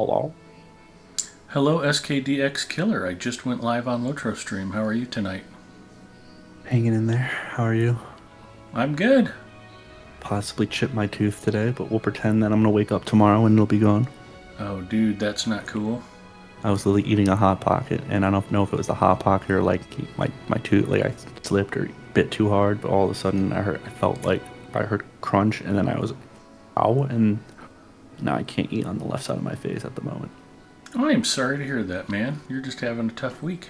Hello. Hello, SKDX Killer. I just went live on Lotro Stream. How are you tonight? Hanging in there. How are you? I'm good. Possibly chipped my tooth today, but we'll pretend that I'm gonna wake up tomorrow and it'll be gone. Oh, dude, that's not cool. I was literally eating a hot pocket, and I don't know if it was the hot pocket or like my tooth, like I slipped or bit too hard. But all of a sudden, I felt like I heard crunch, and then I was, ow, and now I can't eat on the left side of my face at the moment. I am sorry to hear that, man. You're just having a tough week.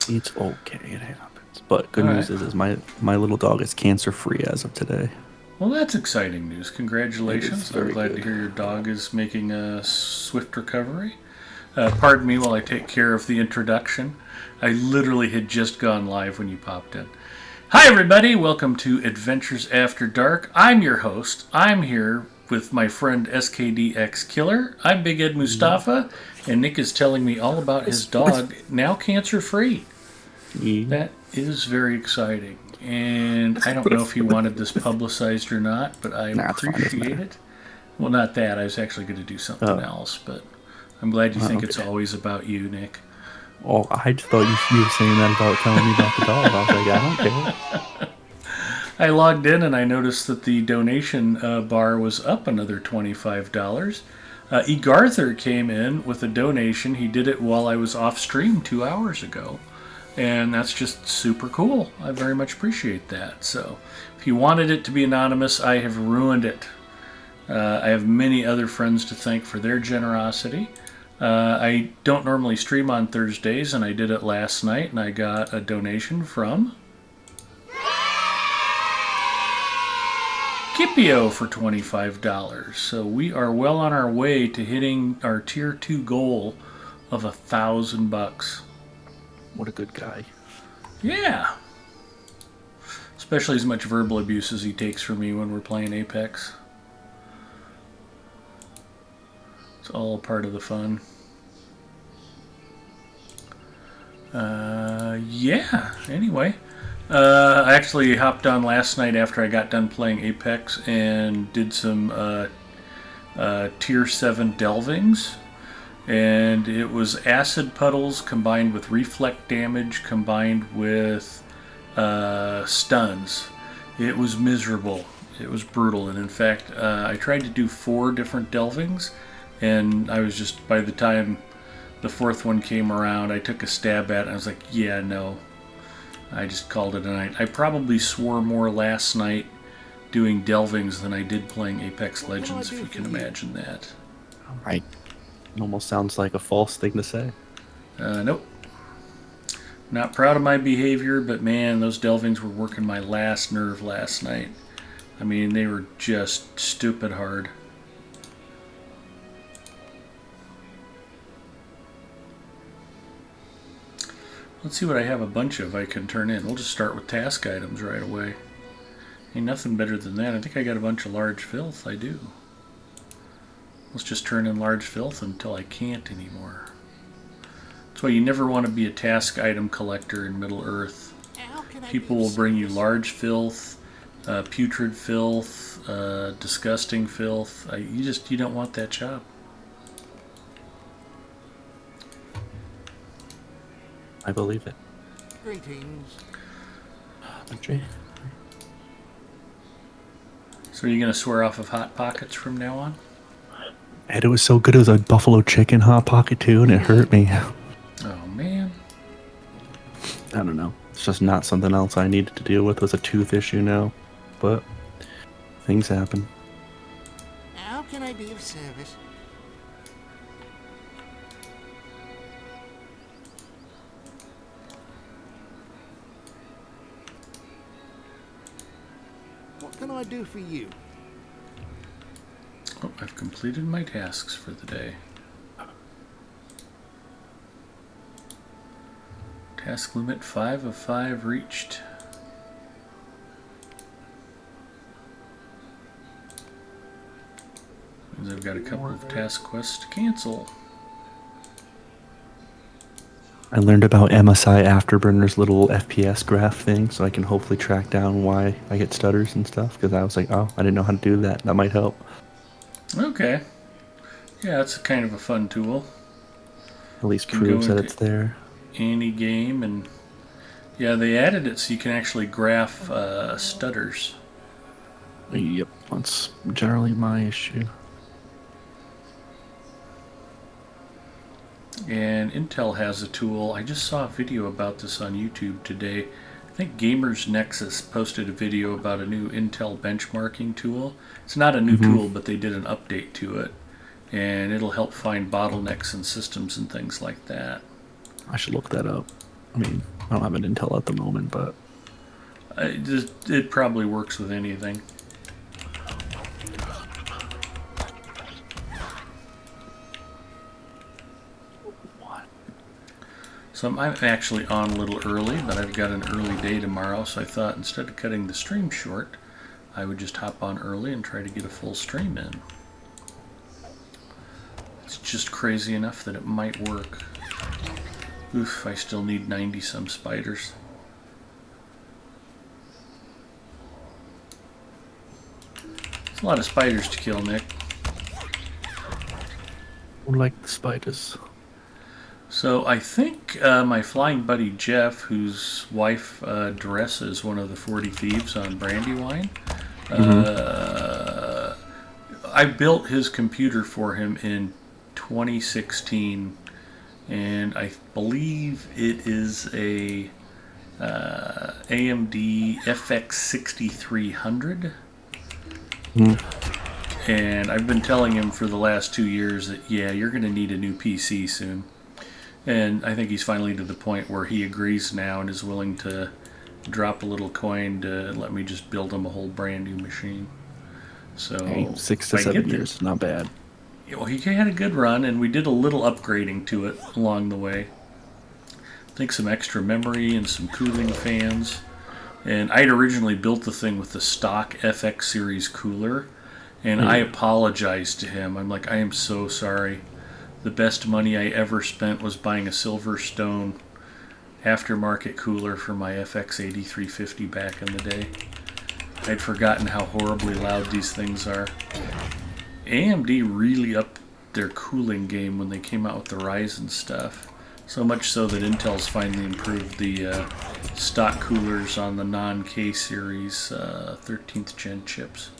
It's okay, it happens. But good All right. news is my little dog is cancer free as of today. Well, that's exciting news. It is Congratulations. I'm very glad to good. hear your dog is making a swift recovery. Pardon me while I take care of the introduction. I literally had just gone live when you popped in. Hi, everybody. Welcome to Adventures After Dark. I'm your host. I'm here with my friend SKDX Killer. I'm Big Ed Mustafa, and Nick is telling me all about his dog, now cancer free. Yeah. That is very exciting. And I don't know if he wanted this publicized or not, but I Nah, it's fine. Doesn't appreciate matter. it. Well, not that. I was actually going to do something Oh, else, but I'm glad you think it's okay. always about you, Nick. Oh, I just thought you were saying that about telling me about the dog. I was like, I don't care. I logged in and I noticed that the donation bar was up another $25. Egarther came in with a donation. He did it while I was off stream 2 hours ago. And that's just super cool. I very much appreciate that. So, if you wanted it to be anonymous, I have ruined it. I have many other friends to thank for their generosity. I don't normally stream on Thursdays, and I did it last night, and I got a donation from Kipio for $25. So we are well on our way to hitting our tier 2 goal of $1,000. What a good guy. Yeah. Especially as much verbal abuse as he takes from me when we're playing Apex. It's all part of the fun. Yeah. Anyway, I actually hopped on last night after I got done playing Apex and did some tier 7 delvings. And it was acid puddles combined with reflect damage combined with stuns. It was miserable. It was brutal. And in fact, I tried to do 4 different delvings, and I was just, by the time the fourth one came around, I took a stab at it and I was like, yeah, no. I just called it a night. I probably swore more last night doing delvings than I did playing Apex Legends, if you can imagine that. Right. It almost sounds like a false thing to say. Nope. Not proud of my behavior, but man, those delvings were working my last nerve last night. I mean, they were just stupid hard. Let's see what I have a bunch of I can turn in. We'll just start with task items right away. Ain't nothing better than that. I think I got a bunch of large filth. I do. Let's just turn in large filth until I can't anymore. That's why you never want to be a task item collector in Middle Earth. People will bring you large filth, putrid filth, disgusting filth. You don't want that job. I believe it. Greetings. Okay. So are you going to swear off of Hot Pockets from now on? And it was so good. It was a buffalo chicken hot pocket too, and it hurt me. I Oh, man. don't know. It's just not something else I needed to deal with. It was a tooth issue now, but things happen. How can I be of service? What can I do for you? Oh, I've completed my tasks for the day. Task limit 5 of 5 reached. Means I've got a couple of task quests to cancel. I learned about MSI Afterburner's little FPS graph thing, so I can hopefully track down why I get stutters and stuff. Because I was like, oh, I didn't know how to do that. That might help. Okay. Yeah, it's kind of a fun tool. At least Can go proves that into it's there. any game, and yeah, they added it so you can actually graph stutters. Yep, that's generally my issue. And Intel has a tool. I just saw a video about this on YouTube today. I think Gamers Nexus posted a video about a new Intel benchmarking tool. It's not a new tool, but they did an update to it. And it'll help find bottlenecks in systems and things like that. I should look that up. I mean, I don't have an Intel at the moment, but It probably works with anything. what? So I'm actually on a little early, but I've got an early day tomorrow, so I thought instead of cutting the stream short, I would just hop on early and try to get a full stream in. It's just crazy enough that it might work. Oof, I still need 90 some spiders. It's a lot of spiders to kill, Nick. I like the spiders. So I think my flying buddy Jeff, whose wife dresses one of the 40 Thieves on Brandywine, I built his computer for him in 2016, and I believe it is a AMD FX 6300. And I've been telling him for the last 2 years that, yeah, you're going to need a new PC soon. And I think he's finally to the point where he agrees now and is willing to drop a little coin to let me just build him a whole brand new machine. So Hey, 6 to if I 7 get years is not bad. well, he had a good run, and we did a little upgrading to it along the way. I think some extra memory and some cooling fans. And I'd originally built the thing with the stock FX series cooler, and I apologized to him. I'm like, I am so sorry. The best money I ever spent was buying a Silverstone aftermarket cooler for my FX 8350 back in the day. I'd forgotten how horribly loud these things are. AMD really upped their cooling game when they came out with the Ryzen stuff. So much so that Intel's finally improved the stock coolers on the non-K series 13th gen chips.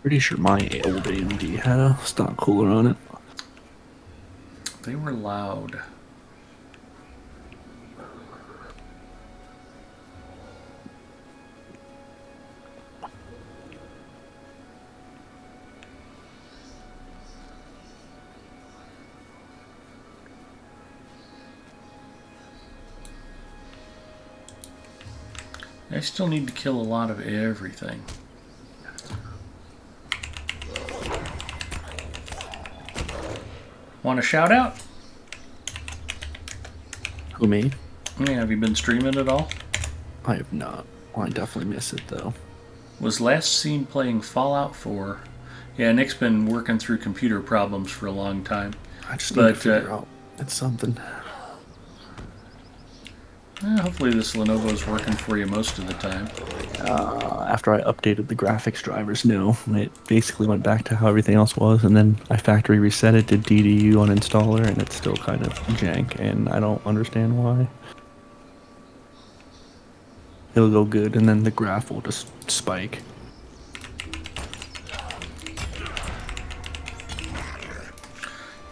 Pretty sure my old AMD had a stock cooler on it. They were loud. I still need to kill a lot of everything. Want a shout out? Who, me? Yeah, have you been streaming at all? I have not. Well, I definitely miss it, though. Was last seen playing Fallout 4. Yeah, Nick's been working through computer problems for a long time. I just need to figure out. It's something. Hopefully this Lenovo's working for you most of the time. After I updated the graphics drivers, no. It basically went back to how everything else was, and then I factory reset it, did DDU uninstaller, and it's still kind of jank, and I don't understand why. It'll go good, and then the graph will just spike.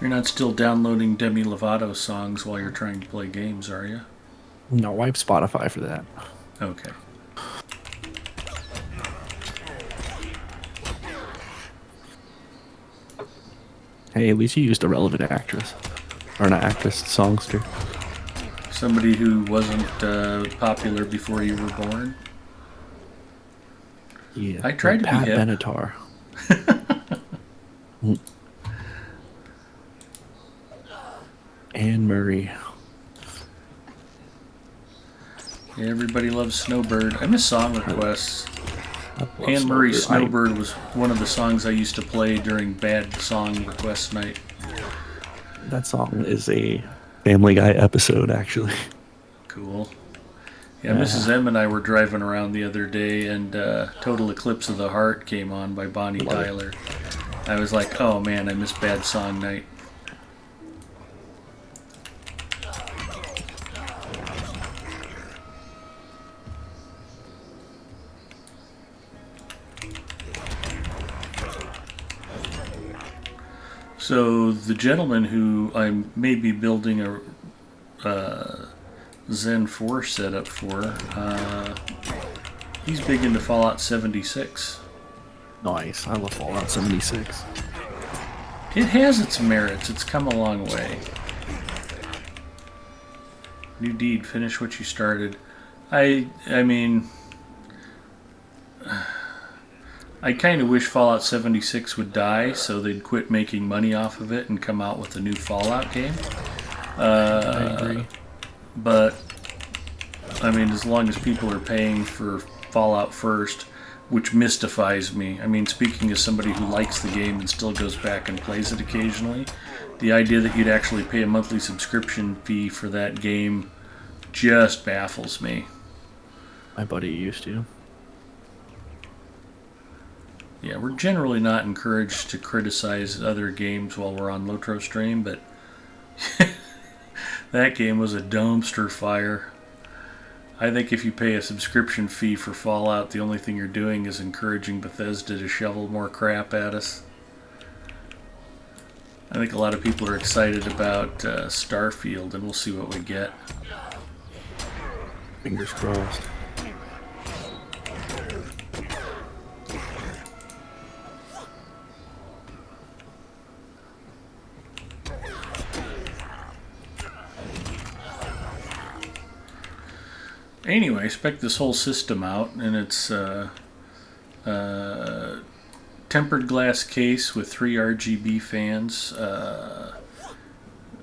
You're not still downloading Demi Lovato songs while you're trying to play games, are you? No, I have Spotify for that. Okay. Hey, at least you used a relevant actress. Or not actress, songster. Somebody who wasn't popular before you were born? Yeah. I tried to be Pat hip. Benatar. Anne Murray. Yeah, everybody loves Snowbird. I miss song requests. Anne Murray Snowbird was one of the songs I used to play during bad song request night. That song is a Family Guy episode, actually. Cool. Yeah, Mrs. M and I were driving around the other day, and Total Eclipse of the Heart came on by Bonnie Tyler. I was like, oh man, I missed Bad Song Night. So the gentleman who I may be building a Zen 4 setup for, he's big into Fallout 76. Nice. I love Fallout 76. It has its merits. It's come a long way. New deed. Finish what you started. I mean, I kind of wish Fallout 76 would die so they'd quit making money off of it and come out with a new Fallout game. I agree. But, I mean, as long as people are paying for Fallout first, which mystifies me. I mean, speaking as somebody who likes the game and still goes back and plays it occasionally, the idea that you'd actually pay a monthly subscription fee for that game just baffles me. My buddy used to. Yeah, we're generally not encouraged to criticize other games while we're on Lotro stream, but that game was a dumpster fire. I think if you pay a subscription fee for Fallout, the only thing you're doing is encouraging Bethesda to shovel more crap at us. I think a lot of people are excited about Starfield, and we'll see what we get. Fingers crossed. Anyway, I spec this whole system out, and it's tempered glass case with 3 RGB fans,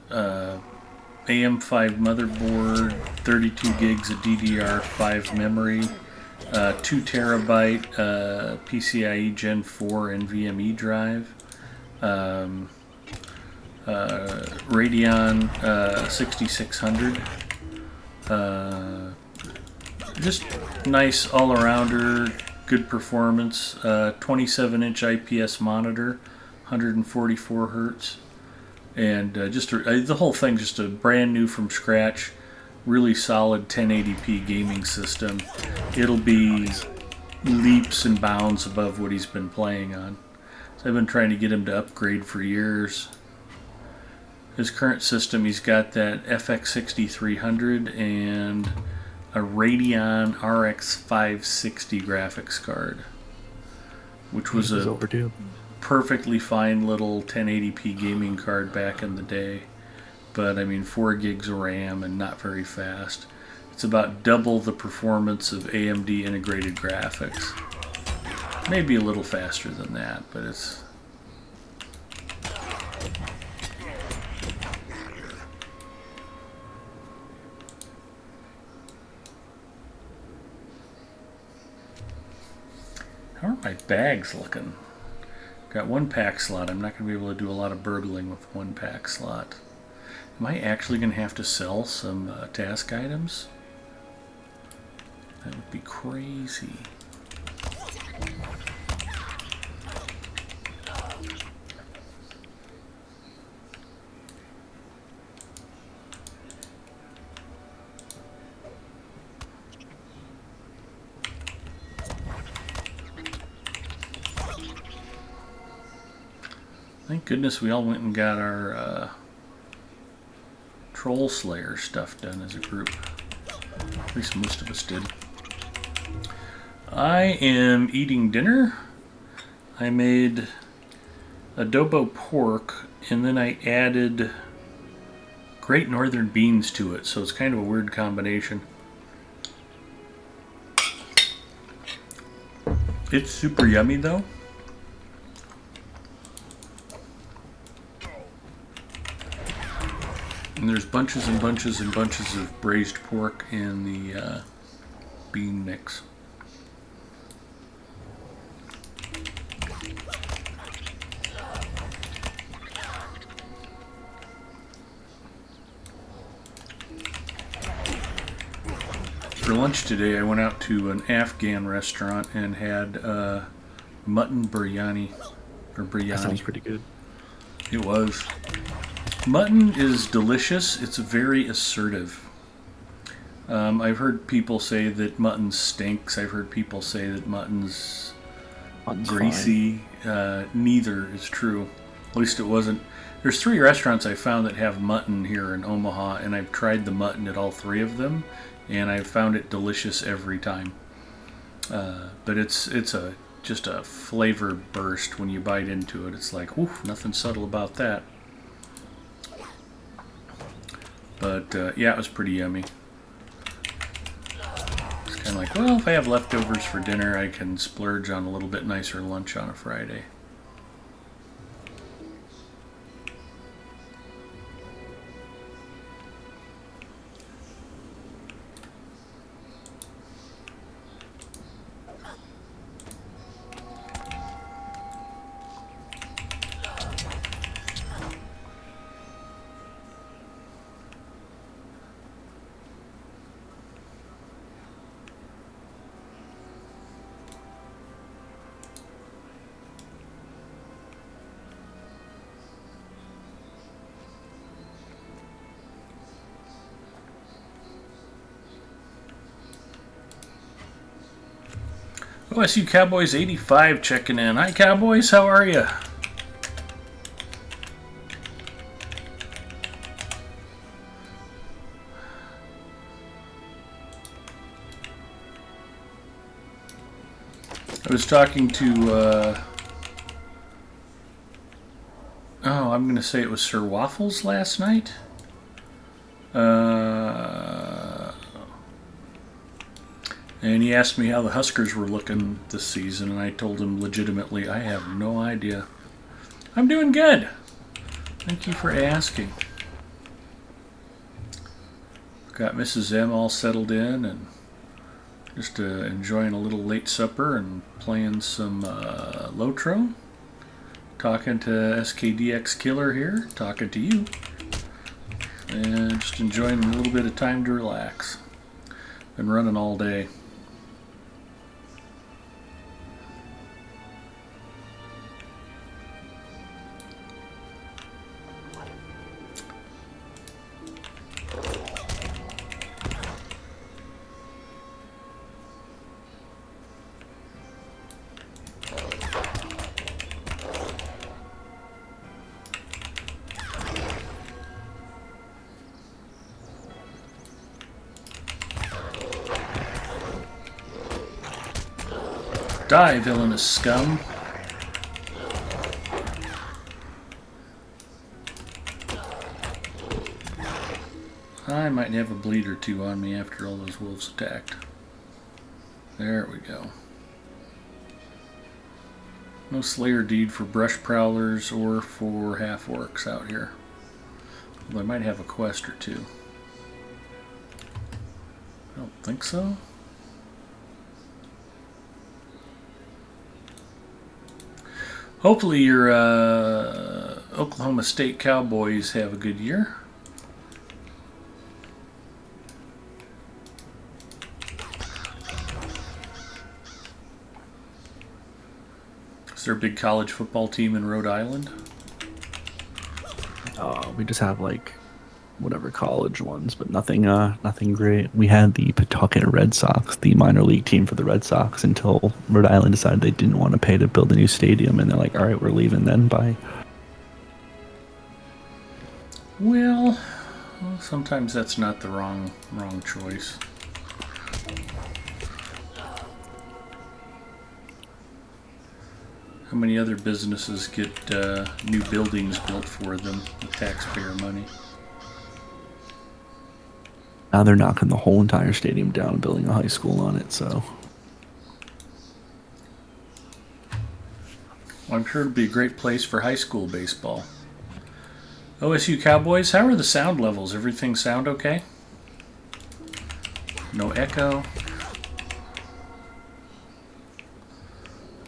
AM5 motherboard, 32 gigs of DDR5 memory, 2 terabyte PCIe Gen 4 NVMe drive, Radeon 6600. Just nice all-arounder, good performance. 27-inch IPS monitor, 144 hertz, and the whole thing just a brand new from scratch, really solid 1080p gaming system. It'll be leaps and bounds above what he's been playing on. So I've been trying to get him to upgrade for years. His current system, he's got that FX 6300 and a Radeon RX 560 graphics card, which was a overdue. perfectly fine little 1080p gaming card back in the day. But I mean, 4 gigs of RAM and not very fast. It's about double the performance of AMD integrated graphics. Maybe a little faster than that, but it's... How are my bags looking? Got 1 pack slot. I'm not going to be able to do a lot of burgling with 1 pack slot. Am I actually going to have to sell some task items? That would be crazy. Thank goodness we all went and got our Troll Slayer stuff done as a group. At least most of us did. I am eating dinner. I made adobo pork, and then I added Great Northern beans to it, so it's kind of a weird combination. It's super yummy though. And there's bunches and bunches and bunches of braised pork in the bean mix. For lunch today, I went out to an Afghan restaurant and had mutton biryani. or That sounds biryani. pretty good. It was. Mutton is delicious. It's very assertive. I've heard people say that mutton stinks. I've heard people say that mutton's Mutton's fine. greasy. Neither is true. At least it wasn't. There's 3 restaurants I found that have mutton here in Omaha, and I've tried the mutton at all 3 of them, and I've found it delicious every time. But it's just a flavor burst when you bite into it. It's like, whew, nothing subtle about that. But yeah, it was pretty yummy. It's kind of like, well, if I have leftovers for dinner, I can splurge on a little bit nicer lunch on a Friday. OSU Cowboys 85 checking in. Hi, Cowboys. How are you? I was talking to, I'm going to say it was Sir Waffles last night. And he asked me how the Huskers were looking this season, and I told him legitimately, I have no idea. I'm doing good. Thank you for asking. Got Mrs. M all settled in and just enjoying a little late supper and playing some Lotro. Talking to SKDX Killer here, talking to you. And just enjoying a little bit of time to relax. Been running all day. Die, villainous scum. I might have a bleed or 2 on me after all those wolves attacked. There we go. No Slayer deed for brush prowlers or for half orcs out here. Well, I might have a quest or 2. I don't think so. Hopefully your Oklahoma State Cowboys have a good year. Is there a big college football team in Rhode Island? We just have like whatever college ones, but nothing great. We had the Pawtucket Red Sox, the minor league team for the Red Sox, until Rhode Island decided they didn't want to pay to build a new stadium, and they're like, "All right, we're leaving then." Bye. Well, sometimes that's not the wrong choice. How many other businesses get new buildings built for them with taxpayer money? Now they're knocking the whole entire stadium down and building a high school on it. So Well, I'm sure it'd be a great place for high school baseball. OSU Cowboys, how are the sound levels? Everything sound okay? No echo?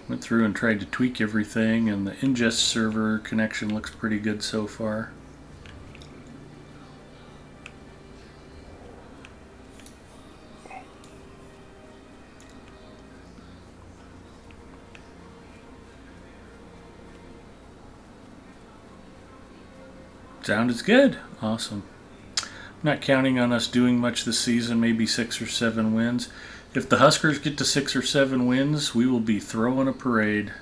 Went through and tried to tweak everything, and the ingest server connection looks pretty good so far. Sounds good. Awesome. Not counting on us doing much this season, maybe 6 or 7 wins. If the Huskers get to 6 or 7 wins, we will be throwing a parade.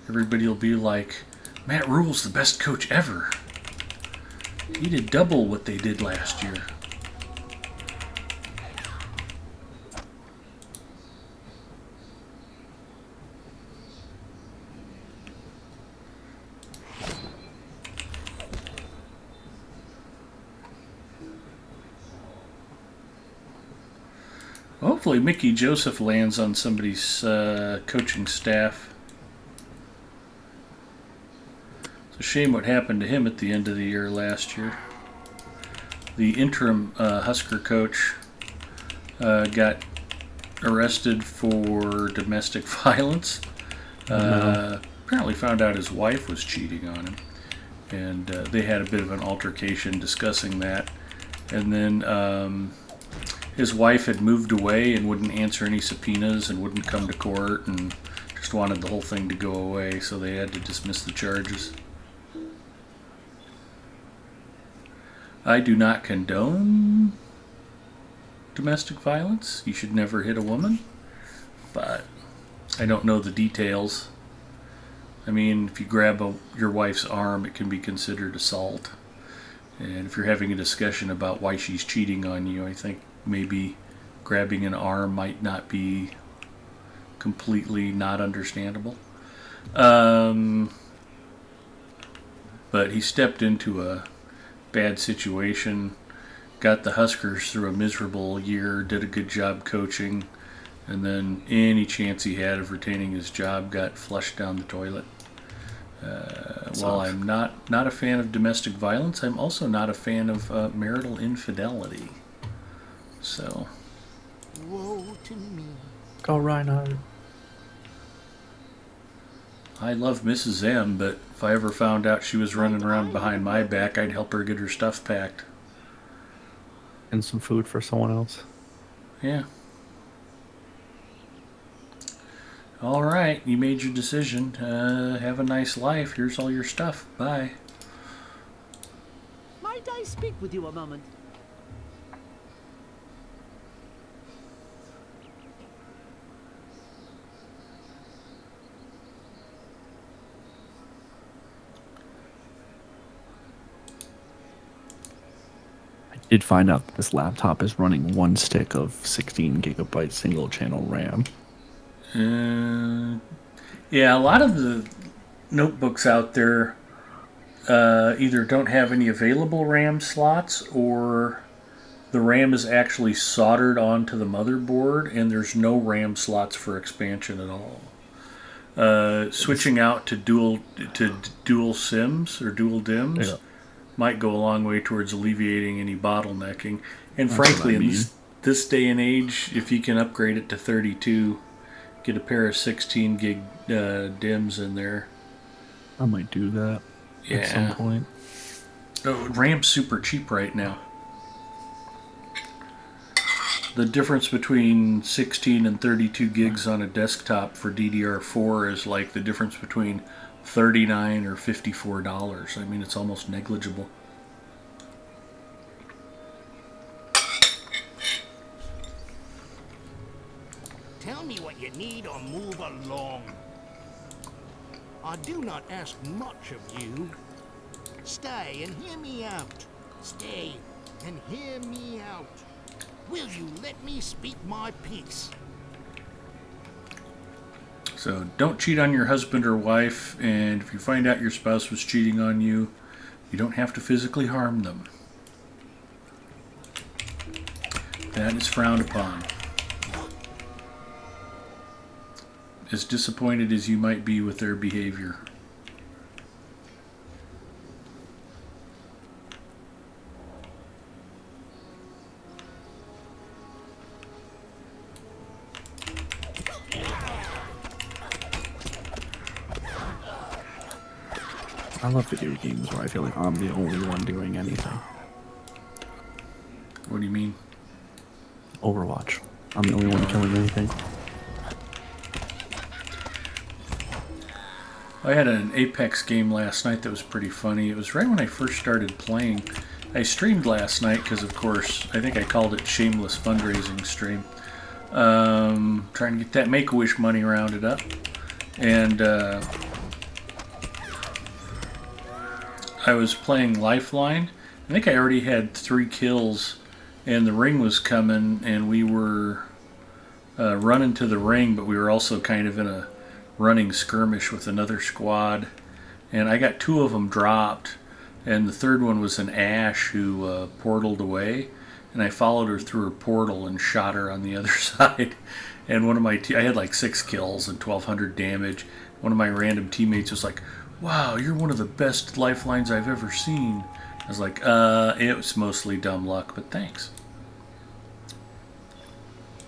Everybody will be like, Matt Rule's the best coach ever. He did double what they did last year. Hopefully Mickey Joseph lands on somebody's coaching staff. It's a shame what happened to him at the end of the year last year. The interim Husker coach got arrested for domestic violence. Apparently found out his wife was cheating on him. And they had a bit of an altercation discussing that. And then his wife had moved away and wouldn't answer any subpoenas and wouldn't come to court and just wanted the whole thing to go away, so they had to dismiss the charges. I do not condone domestic violence. You should never hit a woman, but I don't know the details. I mean, if you grab your wife's arm, it can be considered assault. And if you're having a discussion about why she's cheating on you, I think maybe grabbing an arm might not be completely not understandable. But he stepped into a bad situation, got the Huskers through a miserable year, did a good job coaching, and then any chance he had of retaining his job got flushed down the toilet. While I'm not a fan of domestic violence, I'm also not a fan of marital infidelity. So, Woe to me. Go Reinhardt. I love Mrs. M, but if I ever found out she was running around behind my back, I'd help her get her stuff packed. And some food for someone else. Yeah. All right, you made your decision. Have a nice life. Here's all your stuff. Bye. Might I speak with you a moment? Did find out that this laptop is running one stick of 16 gigabyte single channel RAM. Yeah, a lot of the notebooks out there either don't have any available RAM slots, or the RAM is actually soldered onto the motherboard and there's no RAM slots for expansion at all. Switching out to dual SIMs or dual DIMMs might go a long way towards alleviating any bottlenecking. And frankly, in this day and age, if you can upgrade it to 32, get a pair of 16 gig DIMMs in there. I might do that at some point. Oh, RAM's super cheap right now. The difference between 16 and 32 gigs on a desktop for DDR4 is like the difference between $39 or $54. I mean, it's almost negligible. Tell me what you need or move along. I do not ask much of you. Stay and hear me out. Stay and hear me out. Will you let me speak my piece? So don't cheat on your husband or wife, and if you find out your spouse was cheating on you, you don't have to physically harm them. That is frowned upon. As disappointed as you might be with their behavior. I love video games where I feel like I'm the only one doing anything. What do you mean? Overwatch. I'm the only one killing anything. I had an Apex game last night that was pretty funny. It was right when I first started playing. I streamed last night because, of course, I think I called it Shameless Fundraising Stream. Trying to get that Make-A-Wish money rounded up. And I was playing Lifeline. I think I already had 3 kills, and the ring was coming, and we were running to the ring, but we were also kind of in a running skirmish with another squad, and I got 2 of them dropped, and the third one was an Ash who portaled away, and I followed her through her portal and shot her on the other side. And one of my I had like 6 kills and 1,200 damage. One of my random teammates was like, "Wow, you're one of the best lifelines I've ever seen." I was like, it was mostly dumb luck, but thanks.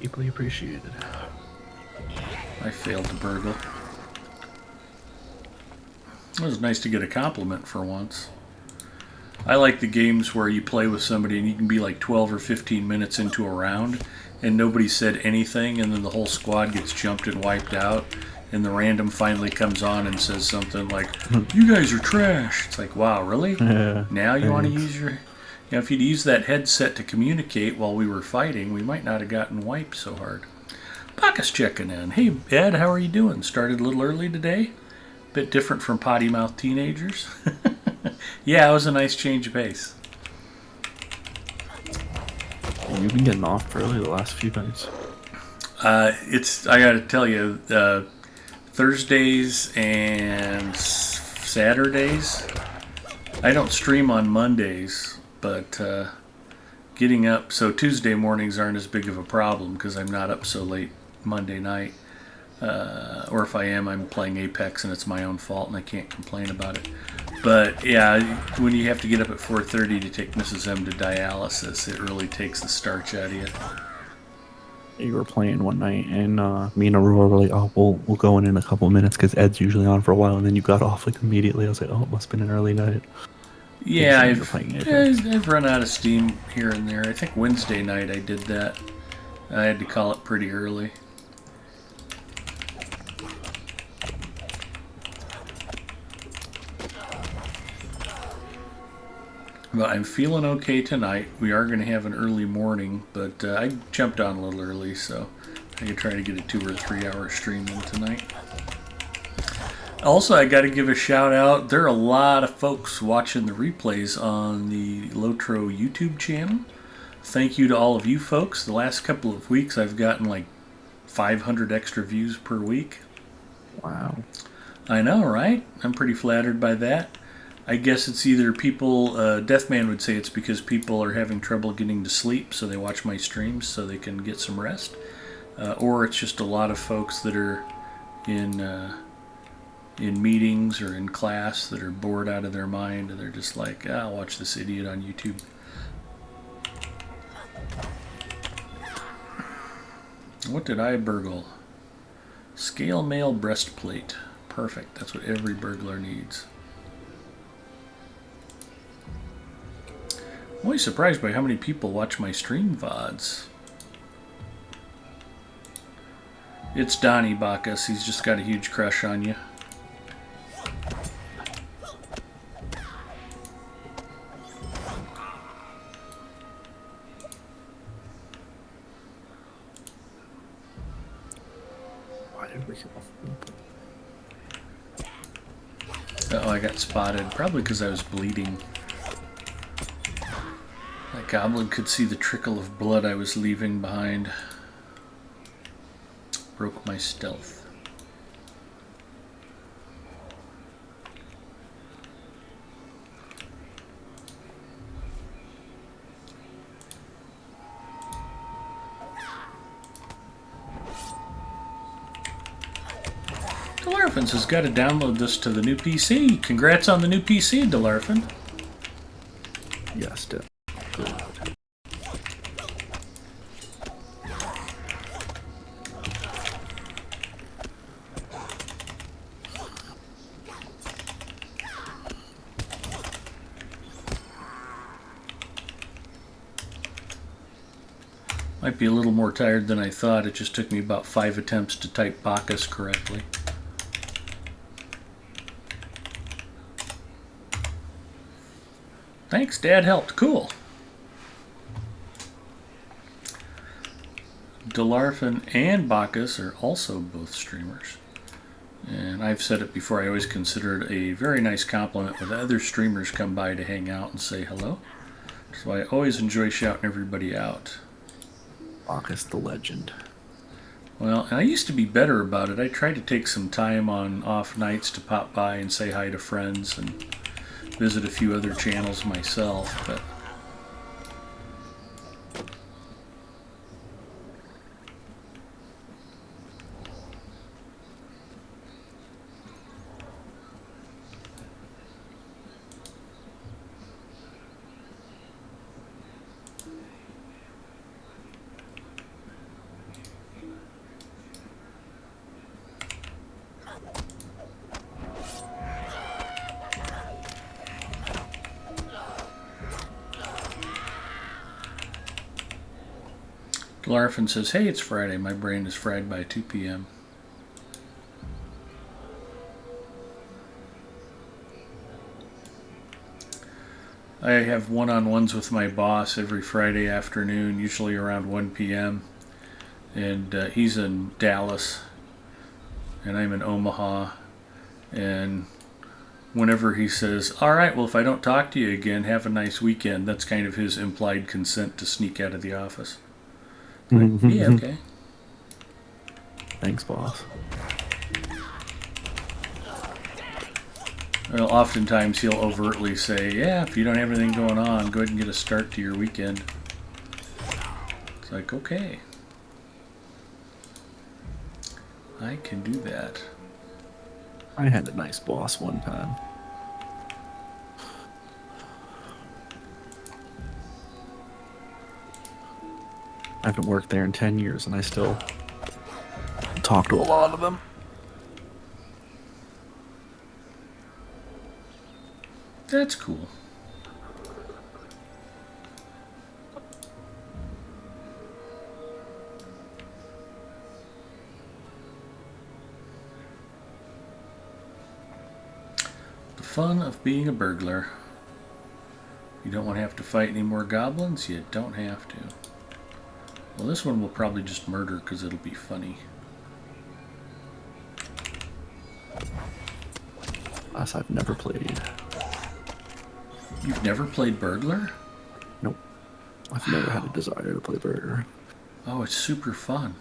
Deeply appreciated. I failed to burgle. It was nice to get a compliment for once. I like the games where you play with somebody and you can be like 12 or 15 minutes into a round and nobody said anything, and then the whole squad gets jumped and wiped out, and the random finally comes on and says something like, "You guys are trash." It's like, wow, really? Yeah, Now you want to use your... if you'd used that headset to communicate while we were fighting, we might not have gotten wiped so hard. Bacchus checking in. Hey, Ed, how are you doing? Started a little early today? Bit different from potty mouth teenagers. Yeah, it was a nice change of pace. You've been getting off early the last few nights. I gotta tell you, Thursdays and Saturdays, I don't stream on Mondays, but getting up, so Tuesday mornings aren't as big of a problem because I'm not up so late Monday night. Or if I am, I'm playing Apex and it's my own fault and I can't complain about it. But yeah, when you have to get up at 4:30 to take Mrs. M to dialysis, it really takes the starch out of you. You were playing one night, and me and Aurora were like, "Oh, we'll go in a couple of minutes because Ed's usually on for a while." And then you got off like immediately. I was like, "Oh, it must have been an early night." Yeah, I've I've run out of steam here and there. I think Wednesday night I did that. I had to call it pretty early. But I'm feeling okay tonight. We are going to have an early morning, but I jumped on a little early, so I could try to get a 2 or 3 hour stream in tonight. Also, I got to give a shout out. There are a lot of folks watching the replays on the Lotro YouTube channel. Thank you to all of you folks. The last couple of weeks, I've gotten like 500 extra views per week. Wow. I know, right? I'm pretty flattered by that. I guess it's either people, Deathman would say it's because people are having trouble getting to sleep, so they watch my streams so they can get some rest. Or it's just a lot of folks that are in meetings or in class that are bored out of their mind, and they're just like, I'll watch this idiot on YouTube. What did I burgle? Scale mail breastplate. Perfect. That's what every burglar needs. I'm always surprised by how many people watch my stream VODs. It's Donnie Bacchus. He's just got a huge crush on you. Why did we get off? Oh, I got spotted. Probably because I was bleeding. That goblin could see the trickle of blood I was leaving behind. Broke my stealth. Delarfins has got to download this to the new PC. Congrats on the new PC, Delarfin. Yes, Dad. Might be a little more tired than I thought. It just took me about 5 attempts to type Bacchus correctly. Thanks, Dad helped. Cool. Delarfin and Bacchus are also both streamers. And I've said it before, I always consider it a very nice compliment when other streamers come by to hang out and say hello. So I always enjoy shouting everybody out. Bacchus the legend. Well, and I used to be better about it. I tried to take some time on off nights to pop by and say hi to friends and visit a few other channels myself, but Larfin says, hey, it's Friday. My brain is fried by 2 p.m. I have one-on-ones with my boss every Friday afternoon, usually around 1 p.m. And he's in Dallas, and I'm in Omaha. And whenever he says, all right, well, if I don't talk to you again, have a nice weekend, that's kind of his implied consent to sneak out of the office. Like, yeah, okay. Thanks, boss. Well, oftentimes he'll overtly say, yeah, if you don't have anything going on, go ahead and get a start to your weekend. It's like, okay. I can do that. I had a nice boss one time. I haven't worked there in 10 years, and I still talk to a lot of them. That's cool. The fun of being a burglar. You don't want to have to fight any more goblins? You don't have to. Well, this one will probably just murder because it'll be funny. Class I've never played. You've never played Burglar? Nope. I've never had a desire to play Burglar. Oh, it's super fun.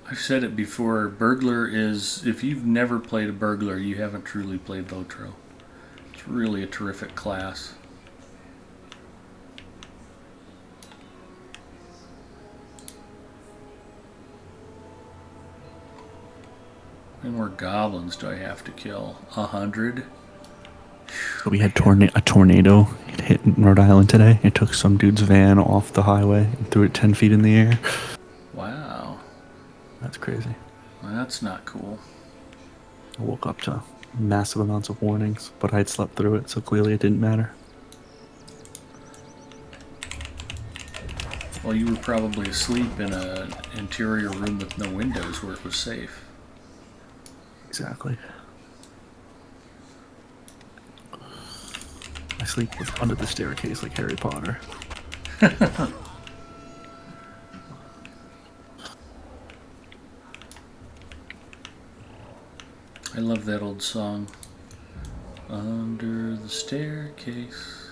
I've said it before, Burglar is, if you've never played a Burglar, you haven't truly played Lotro. It's really a terrific class. How many more goblins do I have to kill? 100? So we had a tornado hit in Rhode Island today. It took some dude's van off the highway and threw it 10 feet in the air. Wow. That's crazy. Well, that's not cool. I woke up to massive amounts of warnings, but I'd slept through it, so clearly it didn't matter. Well, you were probably asleep in an interior room with no windows where it was safe. Exactly. I sleep under the staircase like Harry Potter. I love that old song. Under the staircase,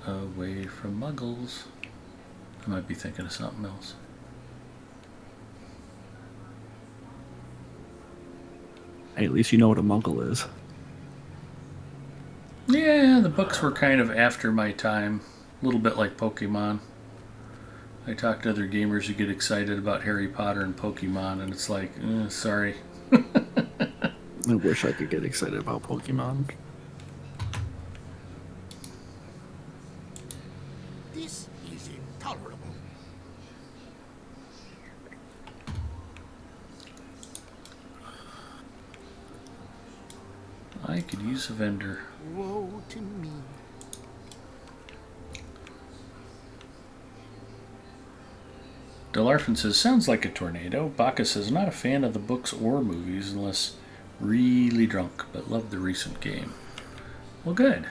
away from muggles. I might be thinking of something else. Hey, at least you know what a muggle is. Yeah, the books were kind of after my time. A little bit like Pokemon. I talk to other gamers who get excited about Harry Potter and Pokemon, and it's like, sorry. I wish I could get excited about Pokemon. This is intolerable. I could use a vendor. Woe to me. Delarfin says, sounds like a tornado. Bacchus says, not a fan of the books or movies unless really drunk, but love the recent game. Well, good.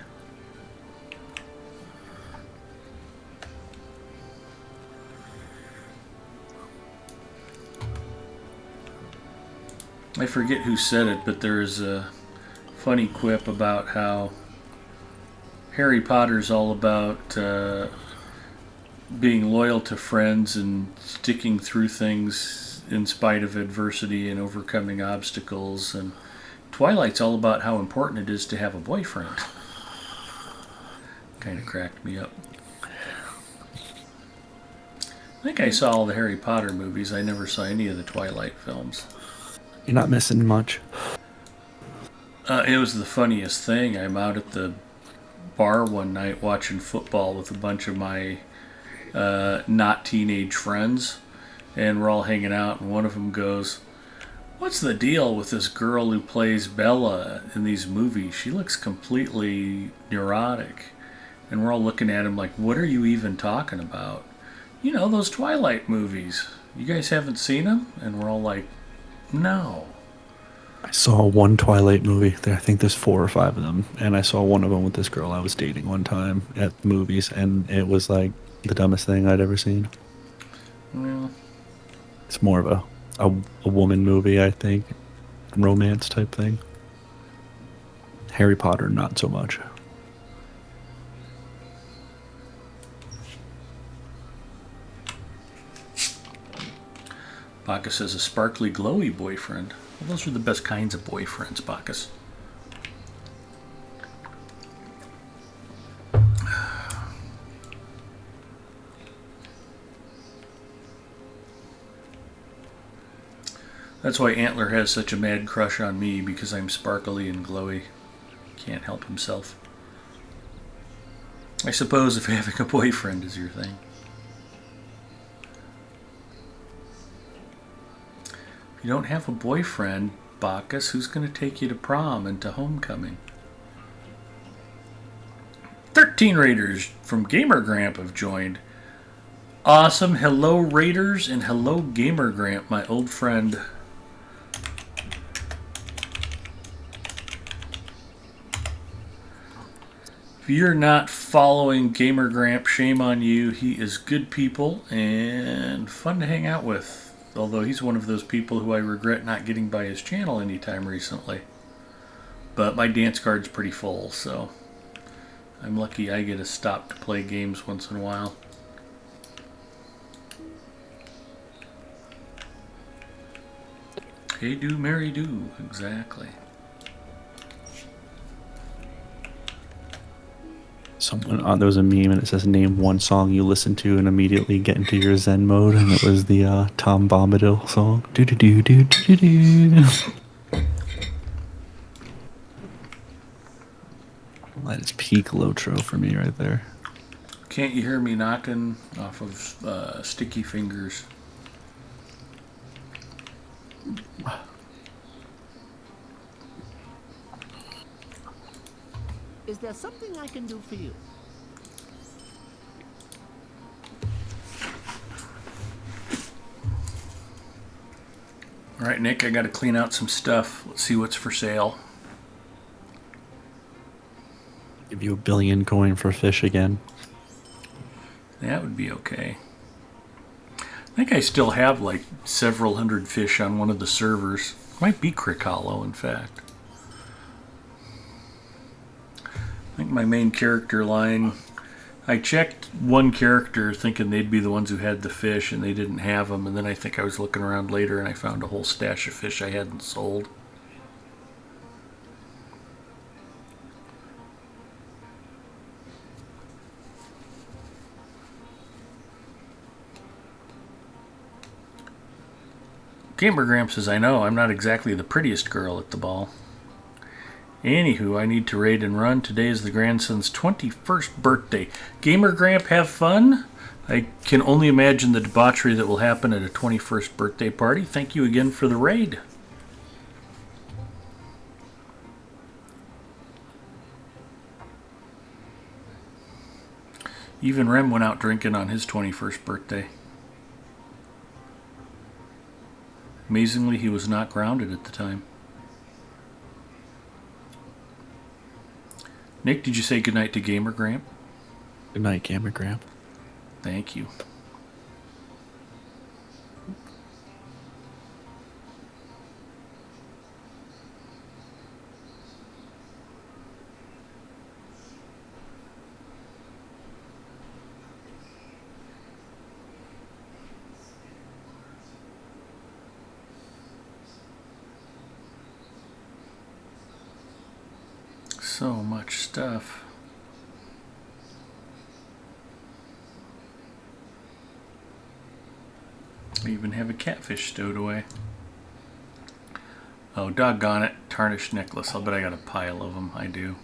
I forget who said it, but there's a funny quip about how Harry Potter's all about being loyal to friends and sticking through things in spite of adversity and overcoming obstacles, and Twilight's all about how important it is to have a boyfriend. Kind of cracked me up. I think I saw all the Harry Potter movies. I never saw any of the Twilight films. You're not missing much. It was the funniest thing. I'm out at the bar one night watching football with a bunch of my not teenage friends, and we're all hanging out, and one of them goes, "What's the deal with this girl who plays Bella in these movies? She looks completely neurotic." And we're all looking at him like, "What are you even talking about?" "You know, those Twilight movies. You guys haven't seen them?" And we're all like, "No." I saw one Twilight movie. I think there's 4 or 5 of them, and I saw one of them with this girl I was dating one time at the movies, and it was like the dumbest thing I'd ever seen. Well, It's more of a woman movie, I think, romance type thing. Harry Potter, not so much. Bacchus has a sparkly, glowy boyfriend. Well, those are the best kinds of boyfriends, Bacchus. That's why Antler has such a mad crush on me, because I'm sparkly and glowy. Can't help himself. I suppose if having a boyfriend is your thing. If you don't have a boyfriend, Bacchus, who's going to take you to prom and to homecoming? 13 Raiders from Gamer Gramp have joined. Awesome. Hello, Raiders, and hello, Gamer Gramp, my old friend. If you're not following Gamer Gramp, shame on you. He is good people and fun to hang out with. Although he's one of those people who I regret not getting by his channel anytime recently. But my dance card's pretty full, so I'm lucky I get to stop to play games once in a while. Hey do, Mary do, exactly. There was a meme and it says name one song you listen to and immediately get into your Zen mode, and it was the Tom Bombadil song. Do do do do do do. That is peak Lotro for me right there. Can't you hear me knocking off of sticky fingers? Is there something I can do for you? All right, Nick, I got to clean out some stuff. Let's see what's for sale. Give you $1 billion coin for fish again. That would be okay. I think I still have like several hundred fish on one of the servers. Might be Crick Hollow, in fact. I think my main character line, I checked one character thinking they'd be the ones who had the fish, and they didn't have them, and then I think I was looking around later and I found a whole stash of fish I hadn't sold. Gamer Gramps says, I know, I'm not exactly the prettiest girl at the ball. Anywho, I need to raid and run. Today is the grandson's 21st birthday. Gamer Gramp, have fun. I can only imagine the debauchery that will happen at a 21st birthday party. Thank you again for the raid. Even Rem went out drinking on his 21st birthday. Amazingly, he was not grounded at the time. Nick, did you say goodnight to Gamer Gramp? Good night, Gamer Gramp. Thank you. So much stuff. I even have a catfish stowed away. Oh, doggone it. Tarnished necklace. I'll bet I got a pile of them. I do.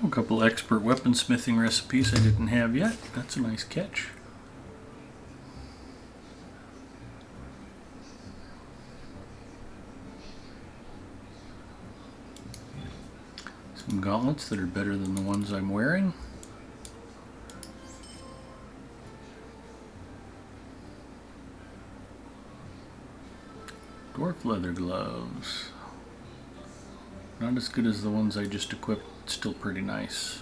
A couple expert weaponsmithing recipes I didn't have yet. That's a nice catch. Some gauntlets that are better than the ones I'm wearing. Dwarf leather gloves. Not as good as the ones I just equipped. Still pretty nice.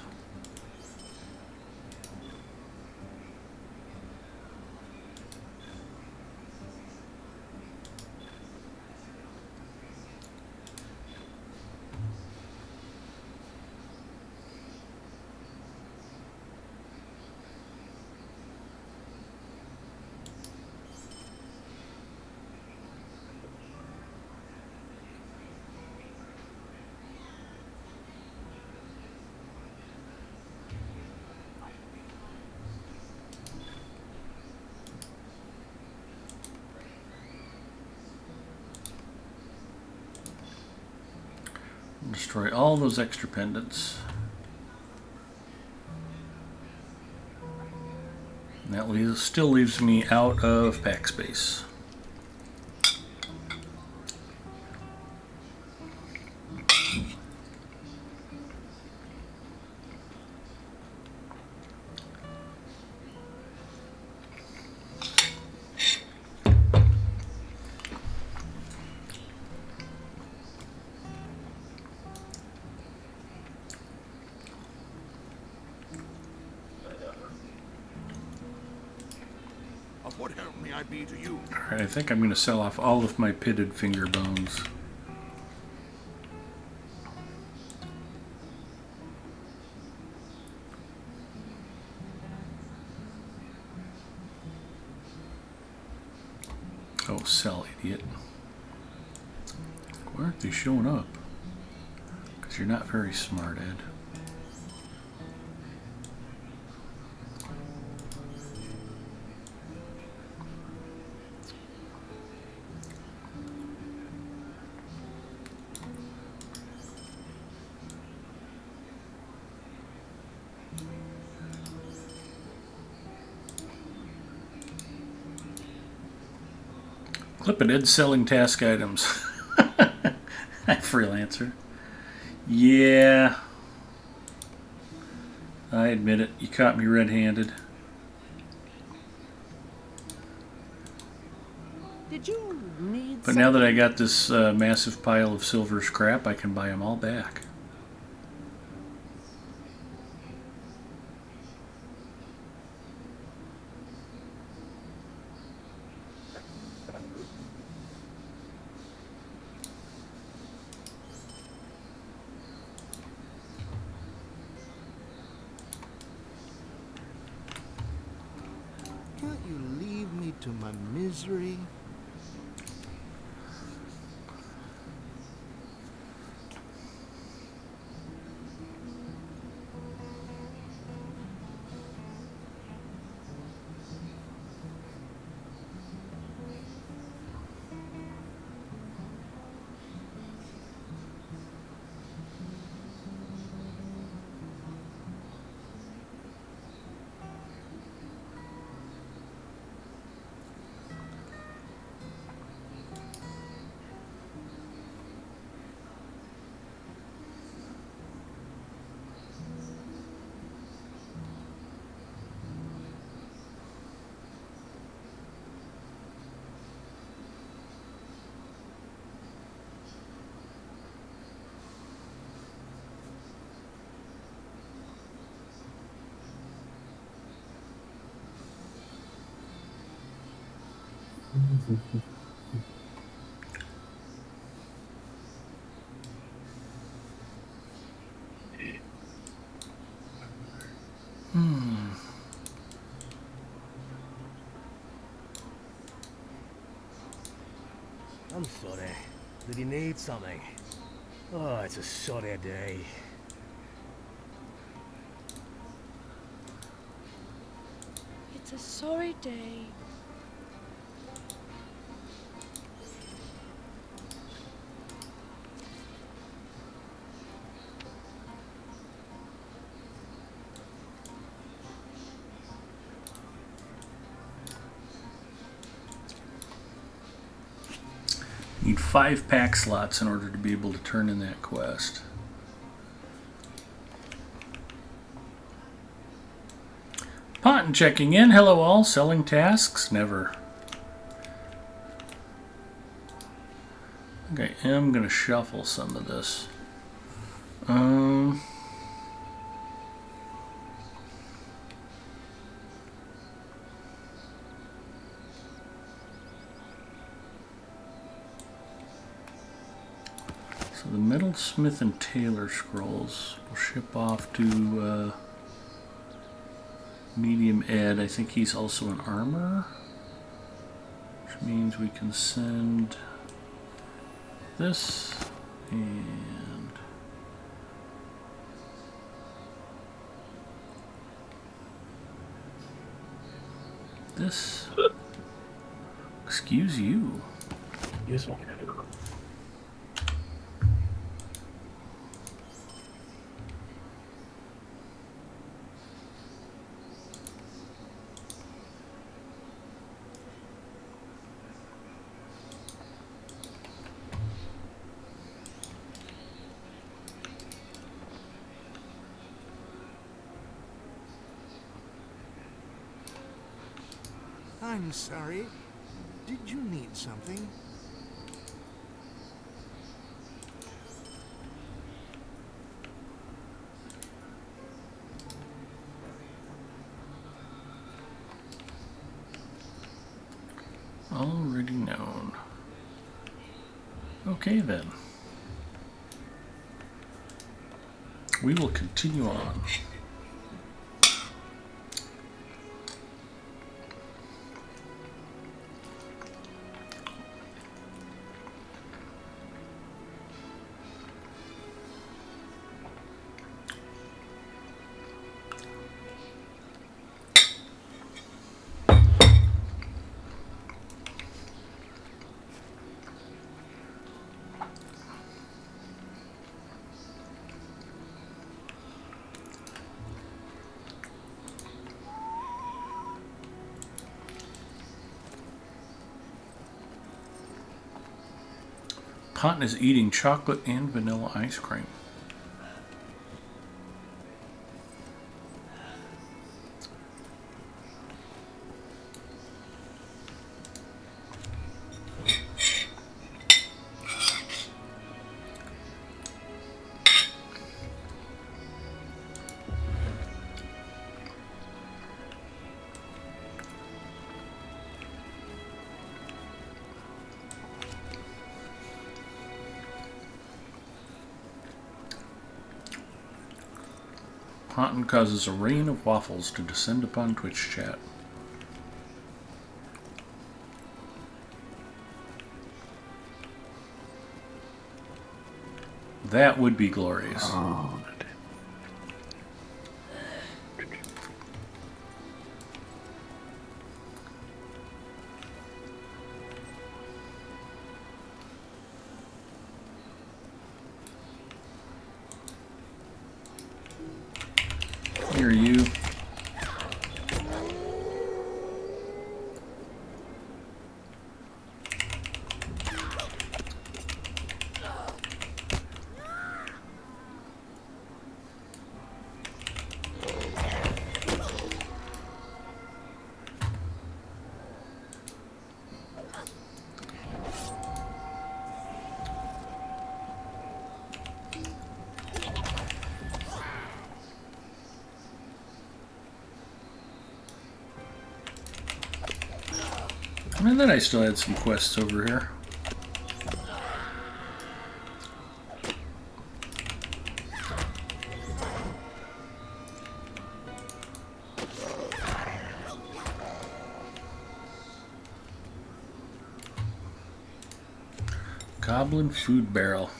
Destroy all those extra pendants. And that still leaves me out of pack space. Of what help may I be to you? Alright, I think I'm going to sell off all of my pitted finger bones. Oh, sell, idiot. Why aren't they showing up? Because you're not very smart, Ed. Clip it, Ed selling task items. Freelancer. Yeah. I admit it. You caught me red-handed. Did you need But now that I got this massive pile of silver scrap, I can buy them all back. Can't you leave me to my misery? I'm sorry. Did he need something? Oh, it's a sorry day. It's a sorry day. Need 5 pack slots in order to be able to turn in that quest. Ponton checking in. Hello all. Selling tasks? Never. Okay, I'm going to shuffle some of this. So the Metalsmith and Tailor scrolls will ship off to Medium Ed. I think he's also an armor, which means we can send this and this. Excuse you. Useful. I'm sorry. Did you need something? Already known. Okay then. We will continue on. Cotton is eating chocolate and vanilla ice cream. Haunton causes a rain of waffles to descend upon Twitch chat. That would be glorious. Oh, Here, you. And then I still had some quests over here. Goblin food barrel.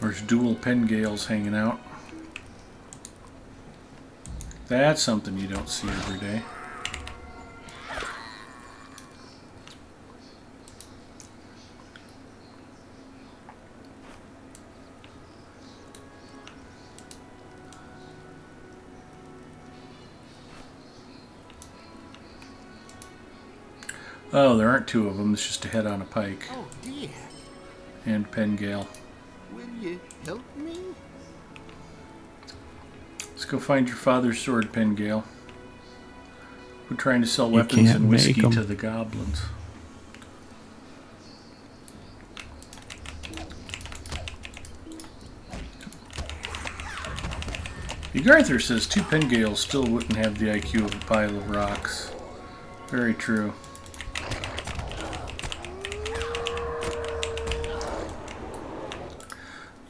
There's dual Pengales hanging out. That's something you don't see every day. Oh, there aren't two of them. It's just a head on a pike. Oh dear. And Pengale. Will you help me? Let's go find your father's sword, Pengale. We're trying to sell You weapons can't and whiskey make 'em. to the goblins. Ugarther says 2 Pengales still wouldn't have the IQ of a pile of rocks. Very true.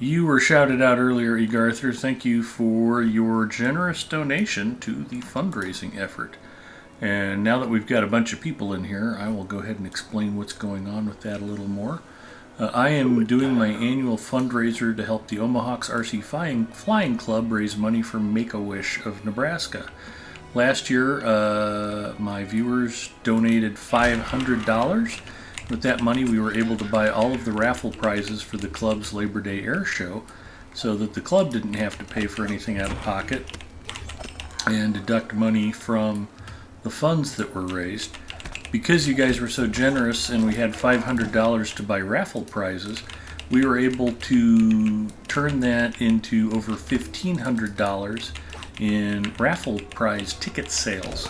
You were shouted out earlier, Egarther. Thank you for your generous donation to the fundraising effort. And now that we've got a bunch of people in here, I will go ahead and explain what's going on with that a little more. I am doing my annual fundraiser to help the Omahawks RC Flying Club raise money for Make-A-Wish of Nebraska. Last year, my viewers donated $500. With that money, we were able to buy all of the raffle prizes for the club's Labor Day Air Show, so that the club didn't have to pay for anything out of pocket and deduct money from the funds that were raised. Because you guys were so generous and we had $500 to buy raffle prizes, we were able to turn that into over $1,500 in raffle prize ticket sales.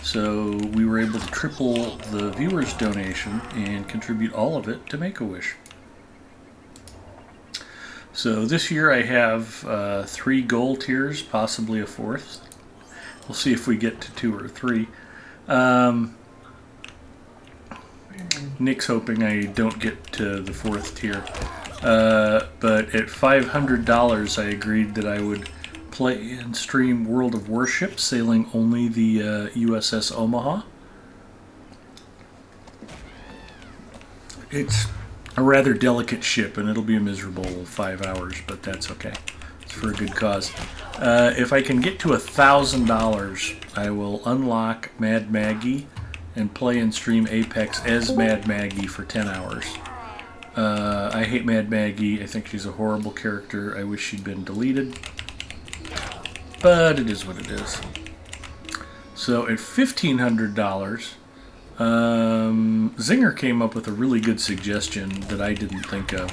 So we were able to triple the viewers' donation and contribute all of it to Make-A-Wish. So this year I have 3 goal tiers, possibly a 4th. We'll see if we get to 2 or 3. Nick's hoping I don't get to the 4th tier. But at $500 I agreed that I would play and stream World of Warship, sailing only the USS Omaha. It's a rather delicate ship, and it'll be a miserable 5 hours, but that's okay. It's for a good cause. If I can get to $1,000, I will unlock Mad Maggie and play and stream Apex as Mad Maggie for 10 hours. I hate Mad Maggie. I think she's a horrible character. I wish she'd been deleted. But it is what it is. So at $1,500, Zinger came up with a really good suggestion that I didn't think of,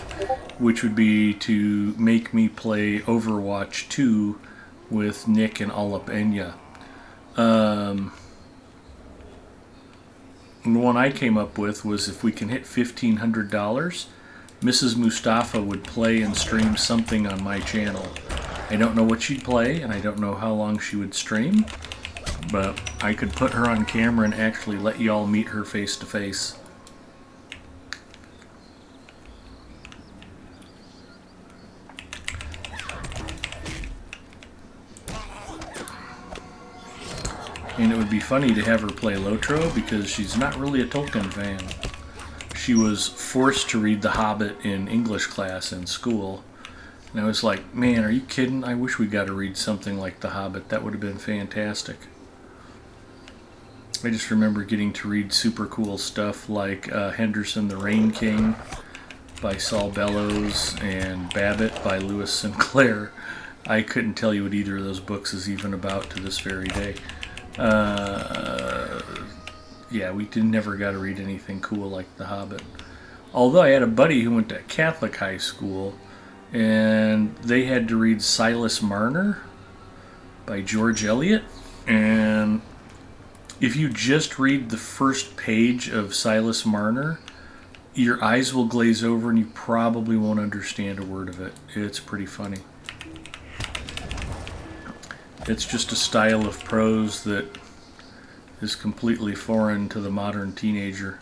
which would be to make me play Overwatch 2 with Nick and Alapenya. The one I came up with was if we can hit $1,500, Mrs. Mustafa would play and stream something on my channel. I don't know what she'd play, and I don't know how long she would stream, but I could put her on camera and actually let y'all meet her face to face. And it would be funny to have her play Lotro because she's not really a Tolkien fan. She was forced to read The Hobbit in English class in school. And I was like, man, are you kidding? I wish we got to read something like The Hobbit. That would have been fantastic. I just remember getting to read super cool stuff like Henderson the Rain King by Saul Bellows and Babbitt by Lewis Sinclair. I couldn't tell you what either of those books is even about to this very day. Yeah, we never got to read anything cool like The Hobbit. Although I had a buddy who went to Catholic high school, and they had to read Silas Marner by George Eliot. And if you just read the first page of Silas Marner, your eyes will glaze over and you probably won't understand a word of it. It's pretty funny. It's just a style of prose that is completely foreign to the modern teenager.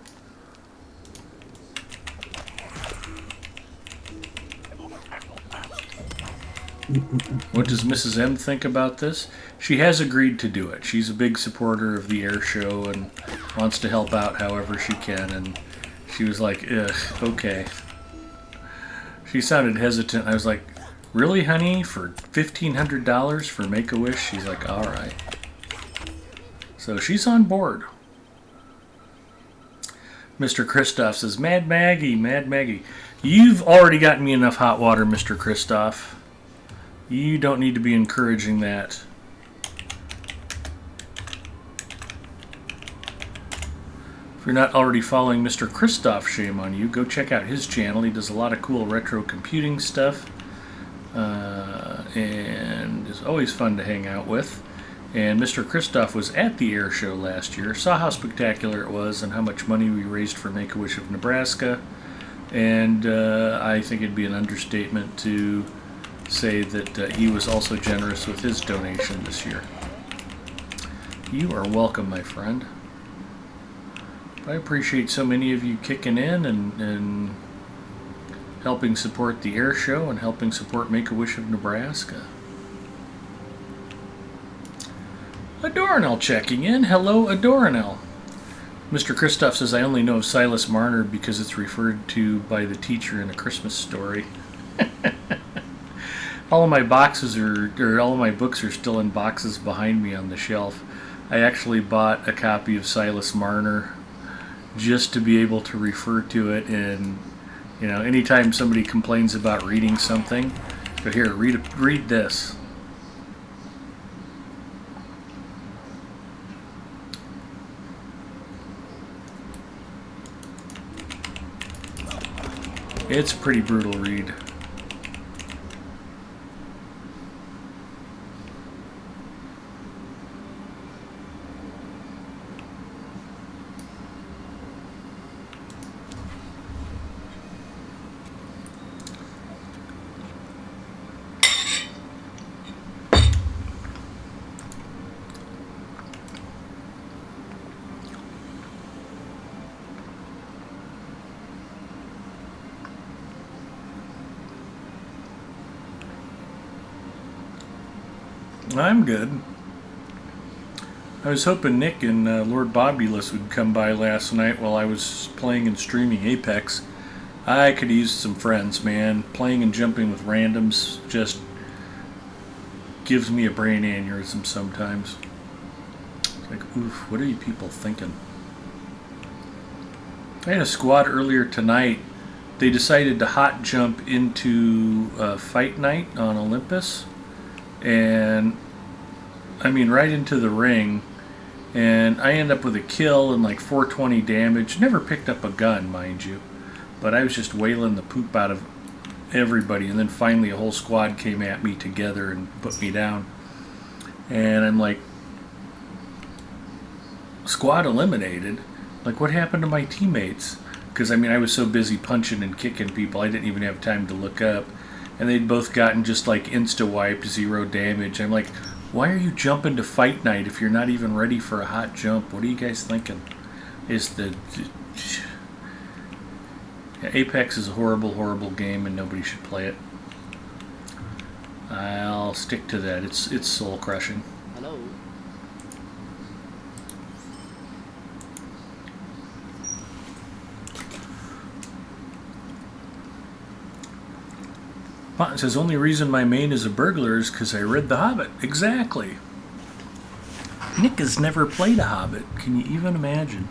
What does Mrs. M think about this? She has agreed to do it. She's a big supporter of the air show and wants to help out however she can, and she was like, ugh, okay. She sounded hesitant. I was like, really, honey? For $1,500 for Make-A-Wish? She's like, all right. So she's on board. Mr. Christoph says, Mad Maggie, Mad Maggie. You've already gotten me enough hot water, Mr. Christoph. You don't need to be encouraging that. If you're not already following Mr. Christoph, shame on you. Go check out his channel. He does a lot of cool retro computing stuff. And is always fun to hang out with. And Mr. Christoph was at the air show last year, saw how spectacular it was and how much money we raised for Make-A-Wish of Nebraska. And I think it'd be an understatement to say that he was also generous with his donation this year. You are welcome, my friend. I appreciate so many of you kicking in and helping support the air show and helping support Make-A-Wish of Nebraska. Adorinel checking in. Hello, Adorinel. Mr. Christoph says, I only know of Silas Marner because it's referred to by the teacher in A Christmas Story. All of my boxes all of my books are still in boxes behind me on the shelf. I actually bought a copy of Silas Marner just to be able to refer to it, and you know, anytime somebody complains about reading something, go here, read this. It's a pretty brutal read. I'm good. I was hoping Nick and Lord Bobulus would come by last night while I was playing and streaming Apex. I could use some friends, man. Playing and jumping with randoms just gives me a brain aneurysm sometimes. It's like, oof, what are you people thinking? I had a squad earlier tonight they decided to hot jump into fight night on Olympus, and I mean right into the ring, and I end up with a kill and like 420 damage. Never picked up a gun, mind you, but I was just wailing the poop out of everybody, and then finally a whole squad came at me together and put me down, and I'm like, squad eliminated? Like, what happened to my teammates? Because I mean, I was so busy punching and kicking people, I didn't even have time to look up, and they'd both gotten just like insta-wiped, 0 damage. I'm like, why are you jumping to fight night if you're not even ready for a hot jump? What are you guys thinking? Apex is a horrible, horrible game, and nobody should play it. I'll stick to that. It's soul crushing. Hello. It says, only reason my main is a burglar is because I read The Hobbit. Exactly. Nick has never played a Hobbit. Can you even imagine?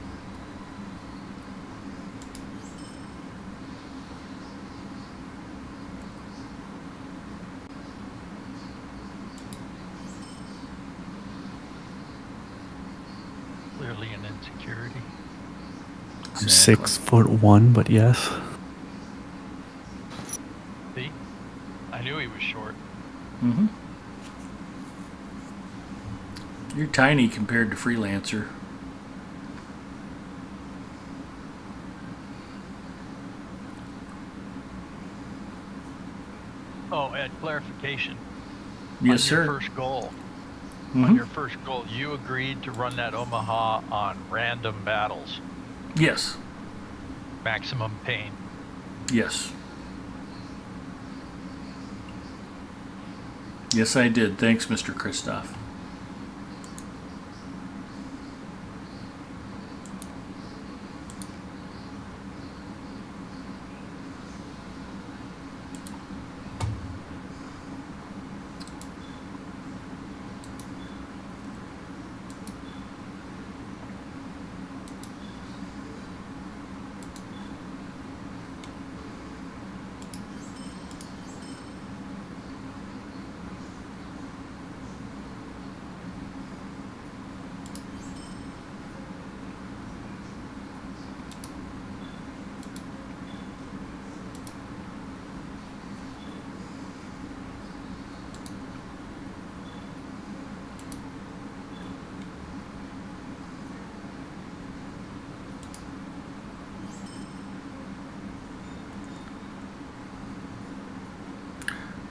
Clearly an insecurity. I'm 6'1", but yes. See? I knew he was short. Mm-hmm. You're tiny compared to Freelancer. Oh, Ed, clarification. Yes, On sir. your first goal. Mhm. On your first goal, you agreed to run that Omaha on random battles. Yes. Maximum pain. Yes. Yes, I did. Thanks, Mr. Kristoff.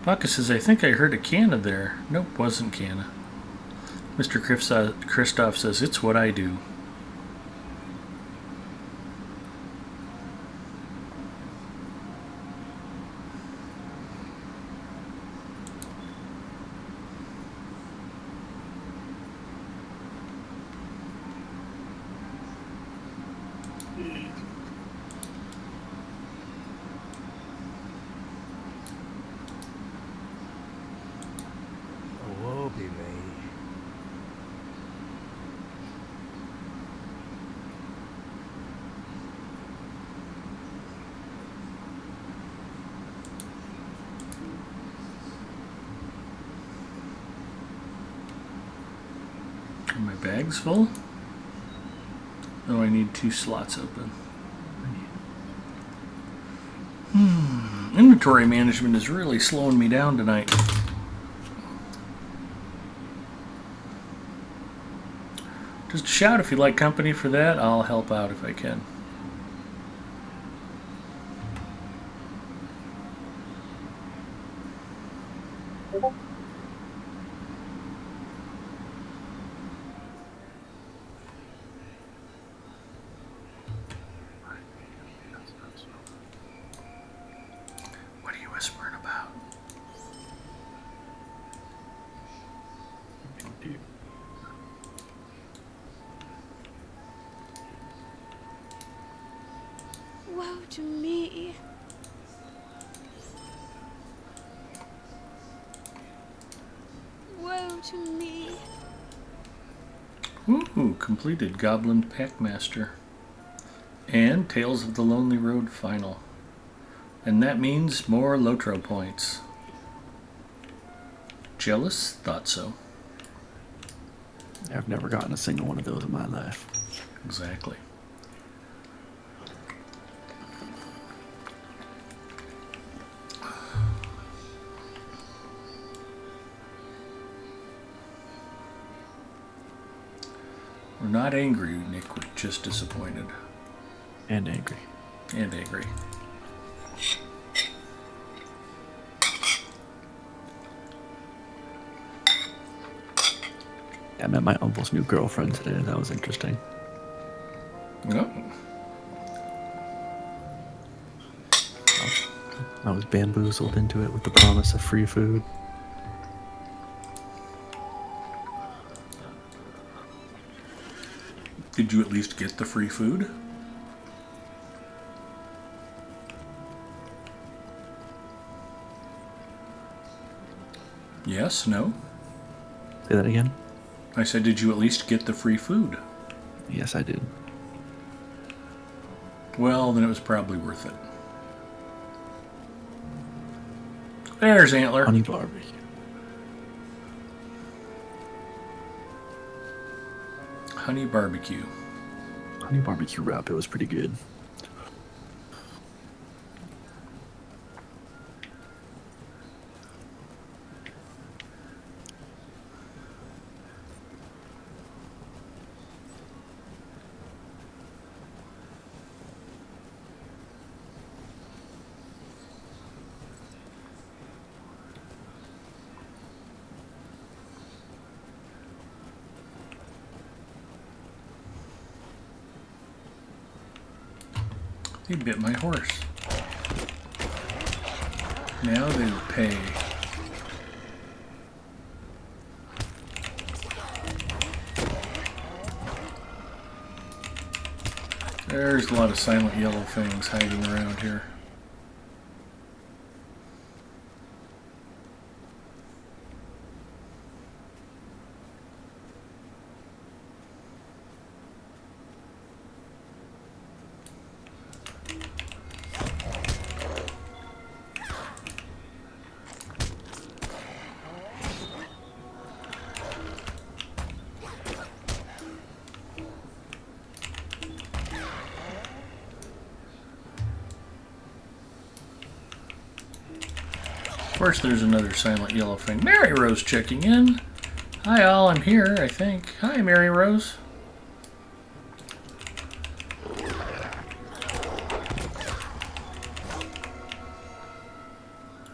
Baka says, I think I heard a canna there. Nope, wasn't canna. Mr. Kristoff says, it's what I do. Whoa, be me. Are my bags full? Oh, I need 2 slots open. Inventory management is really slowing me down tonight. Just shout if you'd like company for that. I'll help out if I can. What are you whispering about? Woe to me. Woe to me. Ooh, completed Goblin Packmaster. And Tales of the Lonely Road Final. And that means more Lotro points. Jealous? Thought so. I've never gotten a single one of those in my life. Exactly. We're not angry, Nick. We're just disappointed. And angry. And angry. I met my uncle's new girlfriend today. That was interesting. Oh. I was bamboozled into it with the promise of free food. Did you at least get the free food? Yes? No? Say that again? I said, did you at least get the free food? Yes, I did. Well, then it was probably worth it. There's Antler. Honey barbecue. Honey barbecue. Honey barbecue wrap. It was pretty good. He bit my horse. Now they will pay. There's a lot of silent yellow things hiding around here. Of course, there's another silent yellow thing. Mary Rose checking in. Hi, all. I'm here, I think. Hi, Mary Rose.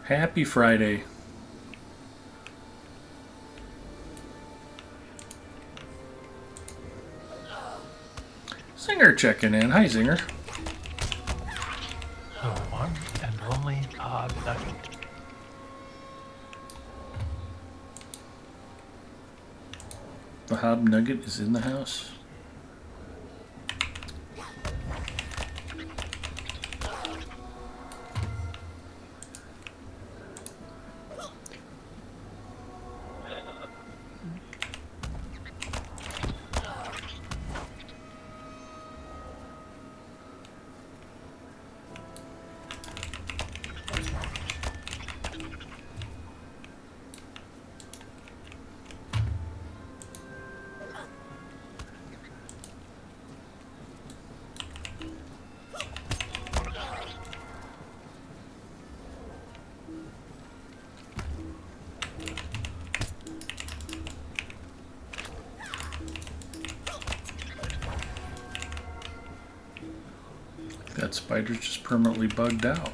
Happy Friday. Zinger checking in. Hi, Zinger. The one and only nugget. The Hob Nugget is in the house. That spider's just permanently bugged out.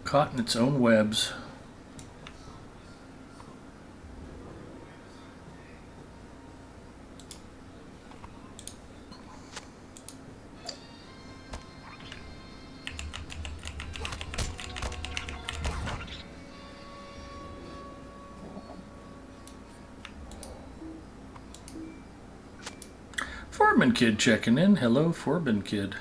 Caught in its own webs. Foreman Kid checking in. Hello, Foreman Kid.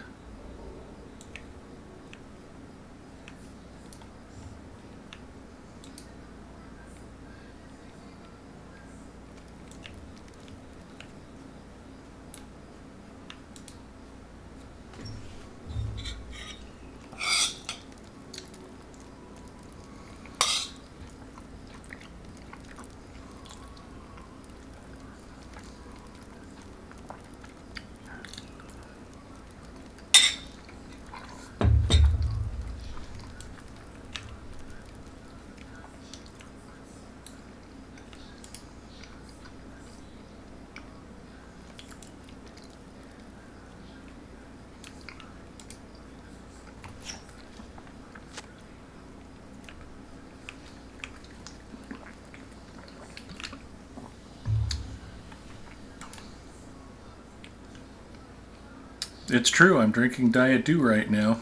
It's true. I'm drinking Diet Dew right now.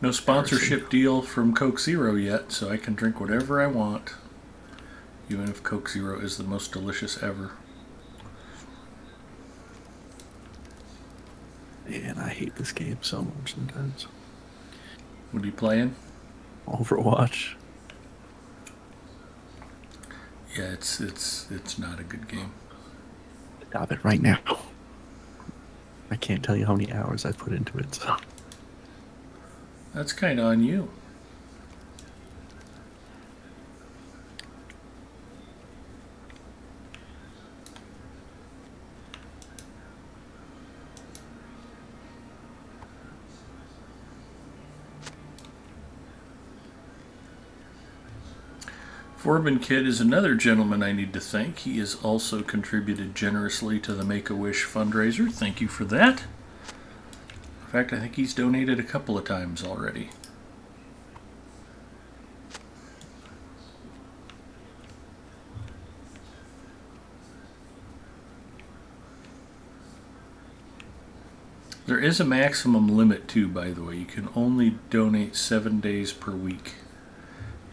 No sponsorship deal from Coke Zero yet, so I can drink whatever I want. Even if Coke Zero is the most delicious ever. Man, I hate this game so much sometimes. What are you playing? Overwatch. Yeah, it's not a good game. Stop it right now. I can't tell you how many hours I put into it. So. That's kind of on you. Forbin Kid is another gentleman I need to thank. He has also contributed generously to the Make-A-Wish fundraiser. Thank you for that. In fact, I think he's donated a couple of times already. There is a maximum limit too, by the way. You can only donate 7 days per week.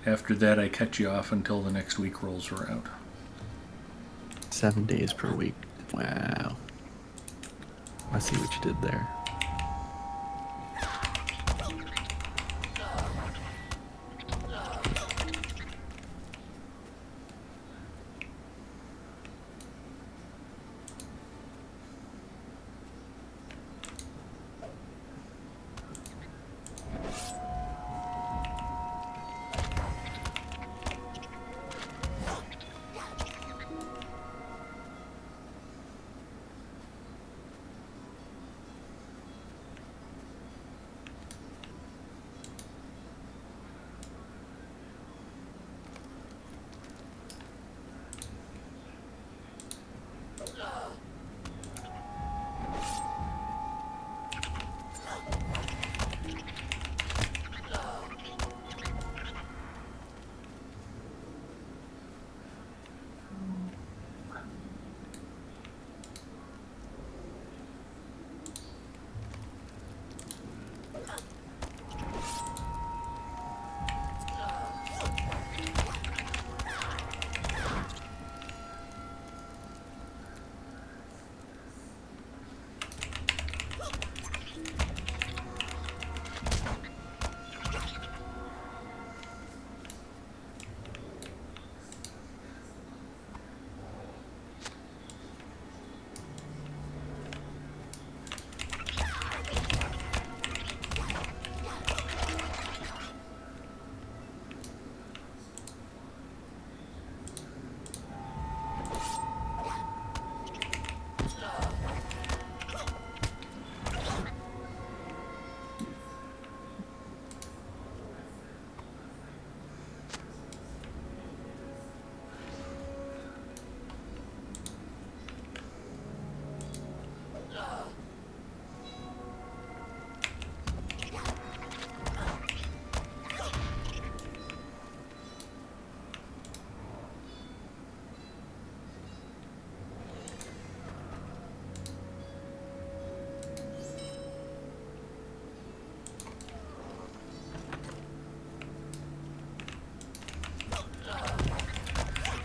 After that, I cut you off until the next week rolls around. 7 days per week. Wow. I see what you did there.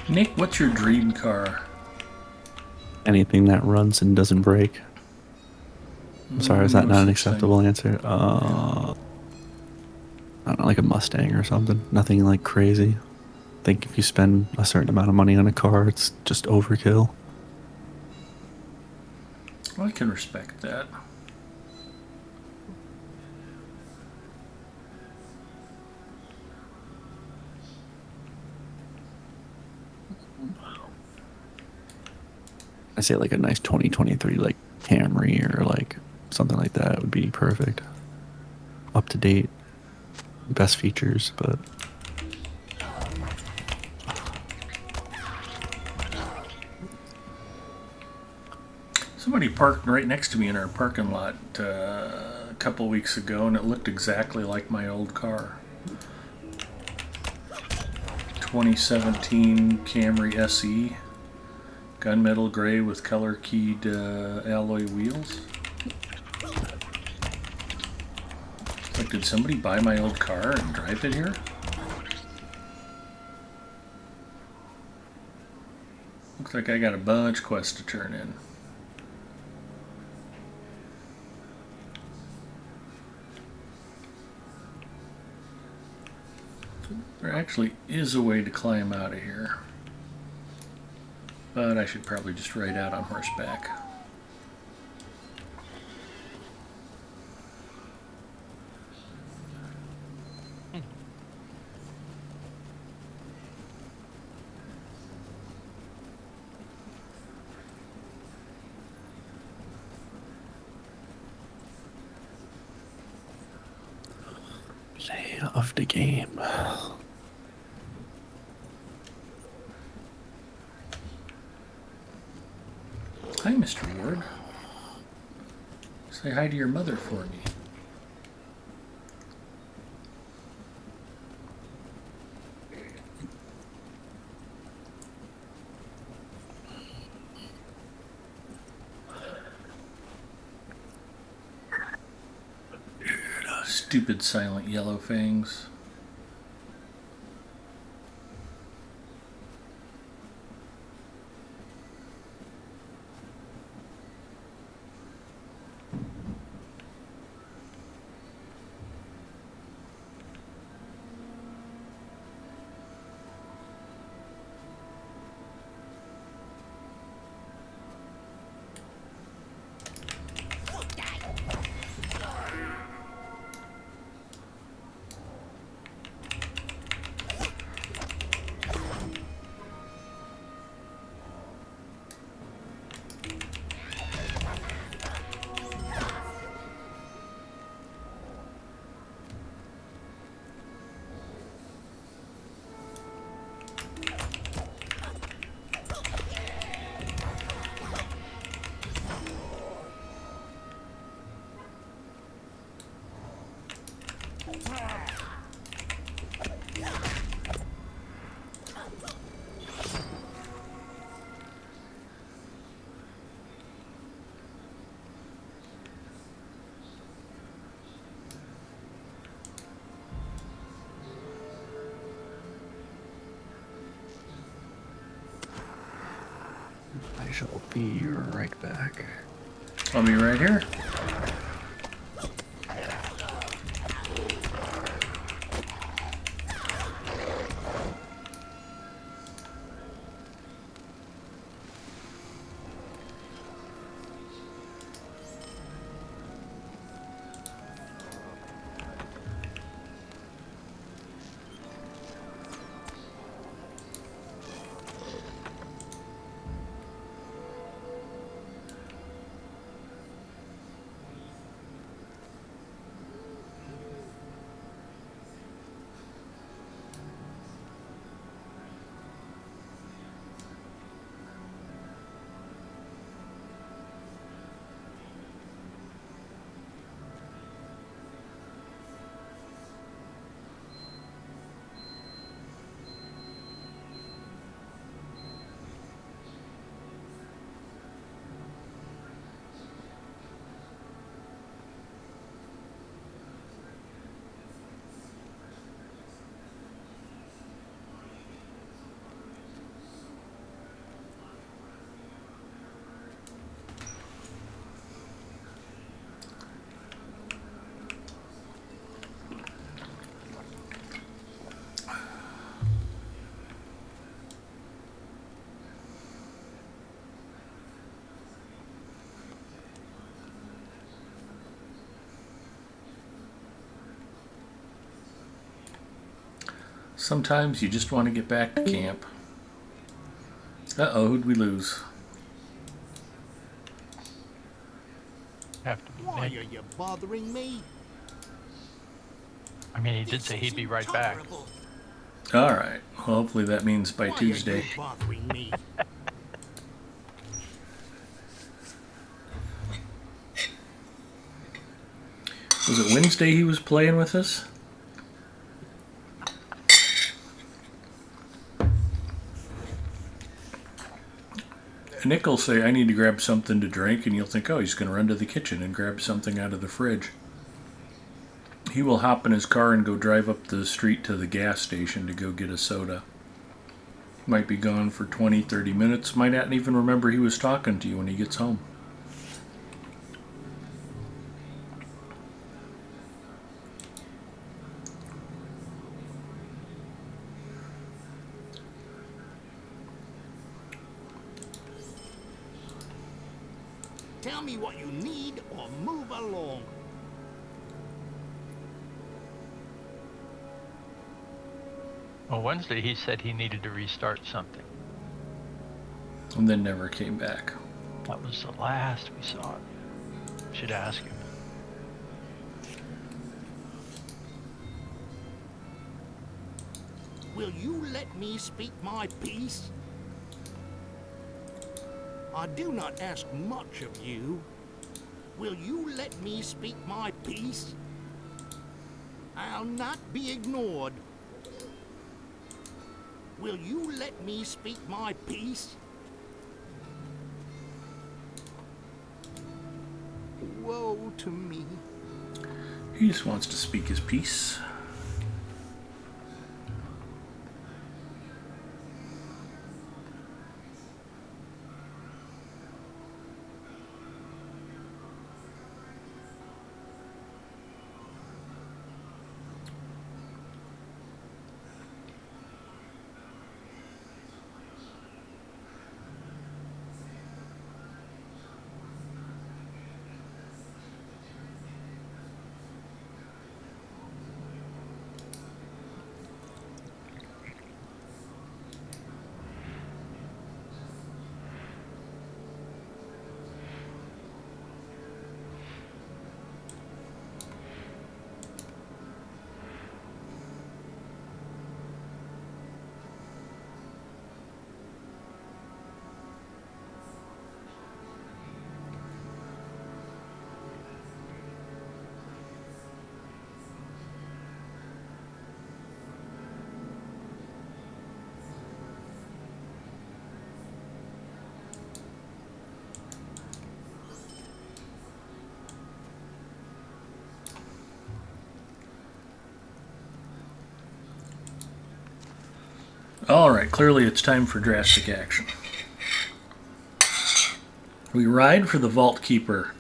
Nick, what's your dream car? Anything that runs and doesn't break. I'm sorry, is that not an No such acceptable answer? I don't know, like a Mustang or something. Nothing like crazy. I think if you spend a certain amount of money on a car, it's just overkill. Well, I can respect that. I say like a nice 2023 like Camry or like something like that would be perfect. Up to date, best features, but Somebody parked right next to me in our parking lot a couple weeks ago, and it looked exactly like my old car. 2017 Camry SE, gunmetal gray with color-keyed alloy wheels. Did somebody buy my old car and drive it here? Looks like I got a bunch of quests to turn in. There actually is a way to climb out of here. But I should probably just ride out on horseback. Play of the game. Hi, Mr. Ward. Say hi to your mother for me. Stupid silent yellow fangs. I shall be right back. I'll be right here. Sometimes you just want to get back to camp. Uh-oh, who'd we lose? Have to be Why Nick. are you bothering me? I mean, he did say he'd be right back. Intolerable. Alright, well, hopefully that means by Why Tuesday. Are you bothering me? Was it Wednesday he was playing with us? Nick will say, I need to grab something to drink, and you'll think, oh, he's going to run to the kitchen and grab something out of the fridge. He will hop in his car and go drive up the street to the gas station to go get a soda. Might be gone for 20, 30 minutes. Might not even remember he was talking to you when he gets home. Tell me what you need or move along. Well, Wednesday he said he needed to restart something. And then never came back. That was the last we saw. Should ask him. Will you let me speak my piece? I do not ask much of you. Will you let me speak my piece? I'll not be ignored. Will you let me speak my piece? Woe to me. He just wants to speak his piece. Alright, clearly it's time for drastic action. We ride for the Vault Keeper.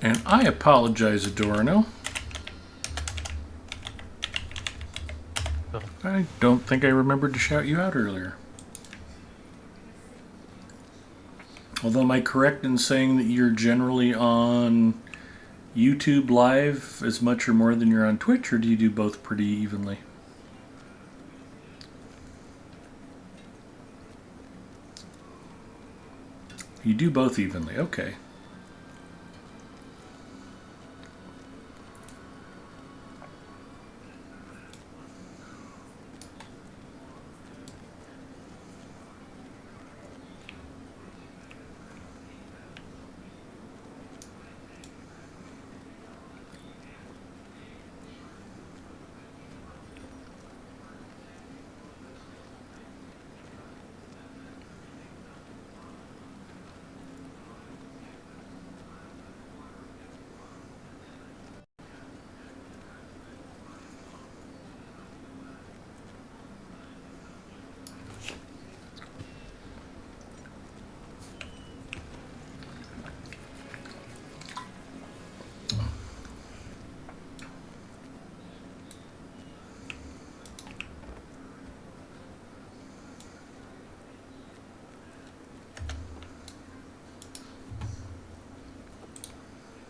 And I apologize, Adorno. I don't think I remembered to shout you out earlier. Although, am I correct in saying that you're generally on YouTube Live as much or more than you're on Twitch, or do you do both pretty evenly? You do both evenly, okay.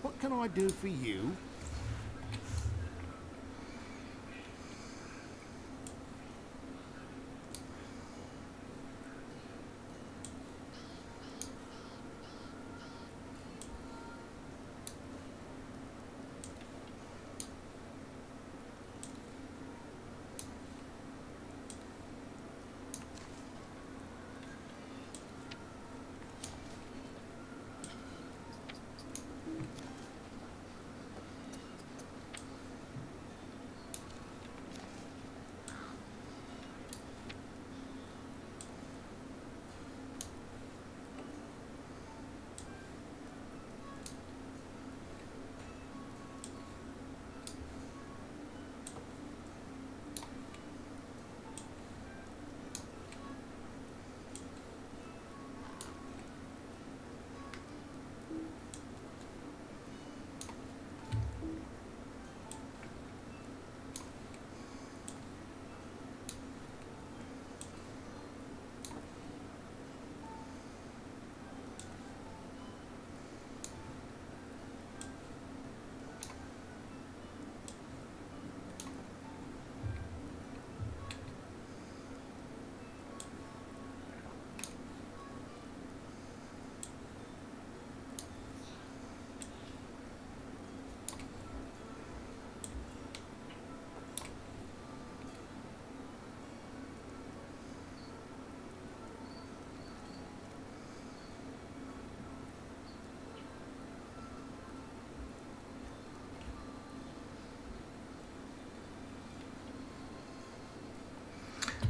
What can I do for you?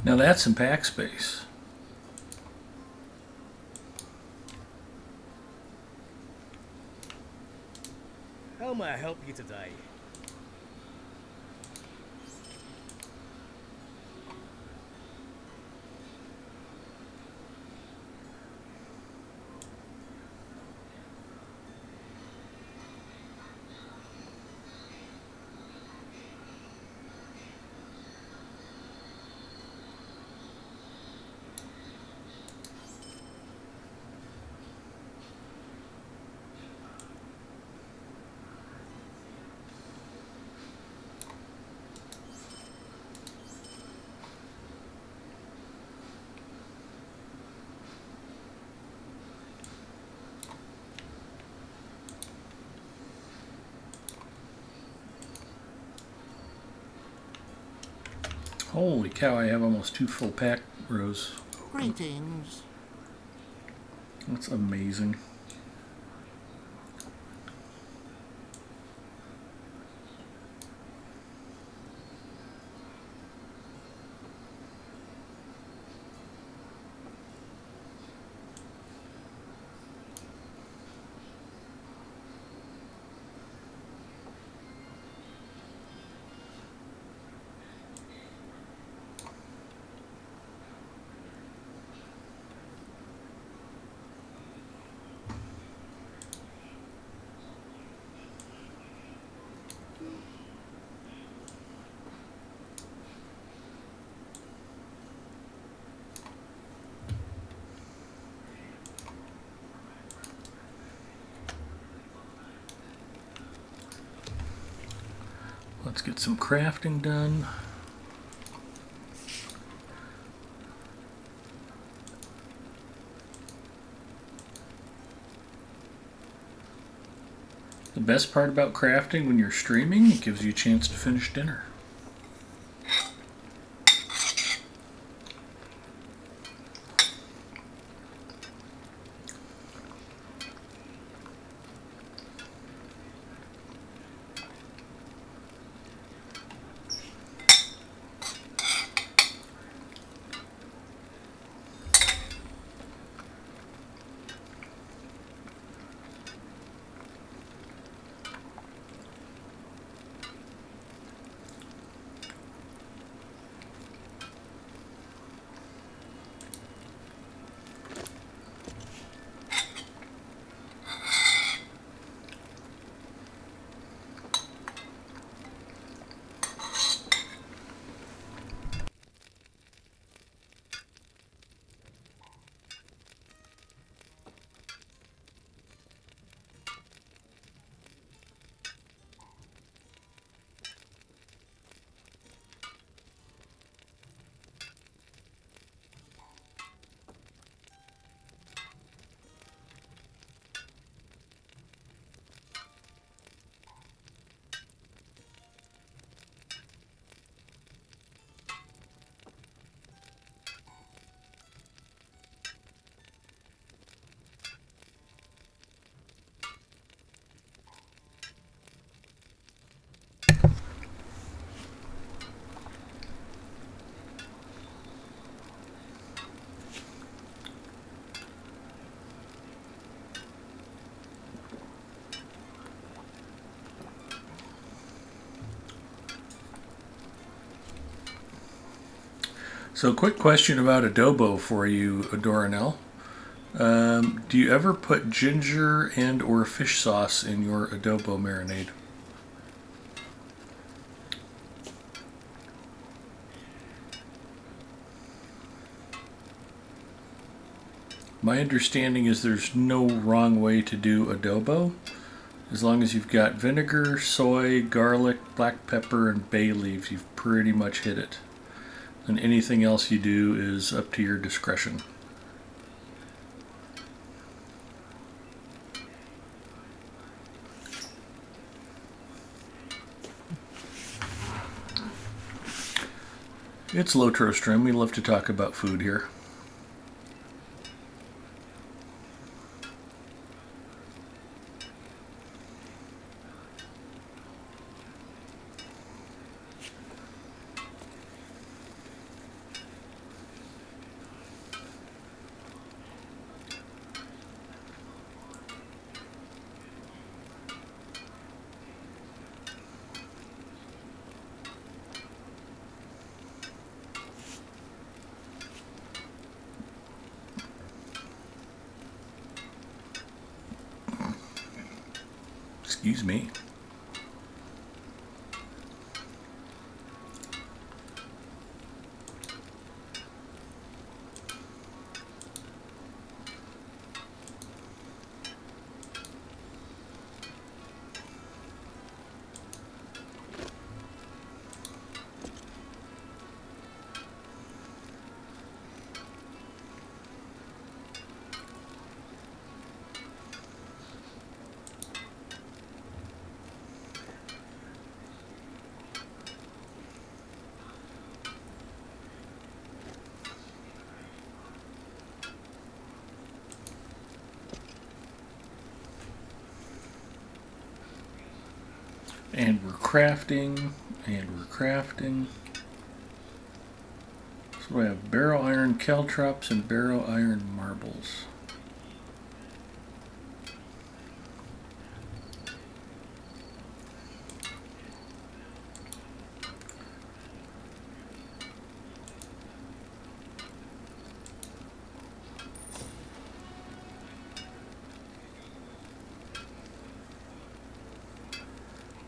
Now that's some pack space. How may I help you today? Holy cow, I have almost 2 full pack rows. Greetings. That's amazing. Let's get some crafting done. The best part about crafting when you're streaming, it gives you a chance to finish dinner. So, quick question about adobo for you, Adoranel. Do you ever put ginger and or fish sauce in your adobo marinade? My understanding is there's no wrong way to do adobo. As long as you've got vinegar, soy, garlic, black pepper, and bay leaves, you've pretty much hit it. And anything else you do is up to your discretion. It's Lotro Stream. We love to talk about food here. Excuse me. And we're crafting, and we're crafting. So we have barrow iron caltrops and barrow iron marbles.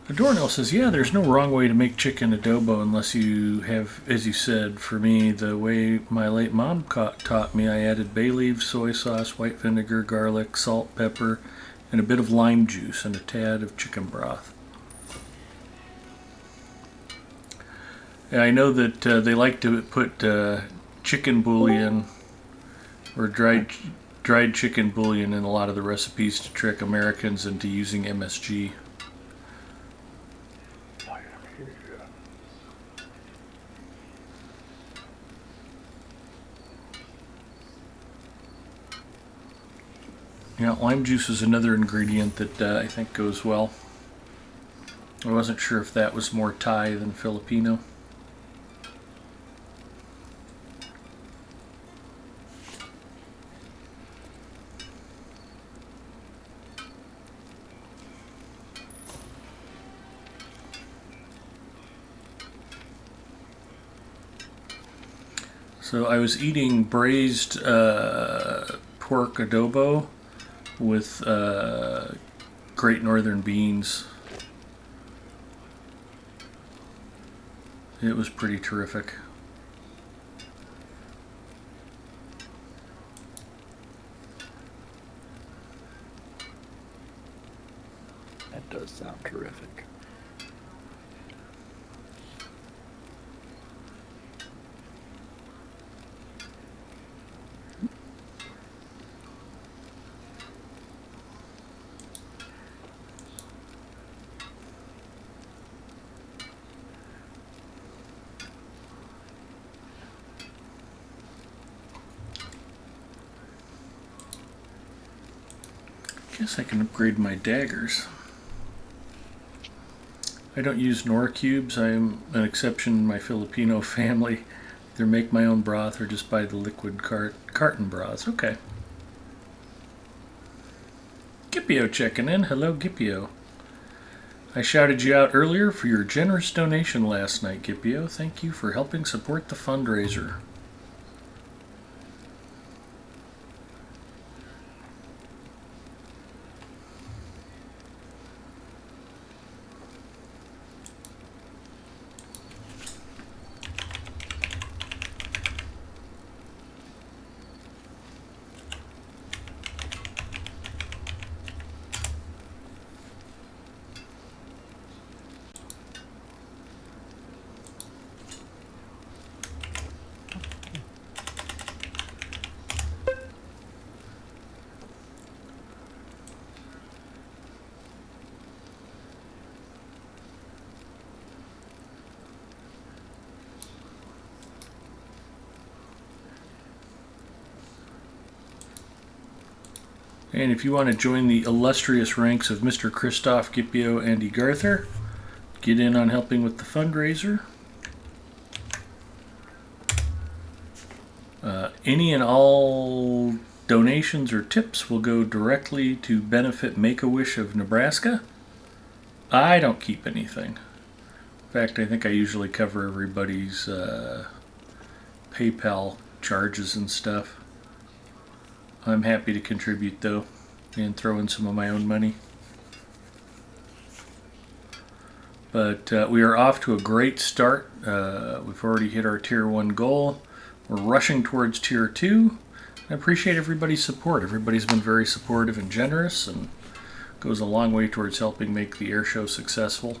Adorno says, yeah, there's no wrong way to make chicken adobo unless you have, as you said, for me, the way my late mom taught me, I added bay leaves, soy sauce, white vinegar, garlic, salt, pepper, and a bit of lime juice and a tad of chicken broth. And I know that they like to put chicken bouillon or dried chicken bouillon in a lot of the recipes to trick Americans into using MSG. Yeah, lime juice is another ingredient that I think goes well. I wasn't sure if that was more Thai than Filipino. So I was eating braised pork adobo with Great Northern beans. It was pretty terrific. That does sound terrific. Guess I can upgrade my daggers. I don't use Nor cubes. I'm an exception in my Filipino family. Either make my own broth or just buy the liquid carton broths. Okay. Gipio checking in. Hello, Gipio. I shouted you out earlier for your generous donation last night, Gipio. Thank you for helping support the fundraiser. And if you want to join the illustrious ranks of Mr. Christoph, Gipio, and Egarther, get in on helping with the fundraiser. Any and all donations or tips will go directly to benefit Make-A-Wish of Nebraska. I don't keep anything. In fact, I think I usually cover everybody's PayPal charges and stuff. I'm happy to contribute though and throw in some of my own money. But we are off to a great start. We've already hit our Tier 1 goal. We're rushing towards Tier 2. I appreciate everybody's support. Everybody's been very supportive and generous, and goes a long way towards helping make the air show successful.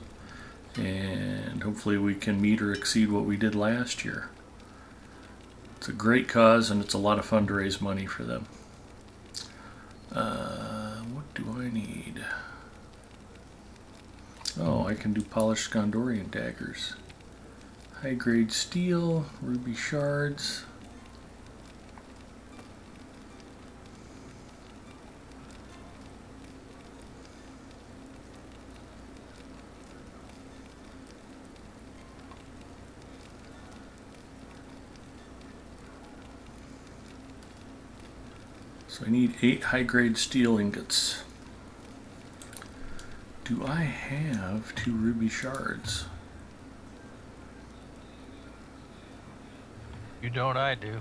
And hopefully we can meet or exceed what we did last year. It's a great cause, and it's a lot of fun to raise money for them. What do I need? Oh, I can do polished Gondorian daggers. High grade steel, ruby shards. So I need 8 high grade steel ingots. Do I have 2 ruby shards? You don't, I do.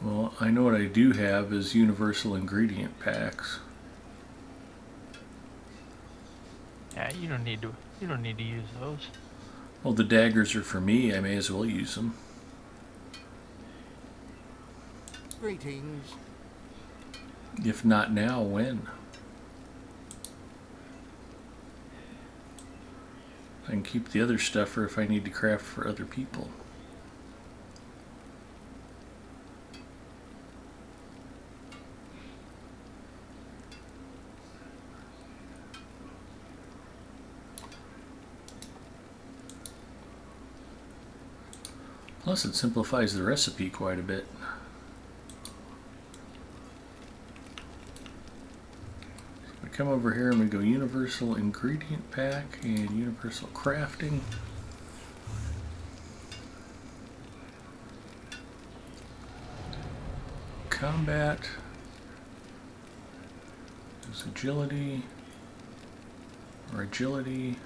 Well, I know what I do have is universal ingredient packs. Yeah, you don't need to use those. Well, the daggers are for me. I may as well use them. Greetings. If not now, when? I can keep the other stuff for if I need to craft for other people. Plus, it simplifies the recipe quite a bit. So we come over here and we go universal ingredient pack and universal crafting. Combat. There's agility. Or agility.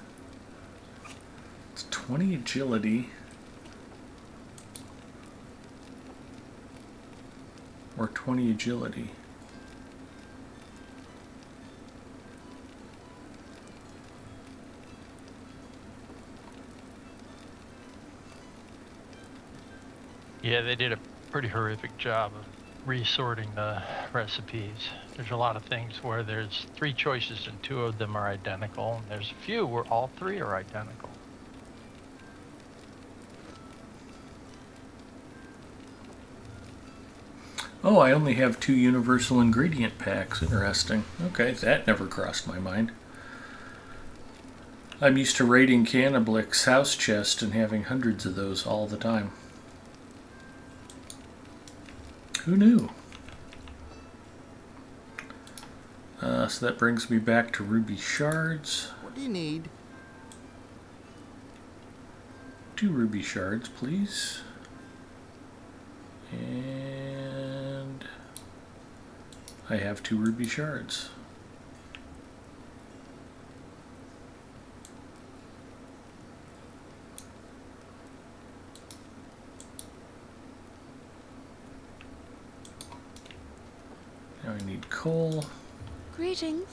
It's 20 agility. Or 20 agility. Yeah, they did a pretty horrific job of resorting the recipes. There's a lot of things where there's 3 choices and 2 of them are identical, and there's a few where all 3 are identical. Oh, I only have 2 universal ingredient packs. Interesting. Okay, that never crossed my mind. I'm used to raiding Cannablick's house chest and having hundreds of those all the time. Who knew? So that brings me back to ruby shards. What do you need? 2 ruby shards, please. And I have 2 ruby shards. Now I need coal. Greetings.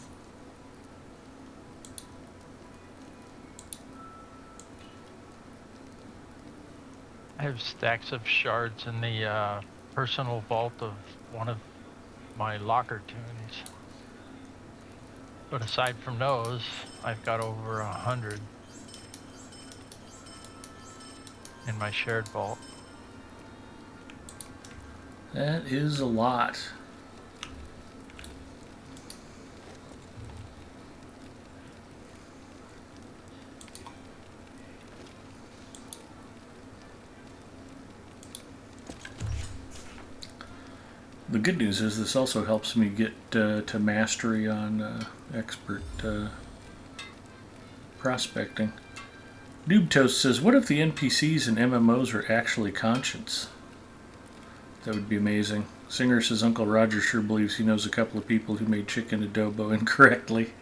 I have stacks of shards in the personal vault of one of my locker tunes. But aside from those, I've got over 100 in my shared vault. That is a lot. The good news is this also helps me get to mastery on expert prospecting. Noob Toast says, what if the NPCs in MMOs are actually conscious? That would be amazing. Singer says, Uncle Roger sure believes he knows a couple of people who made chicken adobo incorrectly.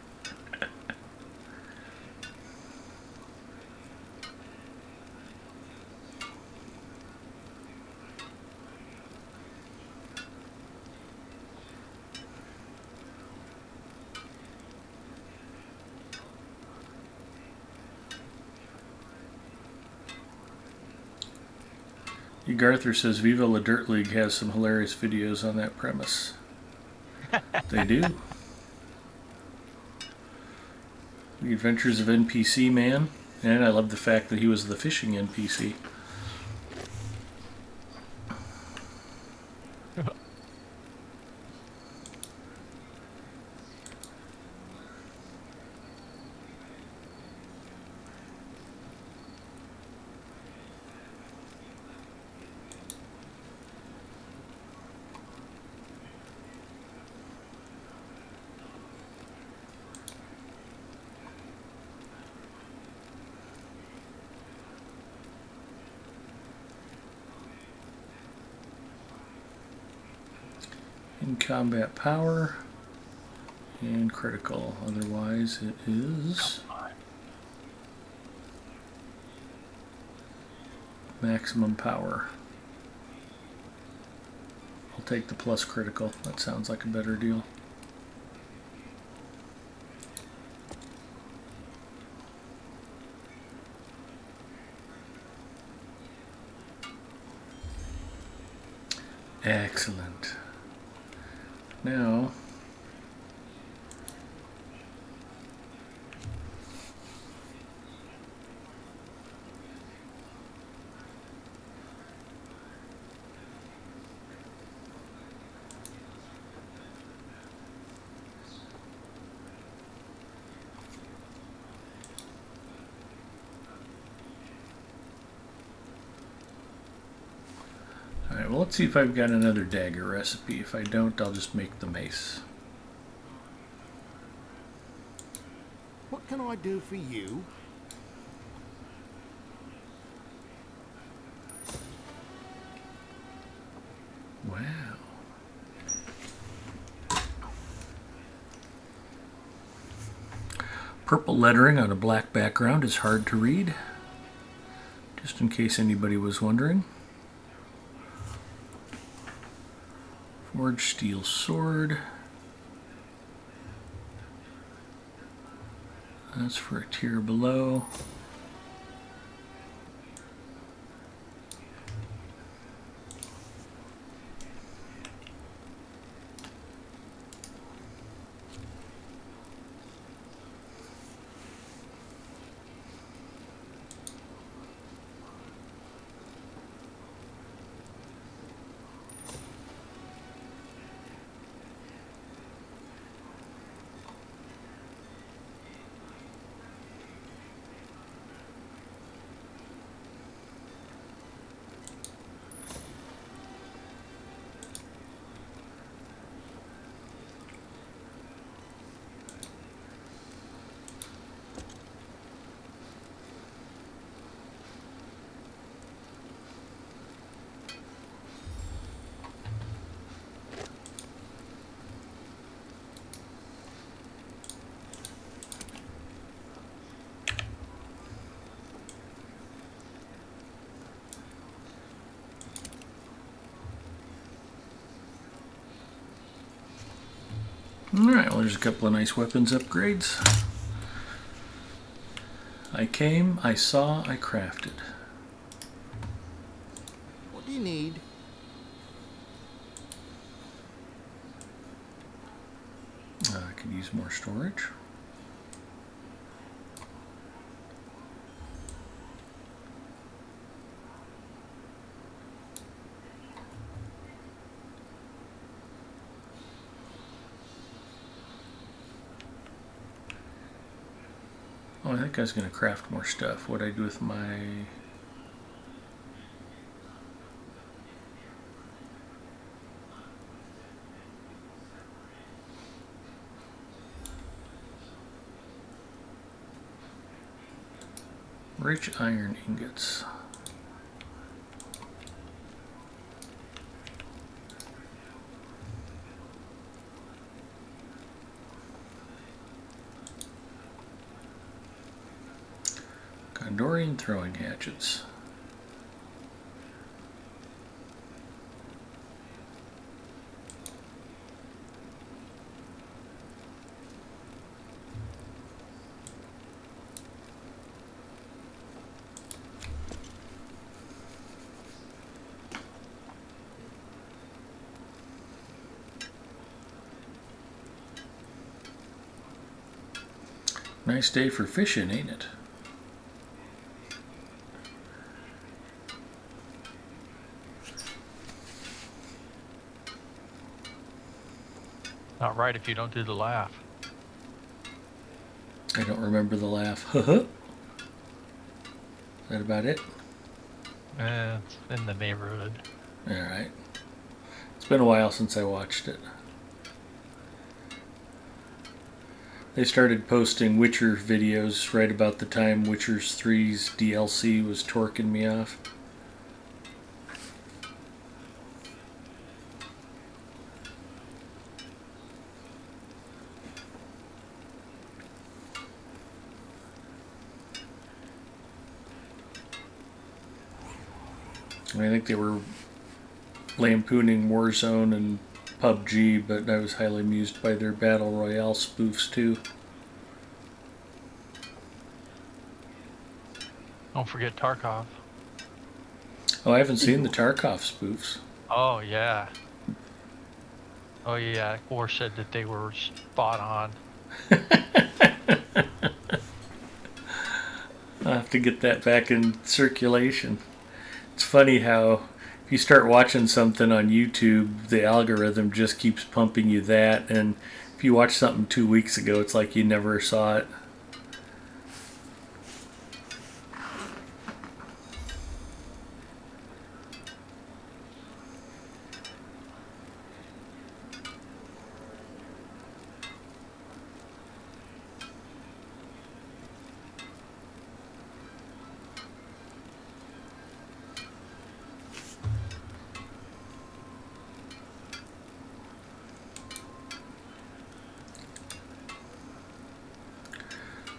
Garther says Viva La Dirt League has some hilarious videos on that premise. They do. The Adventures of NPC Man. And I love the fact that he was the fishing NPC. In combat power and critical. Otherwise, it is maximum power. I'll take the plus critical. That sounds like a better deal. Excellent. Now, alright, well, let's see if I've got another dagger recipe. If I don't, I'll just make the mace. What can I do for you? Wow. Purple lettering on a black background is hard to read, just in case anybody was wondering. Forged steel sword. That's for a tier below. Alright, well, there's a couple of nice weapons upgrades. I came, I saw, I crafted. What do you need? I could use more storage. Oh, I think I was going to craft more stuff. What'd I do with my... rich iron ingots. Gondorian throwing hatchets. Nice day for fishing, ain't it? Not right if you don't do the laugh. I don't remember the laugh. Is that about it? It's in the neighborhood. Alright. It's been a while since I watched it. They started posting Witcher videos right about the time Witcher 3's DLC was torquing me off. I think they were lampooning Warzone and PUBG, but I was highly amused by their Battle Royale spoofs too. Don't forget Tarkov. Oh, I haven't seen the Tarkov spoofs. Oh, yeah. Oh, yeah. War said that they were spot on. I'll have to get that back in circulation. It's funny how if you start watching something on YouTube, the algorithm just keeps pumping you that, and if you watch something 2 weeks ago, it's like you never saw it.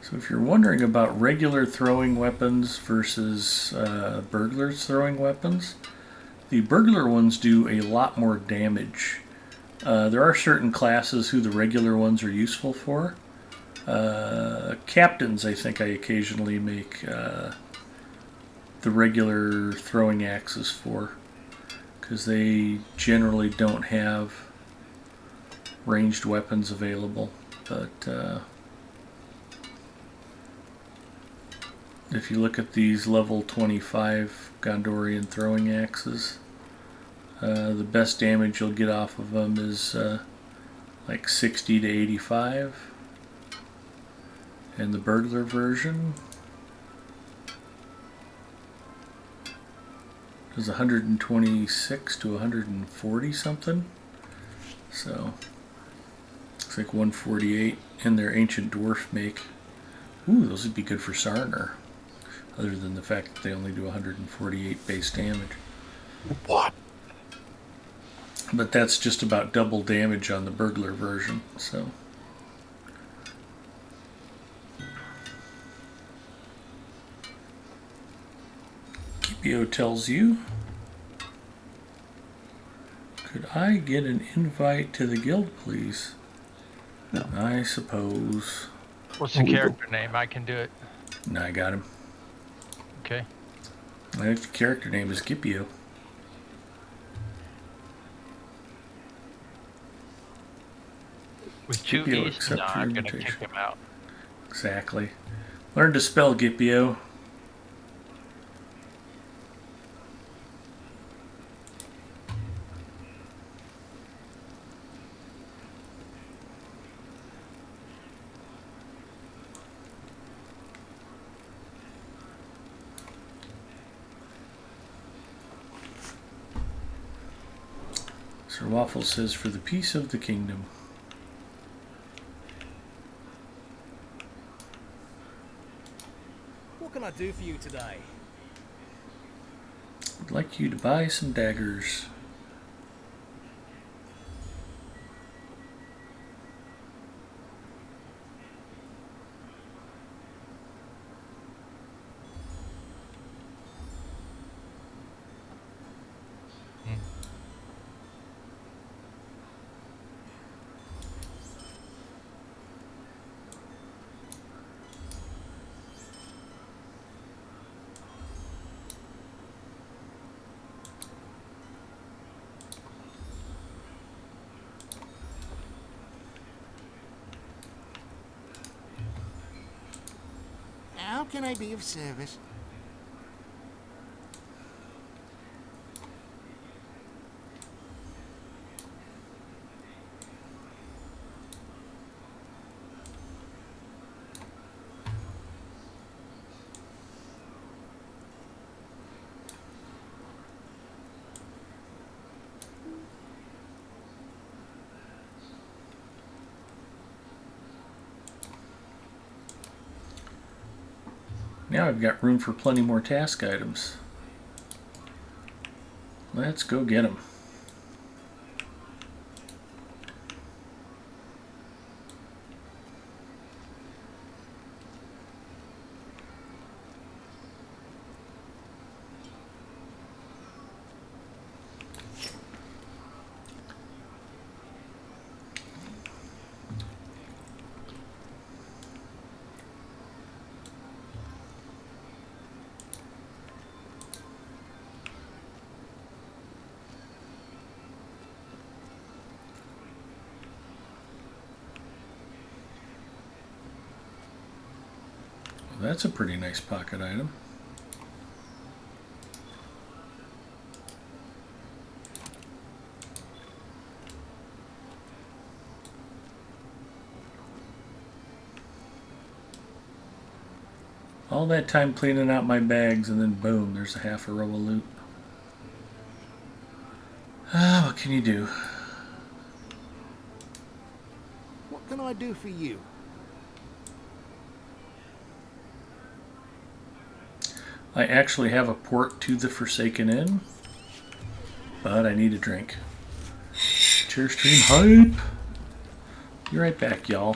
So if you're wondering about regular throwing weapons versus burglars throwing weapons, the burglar ones do a lot more damage. There are certain classes who the regular ones are useful for. Captains, I think I occasionally make the regular throwing axes for, because they generally don't have ranged weapons available. But if you look at these level 25 Gondorian throwing axes, the best damage you'll get off of them is like 60 to 85. And the burglar version is 126 to 140 something. So looks like 148 in their ancient dwarf make. Ooh, those would be good for Sarner. Other than the fact that they only do 148 base damage. What? But that's just about double damage on the burglar version, so. Kipio tells you, could I get an invite to the guild, please? No. I suppose. What's the character name? I can do it. No, I got him. Okay. I think the character name is Gipio. With two Gipio E's? accept No, your I'm going to invitation. kick him out. Exactly. Learn to spell Gipio. Sir Waffle says, for the peace of the kingdom. What can I do for you today? I'd like you to buy some daggers. can I be of service? Now I've got room for plenty more task items. Let's go get them. That's a pretty nice pocket item. All that time cleaning out my bags and then boom, there's a half a row of loot. Ah, what can you do? What can I do for you? I actually have a port to the Forsaken Inn, but I need a drink. Cheers, stream hype! Be right back, y'all.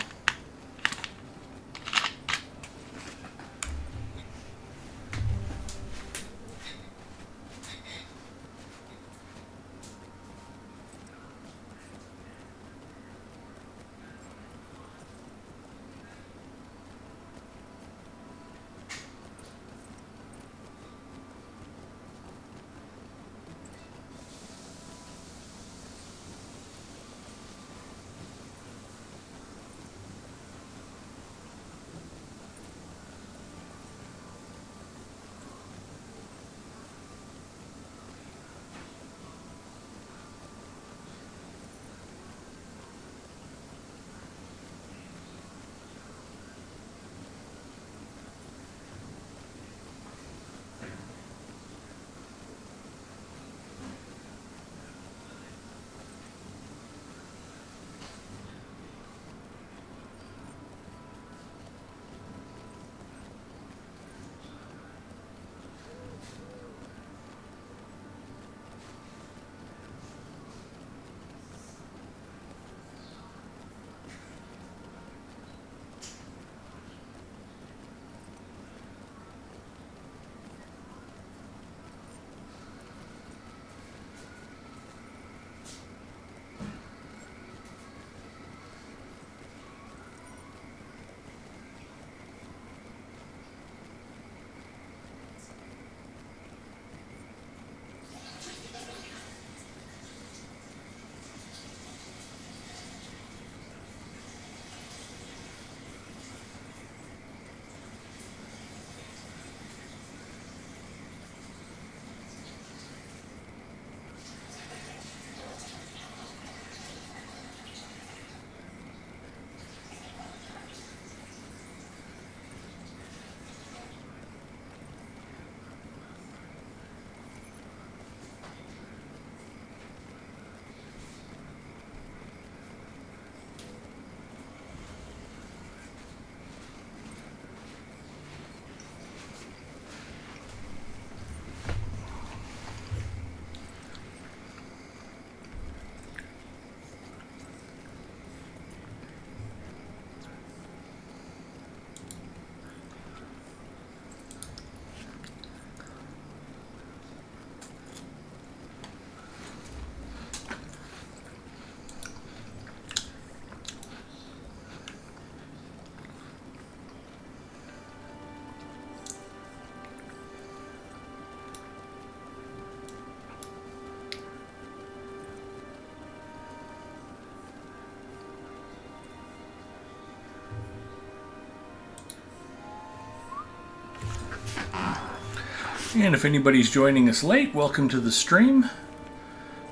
And if anybody's joining us late, welcome to the stream.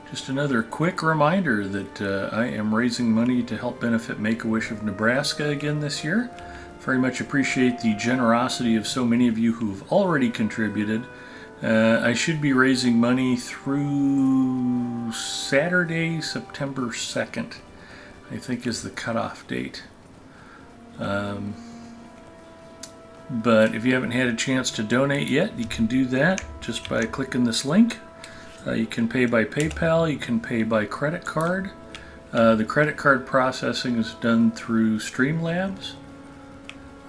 Just another quick reminder that I am raising money to help benefit Make-A-Wish of Nebraska again this year. Very much appreciate the generosity of so many of you who've already contributed. I should be raising money through Saturday, September 2nd, I think is the cutoff date. But if you haven't had a chance to donate yet, you can do that just by clicking this link. You can pay by PayPal, you can pay by credit card. The credit card processing is done through Streamlabs.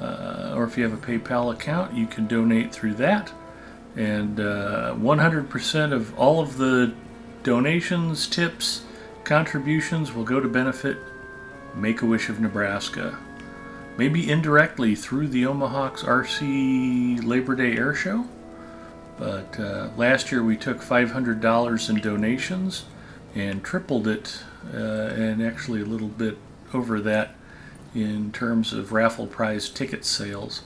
Or if you have a PayPal account, you can donate through that. And 100% of all of the donations, tips, contributions will go to benefit Make-A-Wish of Nebraska. Maybe indirectly through the Omahawks RC Labor Day Air Show. But last year we took $500 in donations and tripled it, and actually a little bit over that in terms of raffle prize ticket sales.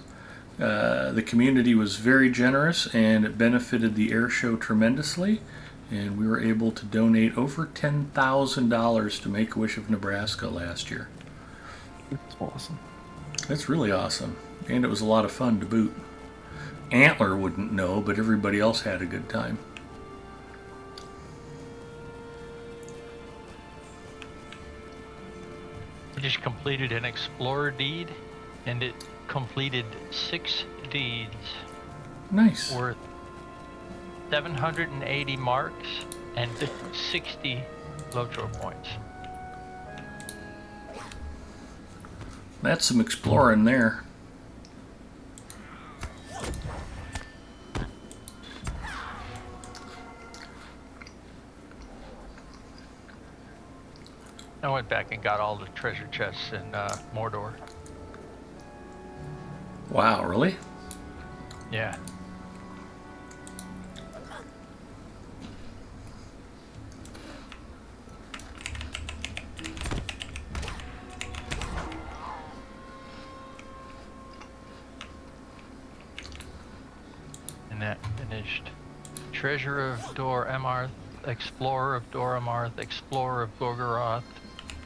The community was very generous and it benefited the air show tremendously, and we were able to donate over $10,000 to Make-A-Wish of Nebraska last year. That's awesome. That's really awesome, and it was a lot of fun to boot. Antler wouldn't know, but everybody else had a good time. I just completed an explorer deed, and it completed 6 deeds Nice. worth 780 marks and 60 Lotro points. That's some exploring there. I went back and got all the treasure chests in Mordor. Wow, really? Yeah. And that finished Treasure of Dor Emarth, Explorer of Dor Emarth, Explorer of Gorgoroth,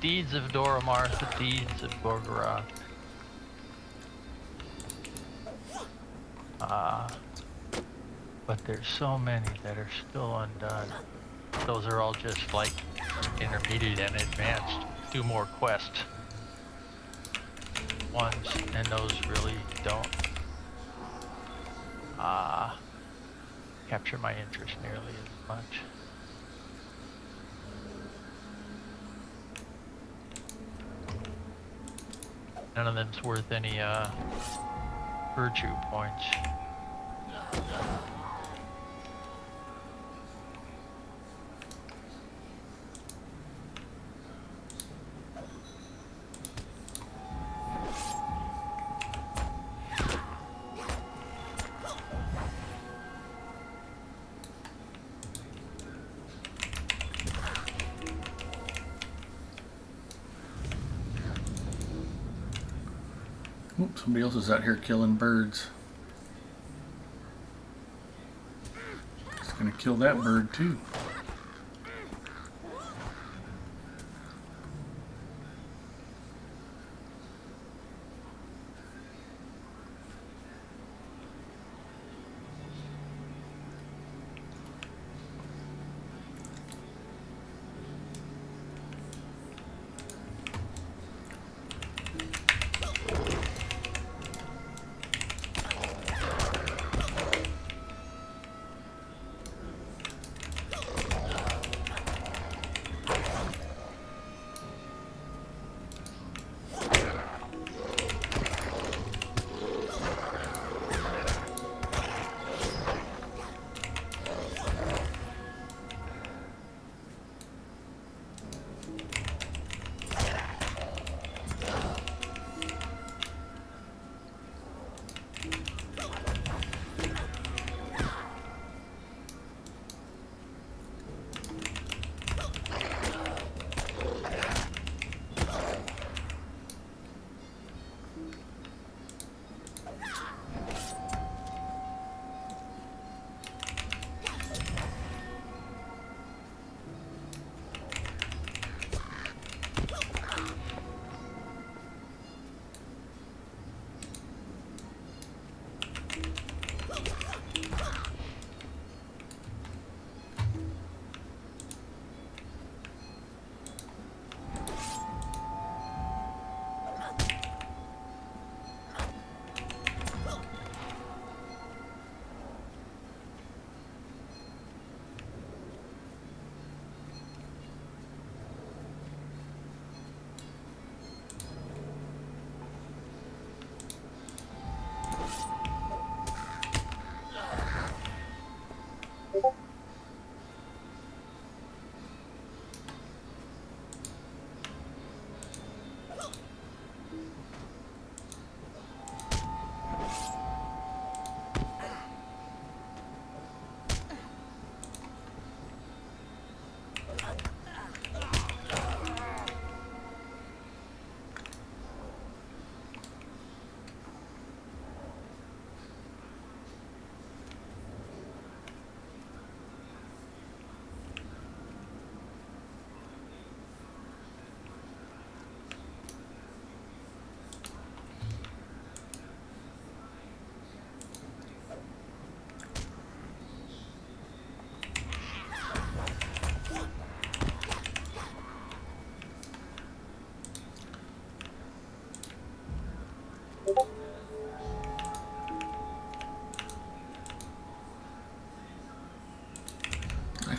Deeds of Dor Emarth, Deeds of Gorgoroth. But there's so many that are still undone. Those are all just like intermediate and advanced. Do more quest ones, and those really don't capture my interest nearly as much. None of them's worth any virtue points. Oops, somebody else is out here killing birds. It's gonna kill that bird too.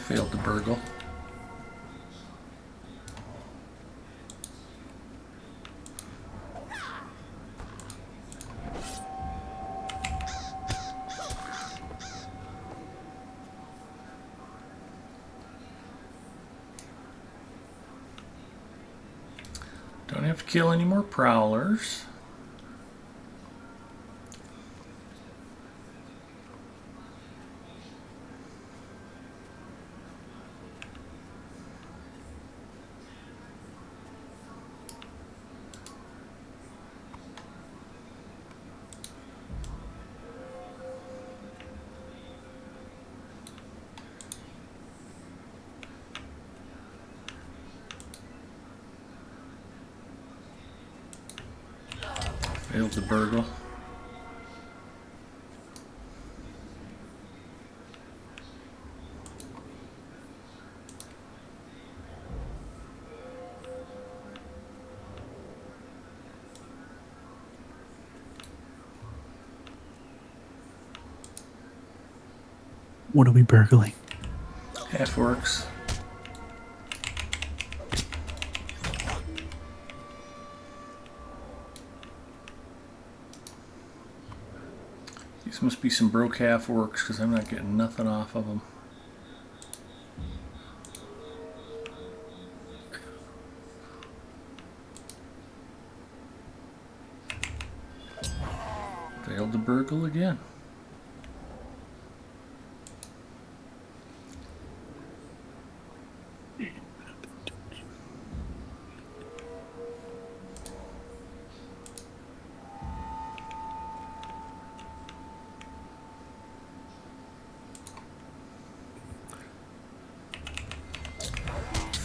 Failed to burgle. Don't have to kill any more prowlers. Failed to burgle. What are we burgling? Half works. These must be some broke half works because I'm not getting nothing off of them. Failed to burgle again.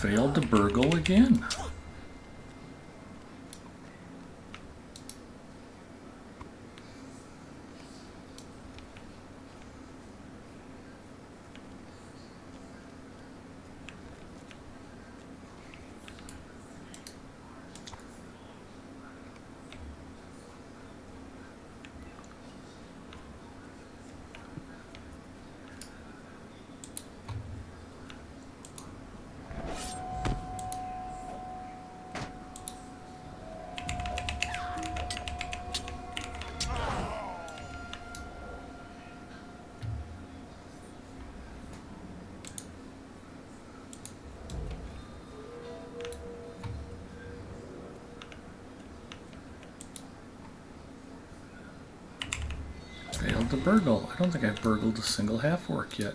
Failed to burgle again. Failed to burgle. I don't think I've burgled a single half work yet.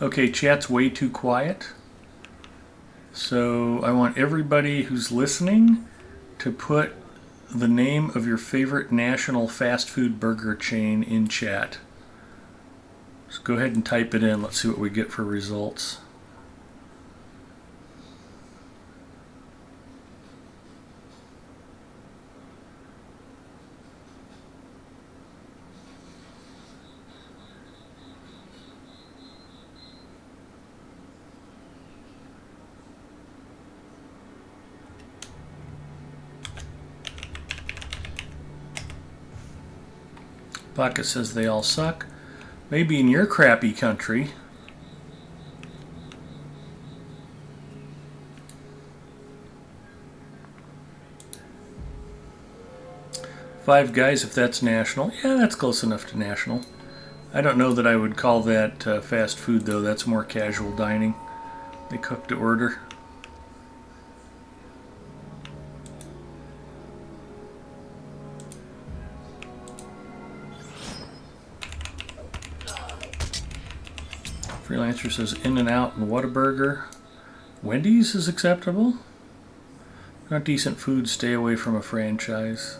Okay, chat's way too quiet. So I want everybody who's listening to put the name of your favorite national fast food burger chain in chat. Just go ahead and type it in. Let's see what we get for results. Pocket says they all suck. Maybe in your crappy country. Five Guys, if that's national. Yeah, that's close enough to national. I don't know that I would call that fast food, though. That's more casual dining. They cook to order. Freelancer says In-N-Out and Whataburger. Wendy's is acceptable. Not decent food, stay away from a franchise.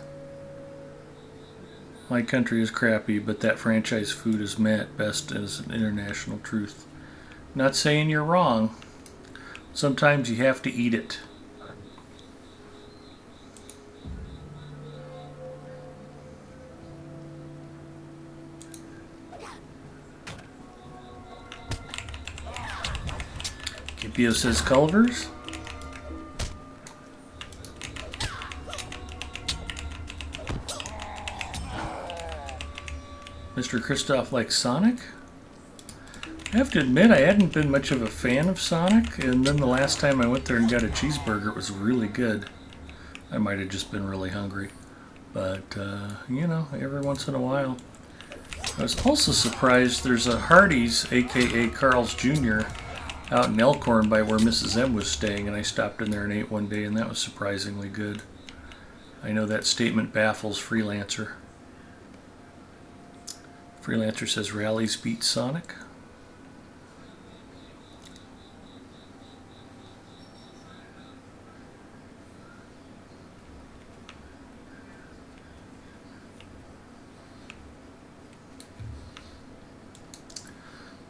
My country is crappy, but that franchise food is met best as an international truth. Not saying you're wrong. Sometimes you have to eat it. Kipio says Culver's. Mr. Kristoff likes Sonic. I have to admit, I hadn't been much of a fan of Sonic, and then the last time I went there and got a cheeseburger, it was really good. I might have just been really hungry. But, you know, every once in a while. I was also surprised there's a Hardee's, aka Carl's Jr., out in Elkhorn by where Mrs. M was staying, and I stopped in there and ate one day, and that was surprisingly good. I know that statement baffles Freelancer. Freelancer says rallies beat Sonic.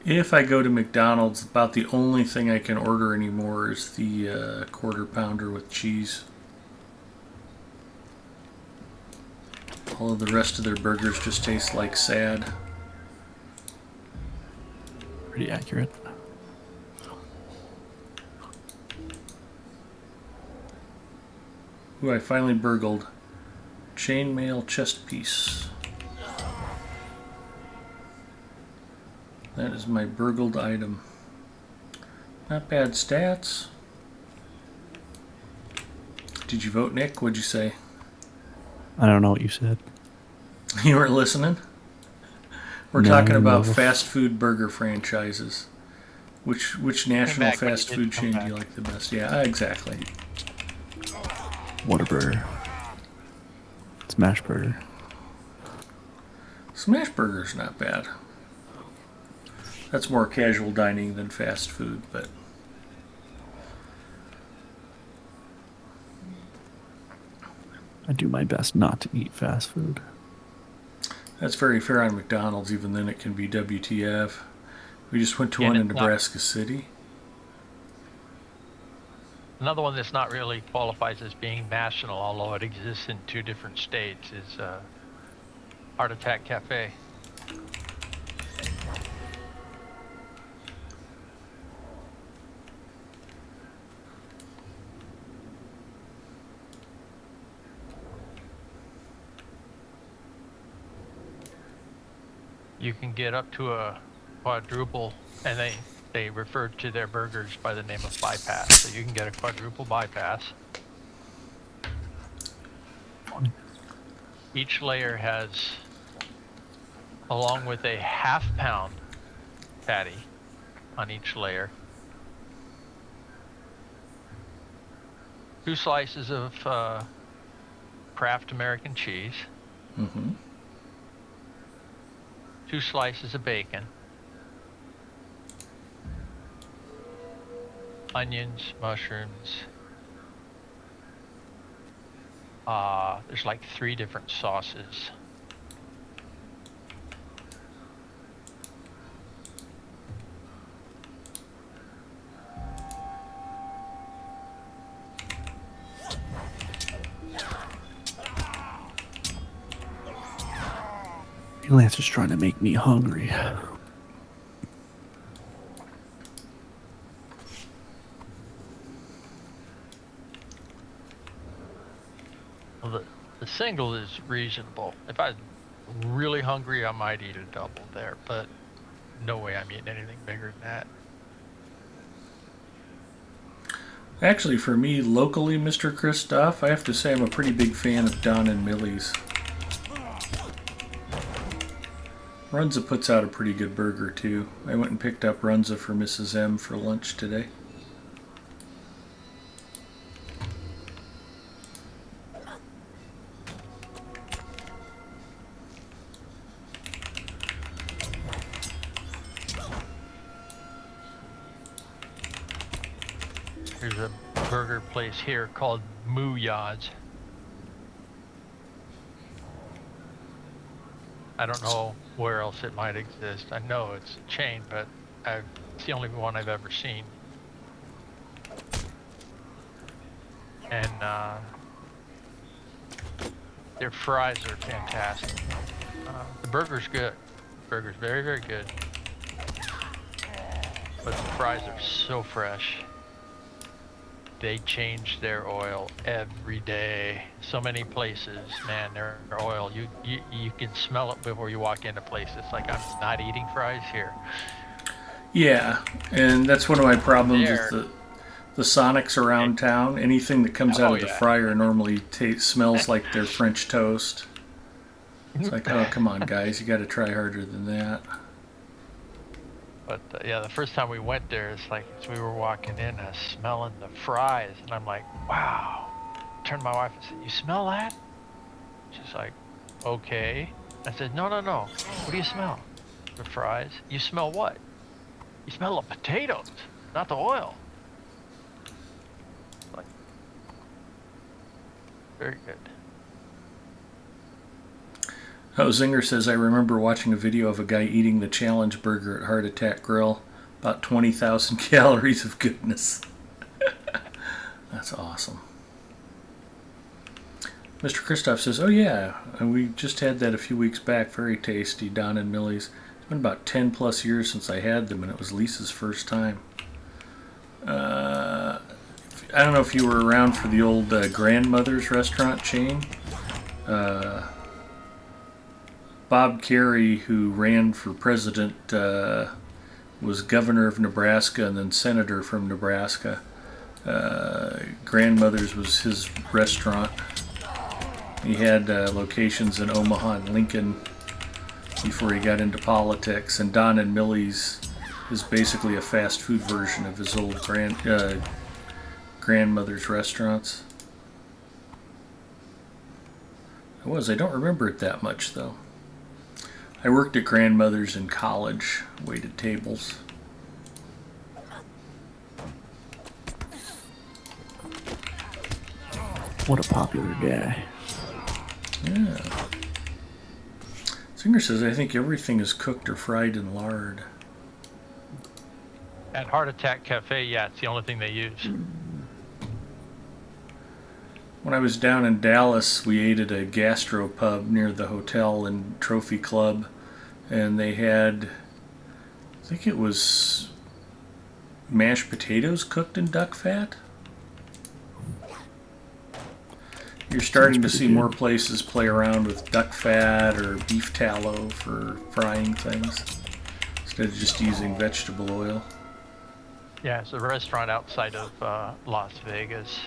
If I go to McDonald's, about the only thing I can order anymore is the quarter pounder with cheese. All of the rest of their burgers just taste like sad. Pretty accurate. Ooh, I finally burgled. Chainmail chest piece. That is my burgled item. Not bad stats. Did you vote, Nick? What'd you say? I don't know what you said. You weren't listening? We're No, talking about no. fast food burger franchises. Which national back when you fast did food come chain do back. you like the best? Yeah, exactly. Whataburger. Smash burger. Smash burger's not bad. That's more casual dining than fast food, but I do my best not to eat fast food. that's very fair on McDonald's. Even then, it can be WTF. We just went to Yeah, one in and it's not- Nebraska City. Another one that's not really qualifies as being national, although it exists in 2 different states, is Heart Attack Cafe. You can get up to a quadruple, and they refer to their burgers by the name of bypass. So you can get a quadruple bypass. Each layer has, along with a half-pound patty on each layer, 2 slices of Kraft American cheese, Mm-hmm. 2 slices of bacon, onions, mushrooms. There's like 3 different sauces. Freelancer's trying to make me hungry. Well, the single is reasonable. If I'm really hungry, I might eat a double there, but no way I'm eating anything bigger than that. Actually, for me, locally, Mr. Christoph, I have to say I'm a pretty big fan of Don and Millie's. Runza puts out a pretty good burger, too. I went and picked up Runza for Mrs. M for lunch today. There's a burger place here called Moo Yads. I don't know where else it might exist. I know it's a chain, but it's the only one I've ever seen. And their fries are fantastic. The burger's good. Burger's very, very good. But the fries are so fresh. They change their oil every day. So many places, man, their oil, you can smell it before you walk into places. Like, I'm not eating fries here. Yeah, and that's one of my problems There. with the Sonics around town. Anything that comes out Oh of the yeah. fryer normally smells like their French toast. It's like, oh, come on, guys, you got to try harder than that. But yeah, the first time we went there, it's like as we were walking in, I was smelling the fries, and I'm like, wow. Turned to my wife and said, "You smell that?" She's like, "Okay." I said, "No, no, no. What do you smell?" "The fries." "You smell what?" "You smell the potatoes, not the oil." Like, very good. Oh, Zinger says, I remember watching a video of a guy eating the challenge burger at Heart Attack Grill. About 20,000 calories of goodness. That's awesome. Mr. Christoph says, oh yeah, and we just had that a few weeks back. Very tasty, Don and Millie's. It's been about 10 plus years since I had them, and it was Lisa's first time. I don't know if you were around for the old Grandmother's restaurant chain. Bob Kerrey, who ran for president, was governor of Nebraska and then senator from Nebraska. Grandmother's was his restaurant. He had locations in Omaha and Lincoln before he got into politics. And Don and Millie's is basically a fast food version of his old grandmother's restaurants. I don't remember it that much though. I worked at Grandmother's in college, waited tables. What a popular guy. Yeah. Singer says, I think everything is cooked or fried in lard. At Heart Attack Cafe, yeah, it's the only thing they use. When I was down in Dallas, we ate at a gastro pub near the hotel and Trophy Club, and they had, I think it was mashed potatoes cooked in duck fat. You're starting to see more places play around with duck fat or beef tallow for frying things instead of just using vegetable oil. Yeah, it's a restaurant outside of Las Vegas,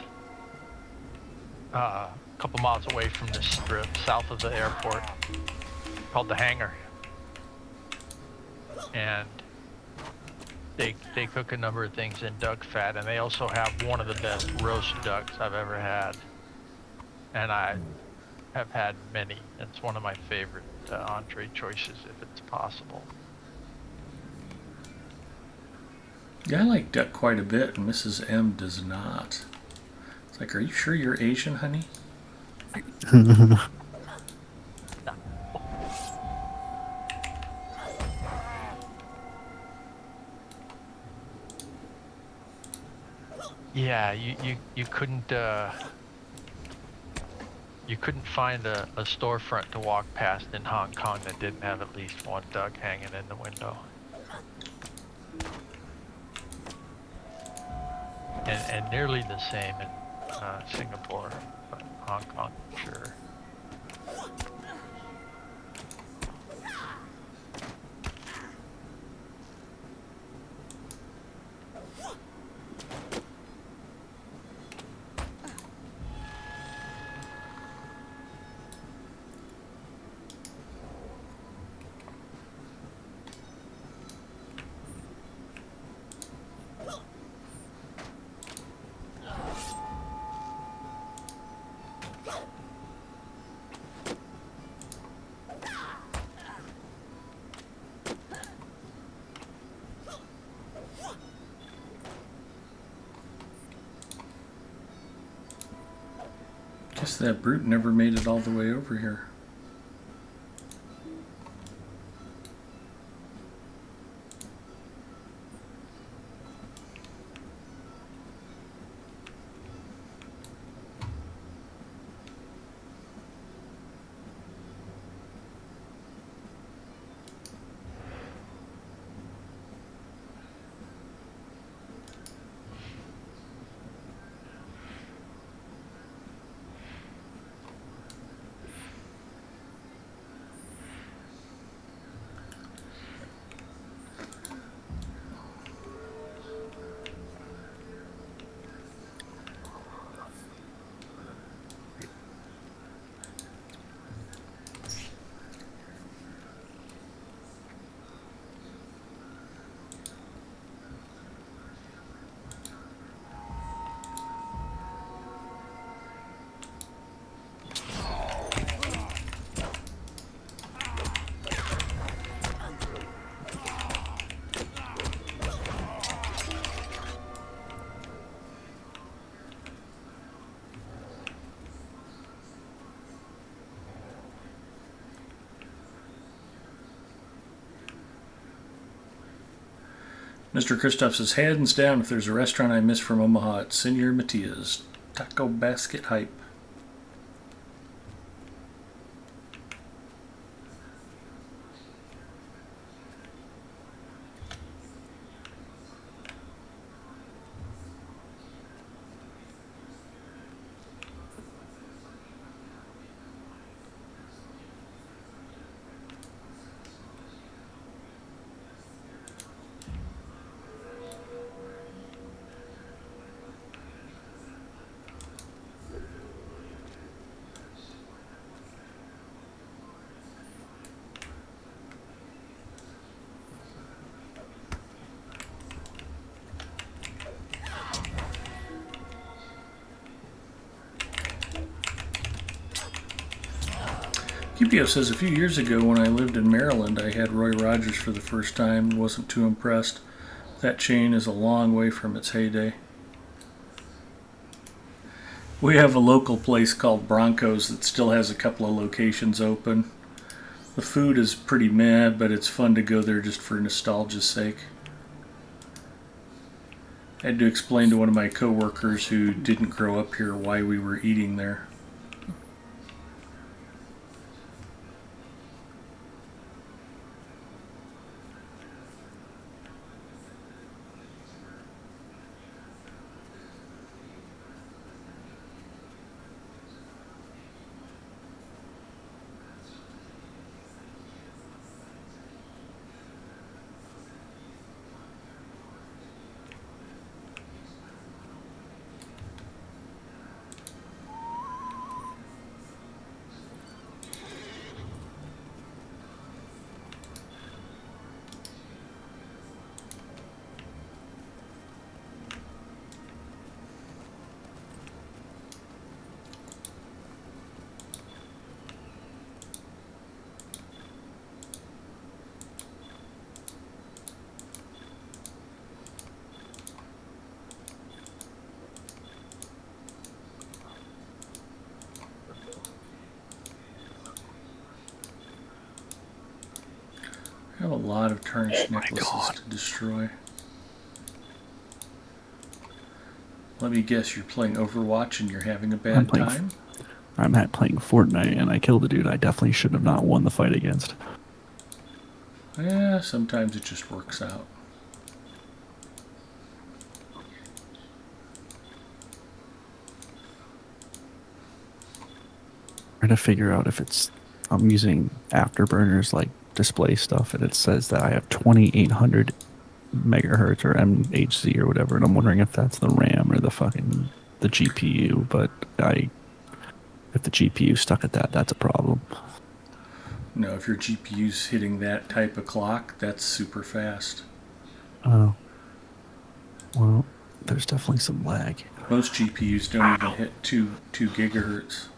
a couple miles away from the strip, south of the airport, called The Hangar. And they cook a number of things in duck fat, and they also have one of the best roast ducks I've ever had. And I have had many. It's one of my favorite entree choices if it's possible. Yeah, I like duck quite a bit, and Mrs. M does not. It's like, are you sure you're Asian, honey? Yeah, you couldn't find a storefront to walk past in Hong Kong that didn't have at least one duck hanging in the window. And nearly the same in Singapore, but Hong Kong, sure. Guess that brute never made it all the way over here. Mr. Christoph says, hands down, if there's a restaurant I miss from Omaha, it's Senor Matia's. Taco Basket Hype. QPO says, a few years ago when I lived in Maryland, I had Roy Rogers for the first time and wasn't too impressed. That chain is a long way from its heyday. We have a local place called Broncos that still has a couple of locations open. The food is pretty meh, but it's fun to go there just for nostalgia's sake. I had to explain to one of my coworkers who didn't grow up here why we were eating there. I have a lot of tarnished necklaces to destroy. Let me guess, you're playing Overwatch and you're having a bad time? I'm playing Fortnite and I killed a dude I definitely should have not won the fight against. Yeah, sometimes it just works out. Trying to figure out if it's... I'm using Afterburners like display stuff and it says that I have 2800 megahertz or MHz or whatever, and I'm wondering if that's the RAM or the GPU, but if the GPU stuck at that, that's a problem. No, if your GPU's hitting that type of clock, that's super fast. Oh. Well, there's definitely some lag. Most GPUs don't even hit 2 gigahertz.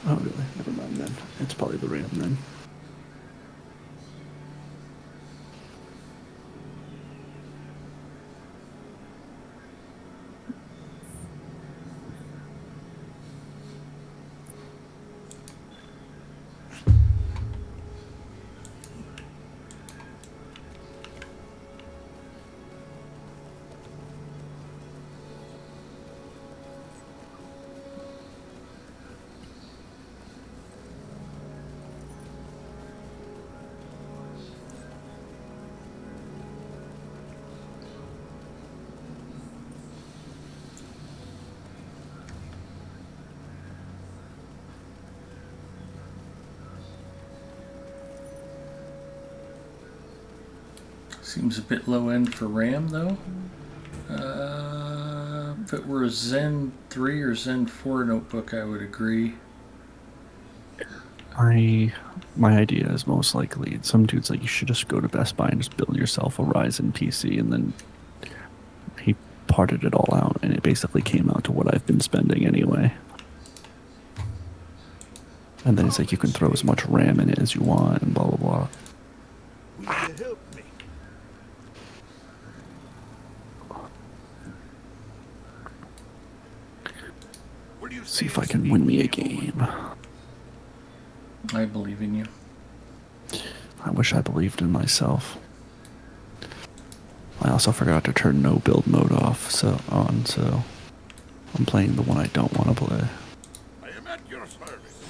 Oh, really? Never mind then. It's probably the RAM then. Seems a bit low end for RAM though. If it were a Zen 3 or Zen 4 notebook, I would agree. My idea is most likely some dude's like, you should just go to Best Buy and just build yourself a Ryzen PC, and then he parted it all out and it basically came out to what I've been spending anyway. And then it's like you can throw as much RAM in it as you want and blah blah blah. Will you help me? What do you See if I can win me a game. I believe in you. I wish I believed in myself. I also forgot to turn no build mode off, so I'm playing the one I don't want to play. I am at your service.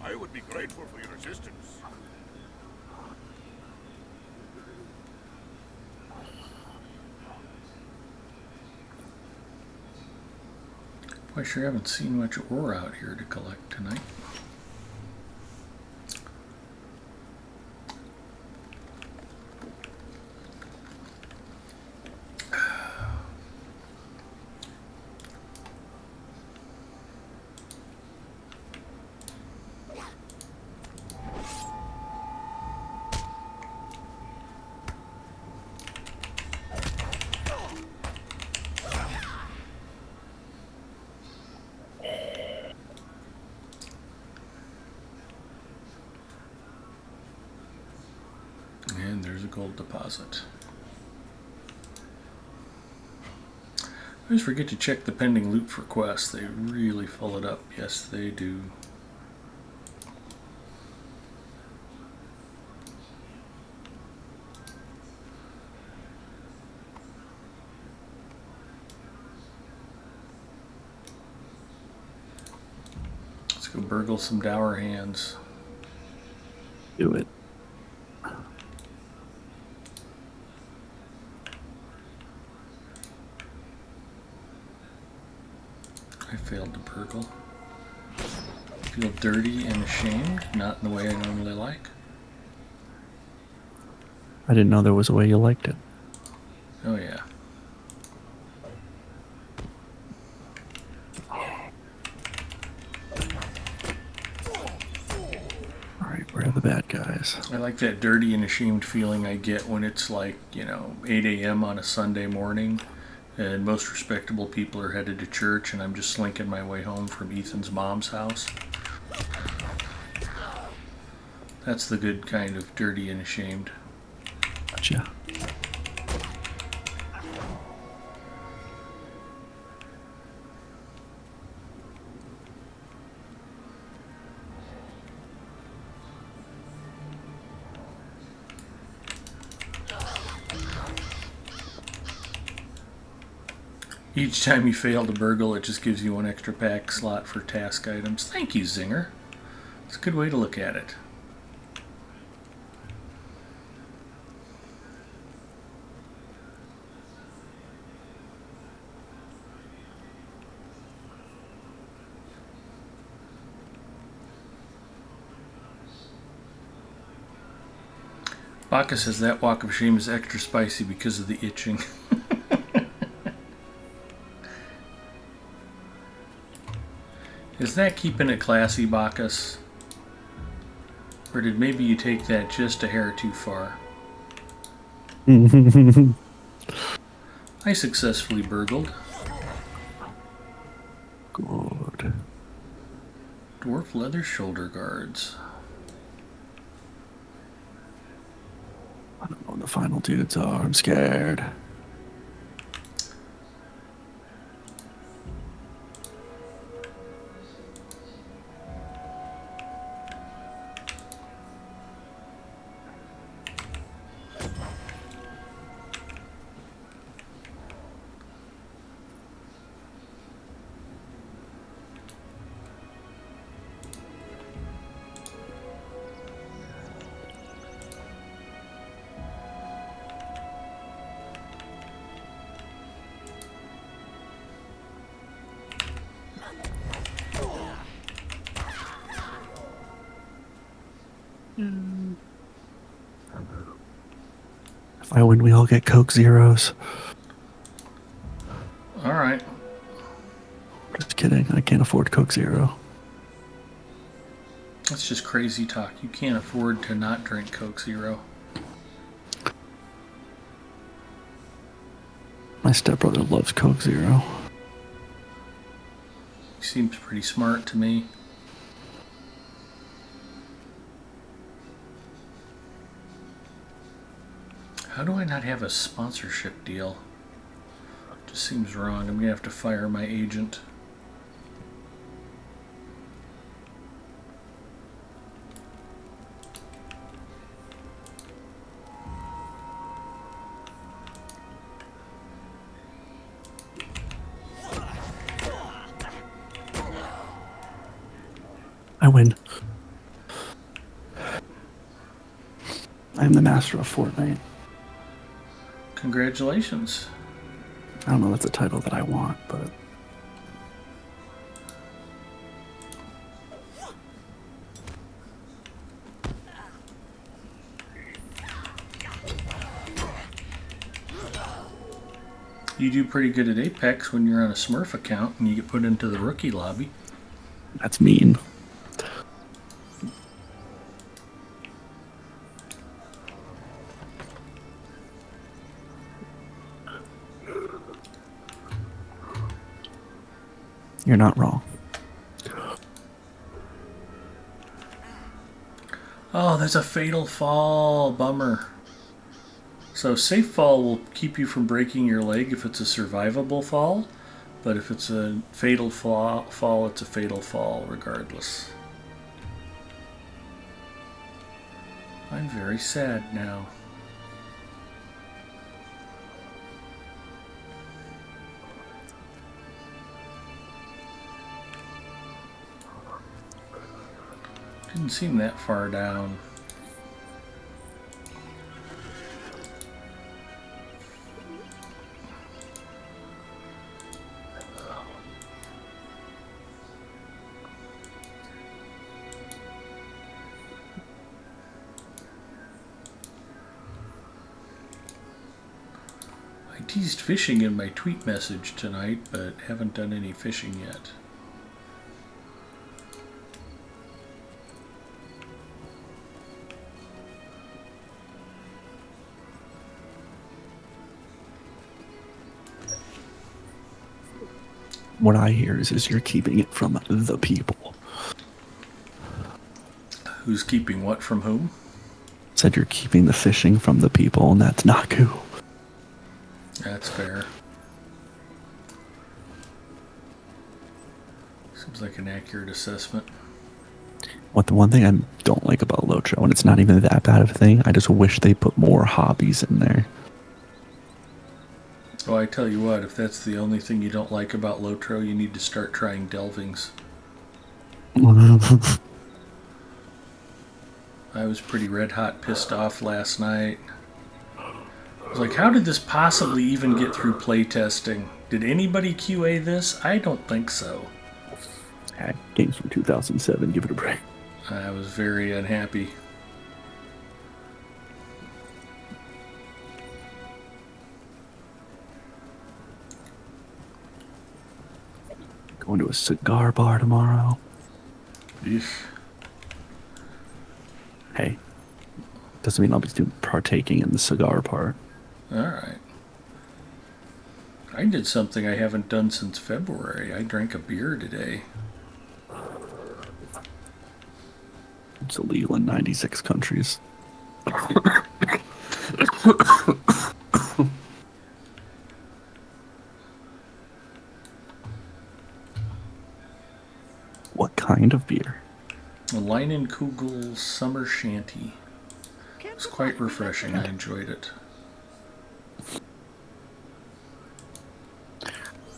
I would be grateful for your assistance. I sure haven't seen much ore out here to collect tonight. And there's a gold deposit. I always forget to check the pending loot for quests. They really fill it up. Yes, they do. Let's go burgle some dour hands. Do it. I failed to burgle. Feel dirty and ashamed, not in the way I normally like. I didn't know there was a way you liked it. Oh yeah. Alright, where are the bad guys? I like that dirty and ashamed feeling I get when it's like, 8 a.m. on a Sunday morning and most respectable people are headed to church and I'm just slinking my way home from Ethan's mom's house. That's the good kind of dirty and ashamed. Gotcha. Each time you fail to burgle, it just gives you one extra pack slot for task items. Thank you, Zinger. It's a good way to look at it. Baka says that walk of shame is extra spicy because of the itching. Is that keeping it classy, Bacchus? Or did maybe you take that just a hair too far? I successfully burgled. Good. Dwarf leather shoulder guards. I don't know what the final dudes are. I'm scared. If I win, we all get Coke Zeros. Alright. Just kidding. I can't afford Coke Zero. That's just crazy talk. You can't afford to not drink Coke Zero. My stepbrother loves Coke Zero. He seems pretty smart to me. How do I not have a sponsorship deal? Just seems wrong. I'm gonna have to fire my agent. I'm the master of Fortnite. Congratulations. I don't know if that's a title that I want, but You do pretty good at Apex when you're on a Smurf account and you get put into the rookie lobby. that's mean. You're not wrong. Oh, that's a fatal fall. Bummer. So safe fall will keep you from breaking your leg if it's a survivable fall, but if it's a fatal fall, it's a fatal fall regardless. I'm very sad now. Didn't seem that far down. I teased fishing in my tweet message tonight, but haven't done any fishing yet. What I hear is you're keeping it from the people. Who's keeping what from whom? Said you're keeping the fishing from the people, and that's not cool. That's fair. Seems like an accurate assessment. What the one thing I don't like about Lotro, and it's not even that bad of a thing, I just wish they put more hobbies in there. Oh, I tell you what, if that's the only thing you don't like about Lotro, you need to start trying delvings. I was pretty red hot pissed off last night. I was like, how did this possibly even get through playtesting? Did anybody QA this? I don't think so. Games from 2007, give it a break. I was very unhappy. Going to a cigar bar tomorrow. Eesh. Hey, doesn't mean I'll be partaking in the cigar part. Alright. I did something I haven't done since February. I drank a beer today. It's illegal in 96 countries. What kind of beer? A Leinenkugel Summer Shanty. It was quite refreshing. I enjoyed it.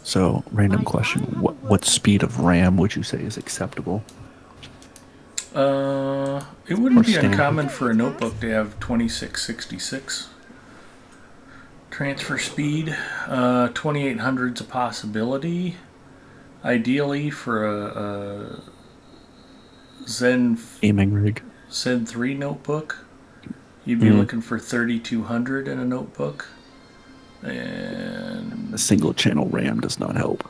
So, random question. What speed of RAM would you say is acceptable? It wouldn't be standard. uncommon for a notebook to have 2666. Transfer speed, 2800 is a possibility. Ideally, for a Zen Aiming rig. Zen 3 notebook, you'd be looking for 3200 in a notebook. And A single channel RAM does not help.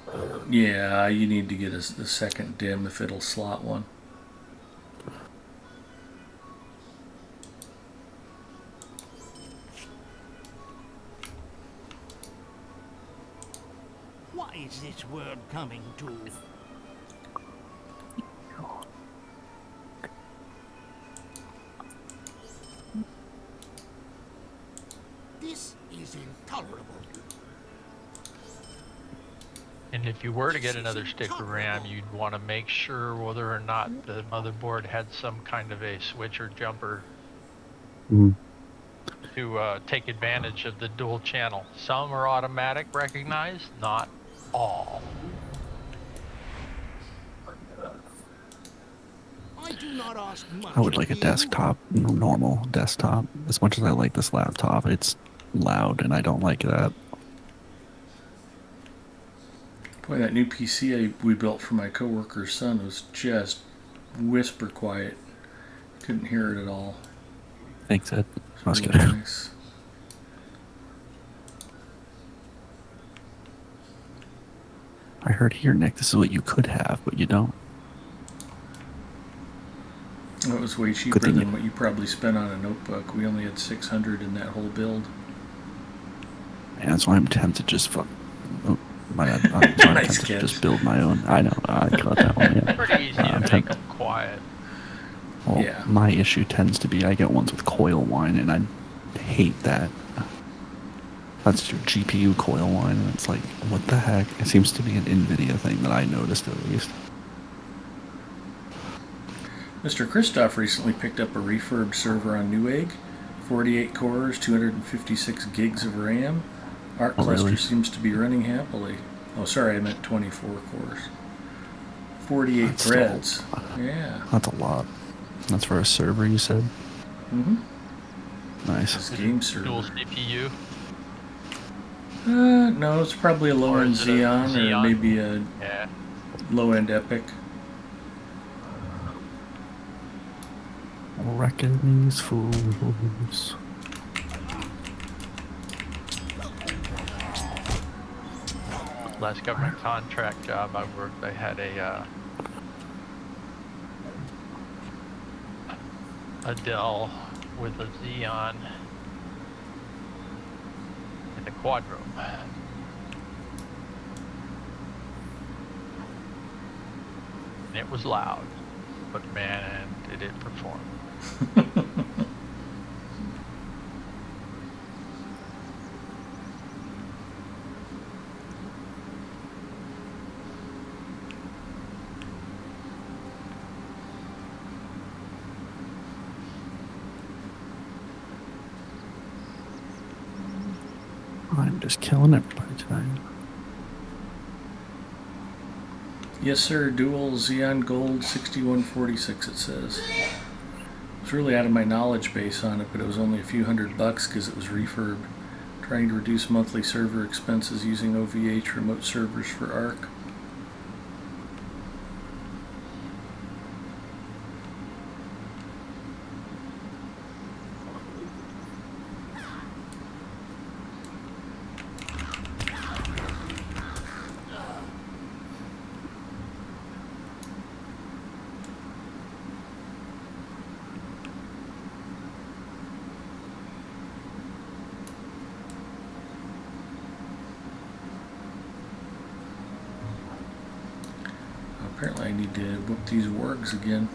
yeah, you need to get a second DIMM if it'll slot one. What is this world coming to? This is intolerable. And if you were to get another stick of RAM, you'd want to make sure whether or not the motherboard had some kind of a switch or jumper to take advantage of the dual channel. Some are automatic recognized, not all. I do not ask much I would like a of you. desktop, normal desktop. As much as I like this laptop, it's loud and I don't like that. Boy, that new PC we built for my coworker's son was just whisper quiet. Couldn't hear it at all. Thanks, Ed. I was Really kidding. nice. I heard here, Nick, this is what you could have, but you don't. That was way cheaper thing than you- what you probably spent on a notebook. We only had 600 in that whole build. And that's why I'm tempted to just fuck. Oh, my bad. I'm sorry, Nice tempted to catch. just build my own. I know. I caught that one. Yeah. Pretty easy to I'm make tempted. them quiet. Well, Yeah. my issue tends to be I get ones with coil wine, and I hate that. That's your GPU coil wine, and it's like, what the heck? It seems to be an NVIDIA thing that I noticed at least. Mr. Christoph recently picked up a refurbed server on Newegg. 48 cores, 256 gigs of RAM. Arc Oh, cluster really? seems to be running happily. Oh, sorry, I meant 24 cores. 48 That's still- threads. Yeah. That's a lot. That's for a server, you said? Mm-hmm. Nice. This game Dual server. CPU. No, it's probably a low-end is it a Xeon, or Xeon? maybe a Yeah. low-end Epic. Reckon these fools. Last government contract job I worked, I had a Dell with a Xeon in a quad room. And it was loud, but man, did it perform. I'm just killing everybody tonight. Yes, sir. Dual Xeon Gold 6146, it says. It's really out of my knowledge base on it, but it was only a few $100 because it was refurb. Trying to reduce monthly server expenses using OVH remote servers for ARC. Apparently I need to book these wargs again.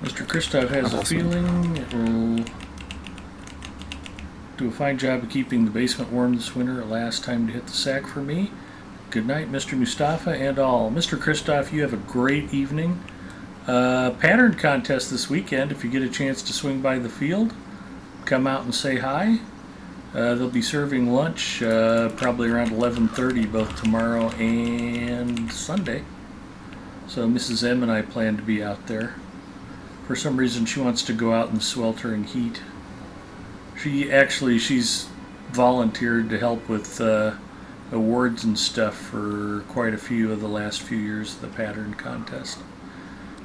Mr. Christoph has a Awesome. feeling it will do a fine job of keeping the basement warm this winter. Last time to hit the sack for me. Good night, Mr. Mustafa and all. Mr. Christoph, you have a great evening. Pattern contest this weekend. If you get a chance to swing by the field, come out and say hi. They'll be serving lunch probably around 11:30 both tomorrow and Sunday. So Mrs. M and I plan to be out there. For some reason, she wants to go out in the sweltering heat. She's volunteered to help with awards and stuff for quite a few of the last few years of the pattern contest.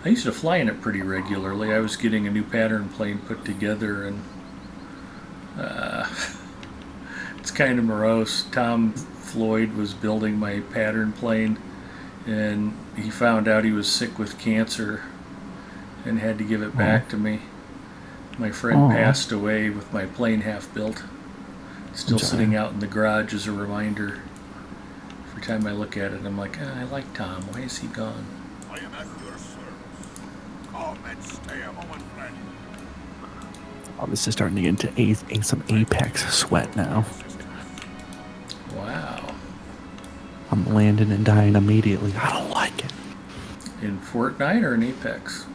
I used to fly in it pretty regularly. I was getting a new pattern plane put together, and it's kind of morose. Tom Floyd was building my pattern plane, and he found out he was sick with cancer and had to give it back to me. My friend passed away with my plane half built. Still sitting out in the garage as a reminder. Every time I look at it, I'm like, I like Tom. Why is he gone? I am at your service. Come and stay a moment, friend. Oh, this is starting to get into some Apex sweat now. Wow. I'm landing and dying immediately. I don't like it. In Fortnite or in Apex?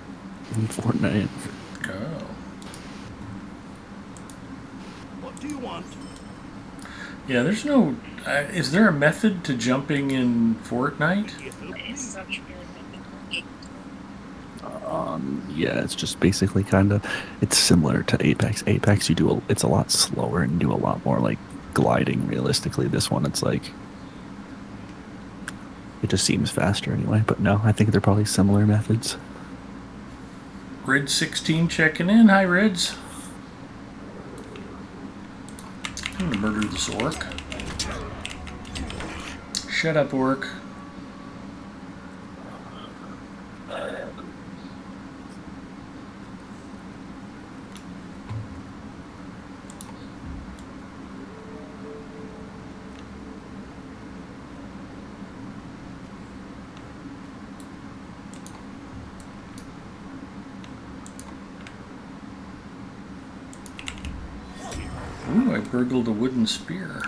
In Fortnite. Oh. What do you want? Yeah, there's no... is there a method to jumping in Fortnite? Yeah, it's just basically kind of, it's similar to Apex. Apex, it's a lot slower and do a lot more like gliding realistically. This one, it's like, it just seems faster anyway. But no, I think they're probably similar methods. Red16 checking in. Hi, Reds. I'm gonna murder this orc. Shut up, orc. Ooh, I burgled a wooden spear.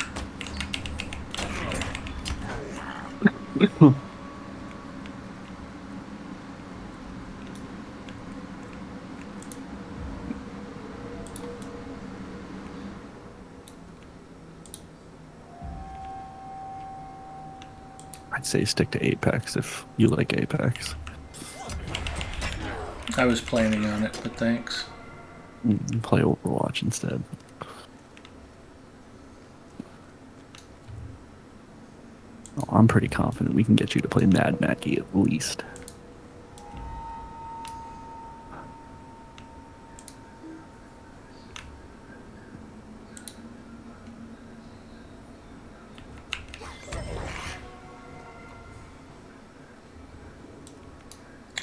I'd say stick to Apex if you like Apex. I was planning on it, but thanks. Play Overwatch instead. Oh, I'm pretty confident we can get you to play Mad Mackie at least.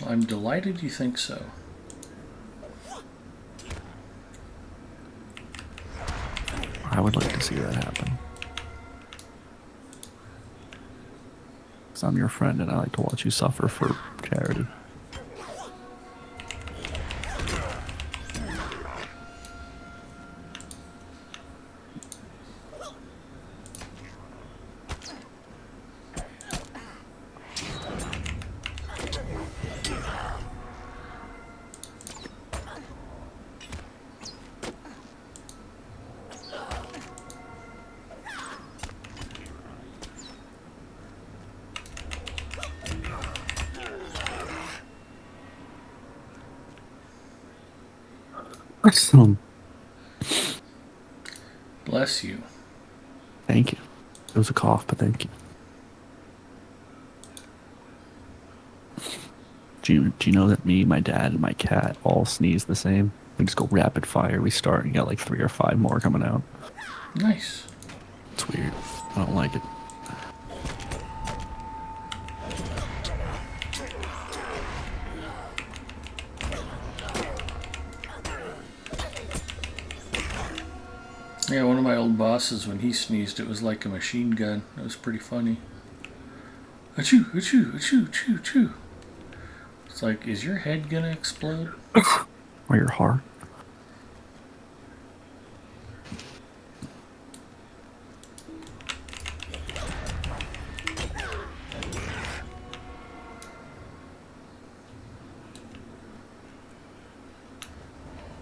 I'm delighted you think so. I would like to see that happen. Because I'm your friend and I like to watch you suffer for charity. Awesome. Bless you. Thank you. It was a cough, but thank you. Do you know that me, my dad, and my cat all sneeze the same? We just go rapid fire. We start and get like 3 or 5 more coming out. Nice. It's weird. I don't like it. Yeah, one of my old bosses, when he sneezed, it was like a machine gun. It was pretty funny. Achoo, achoo, achoo, achoo, achoo. It's like, is your head gonna explode? Or your heart.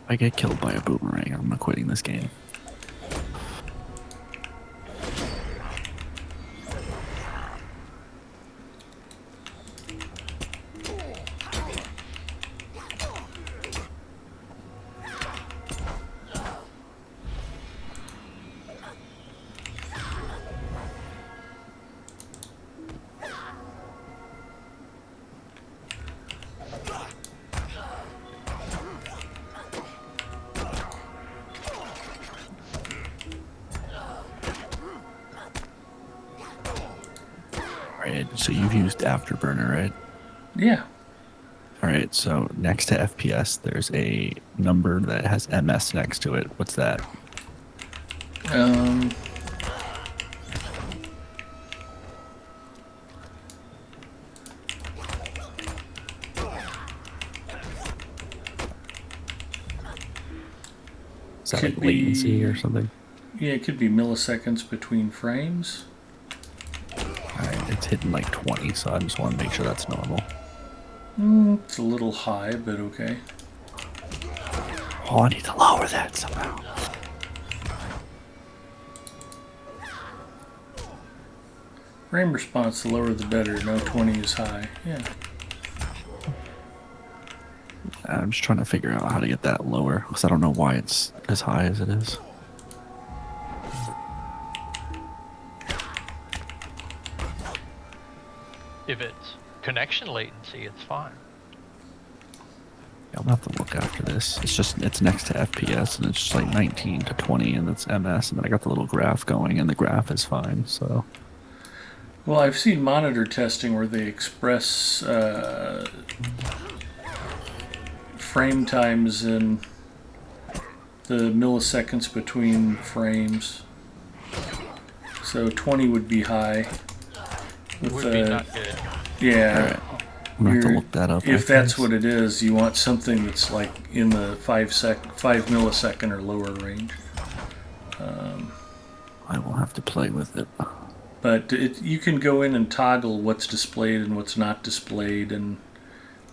If I get killed by a boomerang, I'm not quitting this game. So you've used Afterburner, right? Yeah. All right. So next to FPS, there's a number that has MS next to it. What's that? Um, Is that Could like latency or be- something? yeah, it could be milliseconds between frames. All right. It's hitting like 20, so I just want to make sure that's normal. It's a little high, but okay. Oh, I need to lower that somehow. Frame response, the lower the better. No 20 is high. Yeah. I'm just trying to figure out how to get that lower because I don't know why it's as high as it is. If it's connection latency, it's fine. I'll have to look after this. It's next to FPS and it's just like 19 to 20 and it's MS and then I got the little graph going and the graph is fine. So Well, I've seen monitor testing where they express frame times in the milliseconds between frames. So 20 would be high. Would be not good. Yeah. all right, I'm gonna have to You're- look that up. If after that's this. what it is, you want something that's like in the 5 millisecond or lower range. I will have to play with it. But you can go in and toggle what's displayed and what's not displayed, and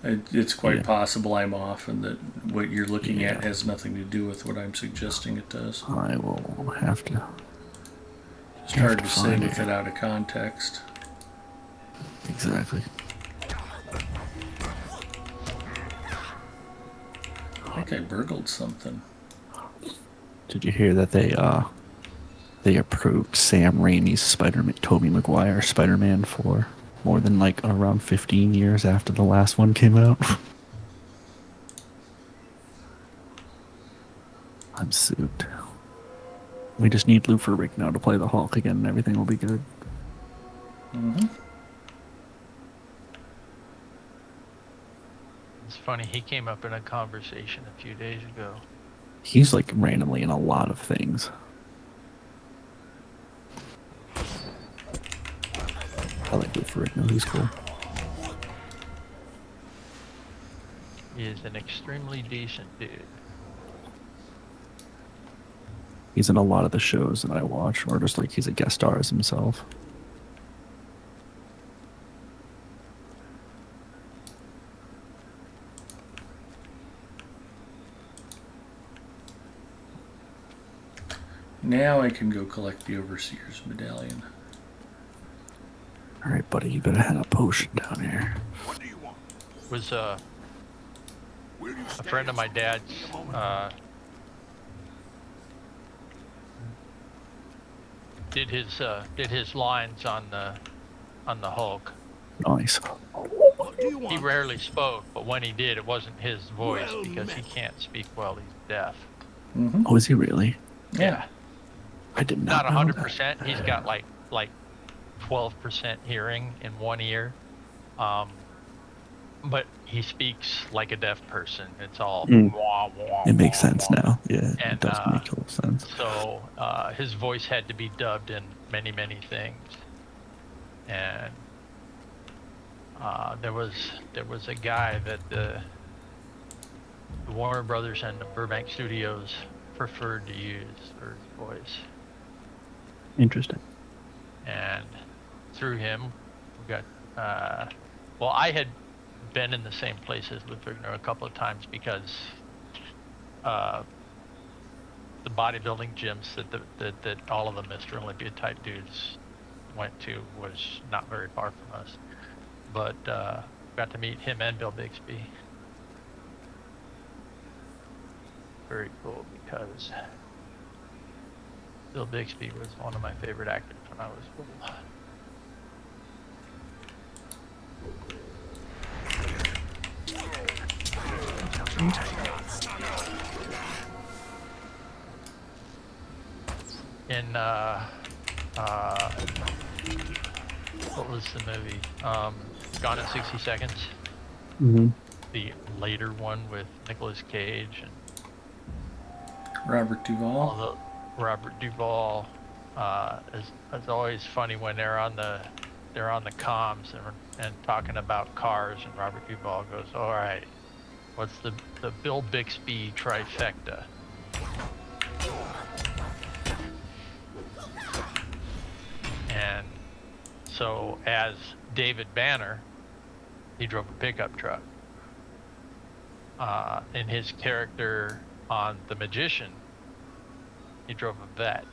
it's quite Yeah. possible I'm off, and that what you're looking at Yeah. has nothing to do with what I'm suggesting it does. I will have to. It's You have hard to to say find with it. it out of context. Exactly. I think I burgled something. Did you hear that they approved Sam Raimi's Spider-Man, Tobey Maguire Spider-Man for more than like around 15 years after the last one came out? I'm sued. We just need Lou Ferrigno now to play the Hulk again and everything will be good. Hmm. It's funny, he came up in a conversation a few days ago. He's like randomly in a lot of things. I like Lou Ferrigno, he's cool. He is an extremely decent dude. He's in a lot of the shows that I watch, or just like he's a guest star as himself. Now I can go collect the Overseer's medallion. All right, buddy, you better have a potion down here. What do you want? Was Will you a stay friend of and my speak to dad's me a moment? did his lines on the Hulk. Nice. What do you He want? rarely spoke, but when he did, it wasn't his voice Well because he met. can't speak well. He's deaf. Mm-hmm. Oh, is he really? Yeah. I did Not not know 100%. that. He's got like 12% hearing in one ear. But he speaks like a deaf person. It's all wah, wah, It makes wah, sense wah. now. Yeah, it And, does make total sense. So his voice had to be dubbed in many, many things. And there was a guy that the Warner Brothers and the Burbank Studios preferred to use for his voice. Interesting. And through him, we got. Well, I had been in the same place as Lou Ferrigno a couple of times because the bodybuilding gyms that all of the Mr. Olympia type dudes went to was not very far from us. But got to meet him and Bill Bixby. Very cool because Bill Bixby was one of my favorite actors when I was little. In what was the movie? Gone in 60 Seconds. Mm-hmm. The later one with Nicolas Cage and Robert Duvall. although Robert Duvall is always funny when they're on the comms and talking about cars, and Robert Duvall goes, "All right, what's the Bill Bixby trifecta?" And so as David Banner, he drove a pickup truck. In his character on The Magician, he drove a vet.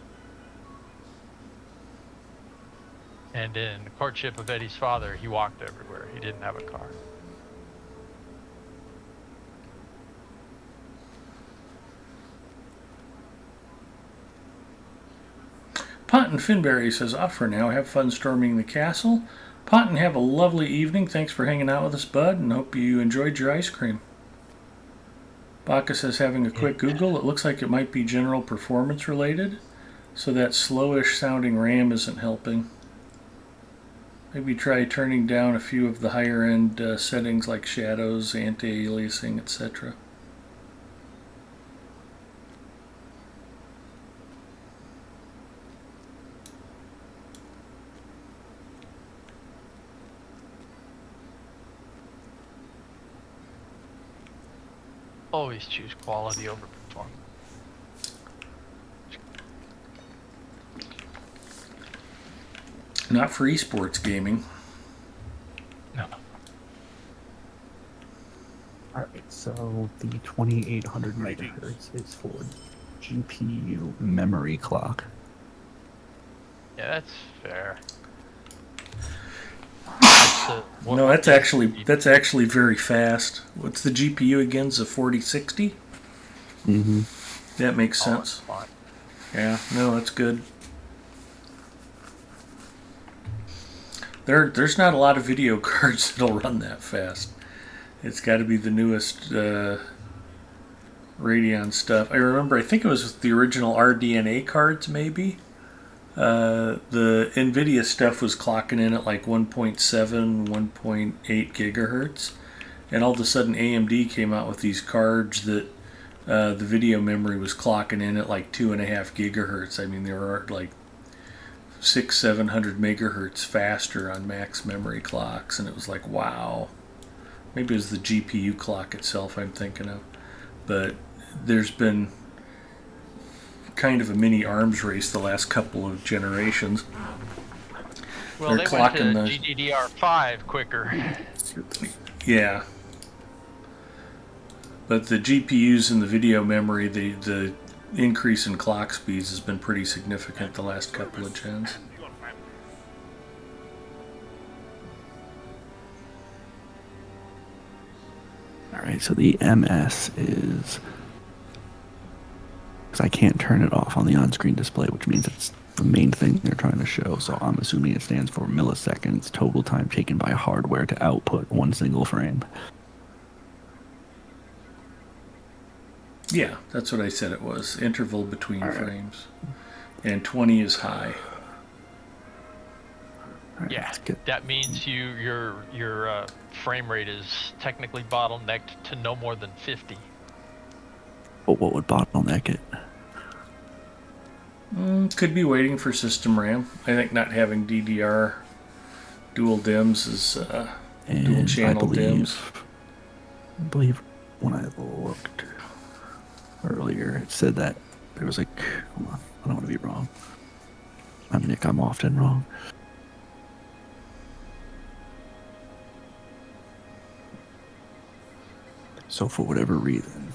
And in The Courtship of Eddie's Father, he walked everywhere. He didn't have a car. Ponton Finberry says, off for now. Have fun storming the castle. Ponton, have a lovely evening. Thanks for hanging out with us, bud, and hope you enjoyed your ice cream. Baka says, having a quick Google, it looks like it might be general performance related, so that slowish sounding RAM isn't helping. Maybe try turning down a few of the higher end settings like shadows, anti-aliasing, etc. Always choose quality over performance. Not for esports gaming. No. All right, so the 2800 megahertz is for GPU memory clock. Yeah, that's fair. No, that's actually very fast. What's the GPU again? Is a 4060? Mm-hmm. That makes sense. It's fine. Yeah, no, that's good. There's not a lot of video cards that'll run that fast. It's got to be the newest Radeon stuff. I remember, I think it was the original RDNA cards, maybe. The NVIDIA stuff was clocking in at like 1.7, 1.8 gigahertz. And all of a sudden AMD came out with these cards that the video memory was clocking in at like 2.5 gigahertz. I mean, they were like 600-700 megahertz faster on max memory clocks. And it was like, wow. Maybe it was the GPU clock itself I'm thinking of. But there's been kind of a mini arms race the last couple of generations. Well, They're they clocking went to GDDR5 quicker. Yeah. But the GPUs and the video memory, the increase in clock speeds has been pretty significant the last couple of gens. All right, so the MS is, because I can't turn it off on the on-screen display, which means it's the main thing they're trying to show. So I'm assuming it stands for milliseconds total time taken by hardware to output one single frame. Yeah, that's what I said it was. Interval between frames. And 20 is high. All right, Yeah, let's get- that means your frame rate is technically bottlenecked to no more than 50. But what would bottleneck it? Could be waiting for system RAM. I think not having DDR dual DIMMs is dual And channel DIMMs. I believe when I looked earlier, it said that there was like, hold on, I don't want to be wrong. I'm Nick, I'm often wrong. So for whatever reason,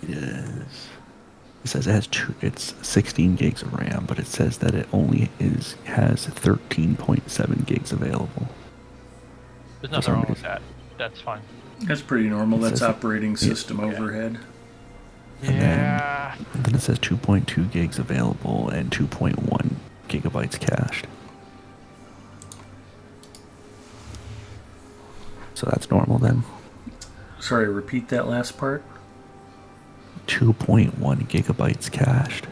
it says it has it's 16 gigs of RAM, but it says that it only has 13.7 gigs available. There's nothing wrong with that. That's fine. That's pretty normal. That's says- operating system overhead. Yeah. And then it says 2.2 gigs available and 2.1 gigabytes cached. So that's normal then. Sorry, repeat that last part. 2.1 gigabytes cached.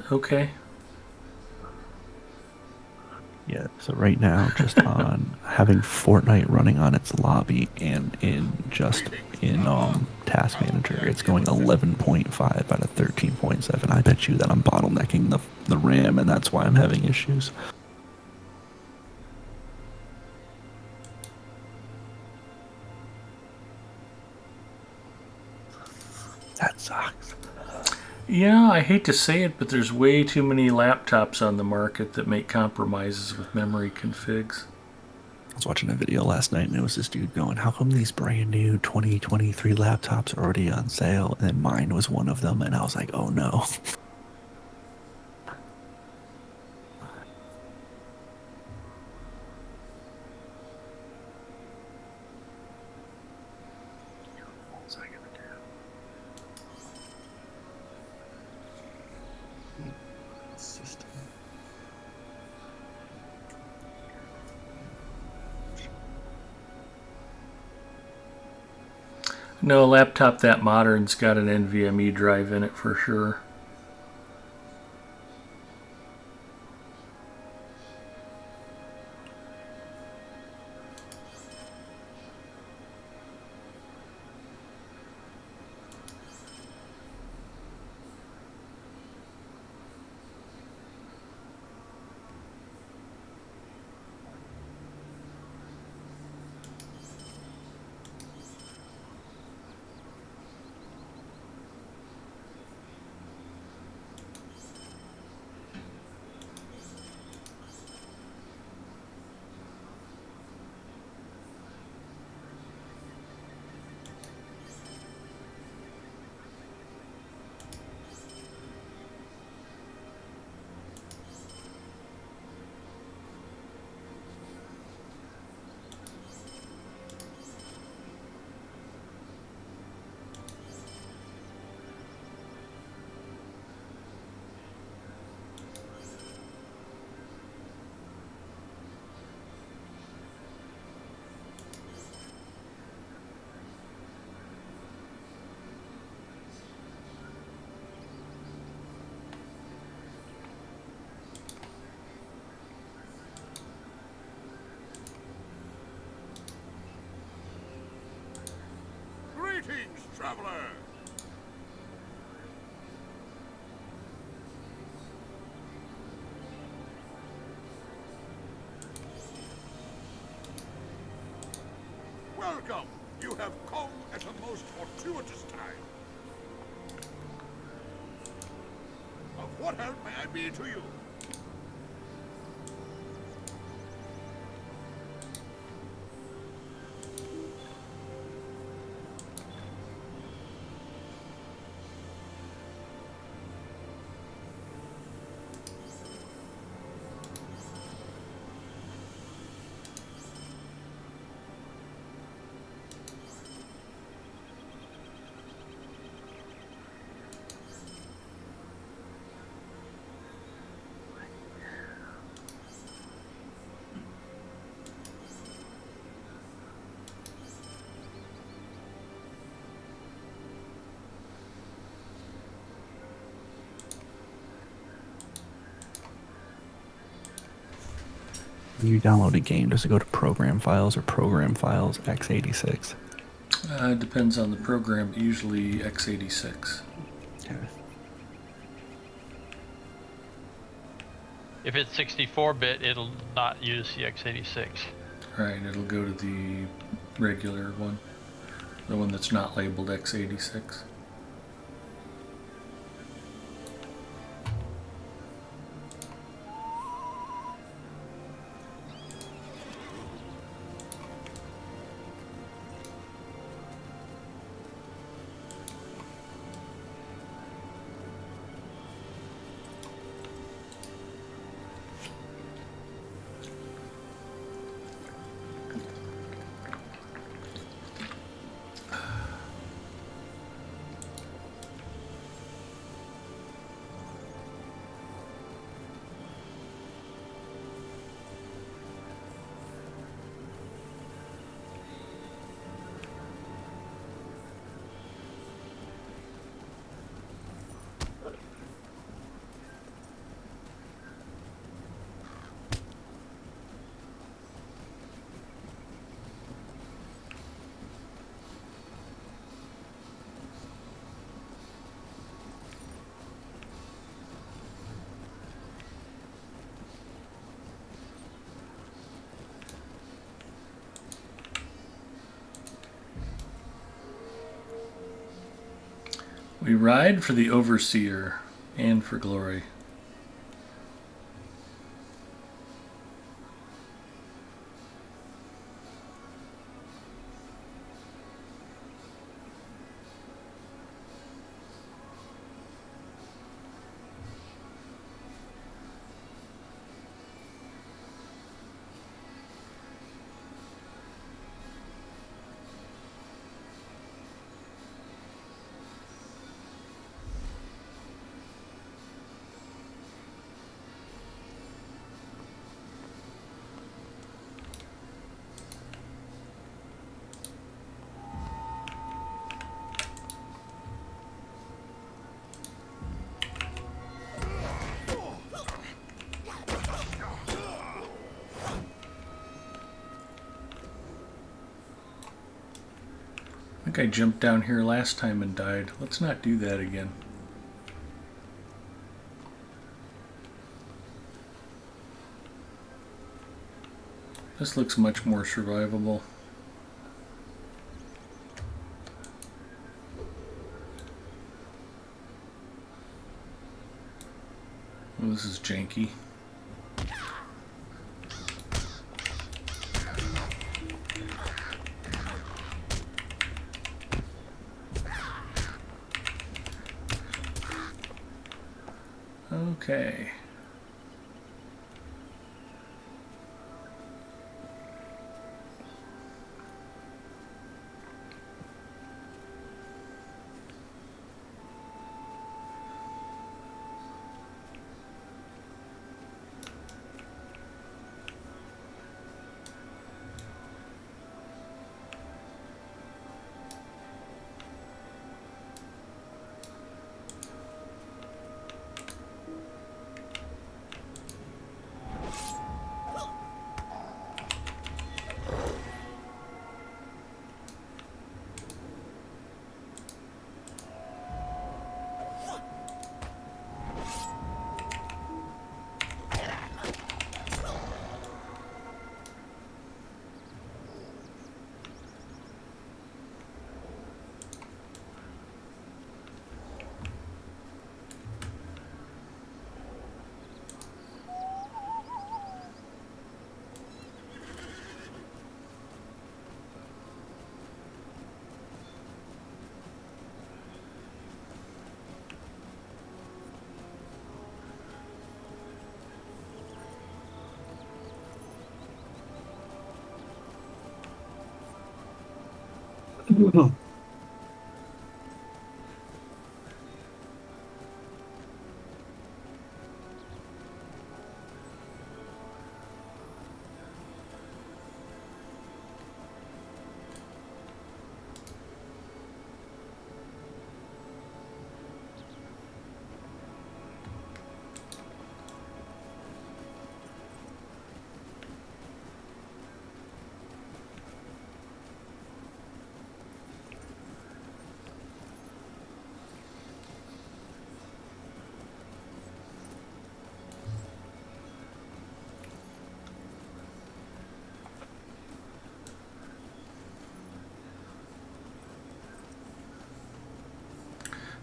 Okay. Yeah, so right now, just on having Fortnite running on its lobby and in Task Manager, it's going 11.5 out of 13.7. I bet you that I'm bottlenecking the RAM, and that's why I'm having issues. That sucks. Yeah, I hate to say it, but there's way too many laptops on the market that make compromises with memory configs. I was watching a video last night, and it was this dude going, "How come these brand new 2023 laptops are already on sale?" And then mine was one of them, and I was like, "Oh no." What was I gonna do? System. No, a laptop that modern's got an NVMe drive in it for sure. Greetings, traveler. Welcome. You have come at a most fortuitous time. Of what help may I be to you? When you download a game, does it go to program files or program files x86? It depends on the program, usually x86. Okay. If it's 64-bit, it'll not use the x86. Right, it'll go to the regular one, the one that's not labeled x86. We ride for the Overseer and for glory. I think I jumped down here last time and died. Let's not do that again. This looks much more survivable. Oh, this is janky. Okay.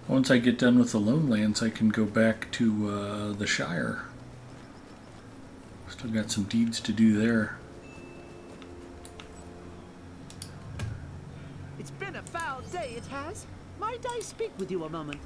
Once I get done with the Lone Lands, I can go back to the Shire. Still got some deeds to do there. It's been a foul day, it has. Might I speak with you a moment?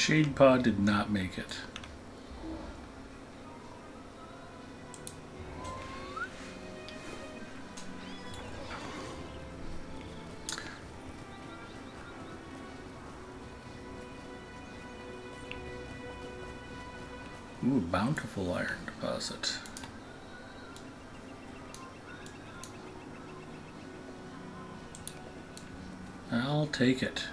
Shade Pod did not make it. Ooh, bountiful iron deposit. I'll take it.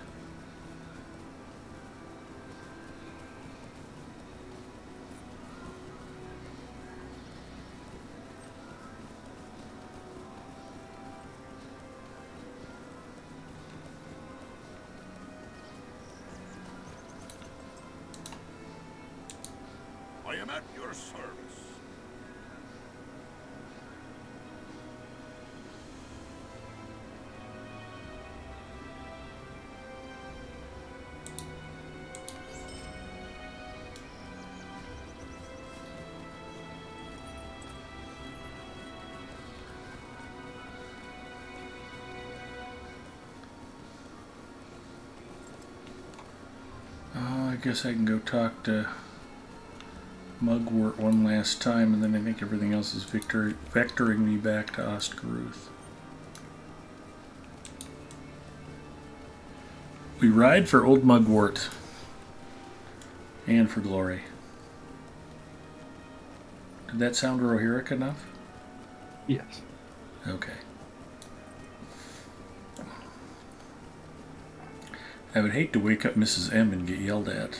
I am at your service. I guess I can go talk to Mugwort one last time, and then I think everything else is vectoring me back to Ostgaruth. We ride for old Mugwort. And for glory. Did that sound Rohirric enough? Yes. Okay. I would hate to wake up Mrs. M and get yelled at.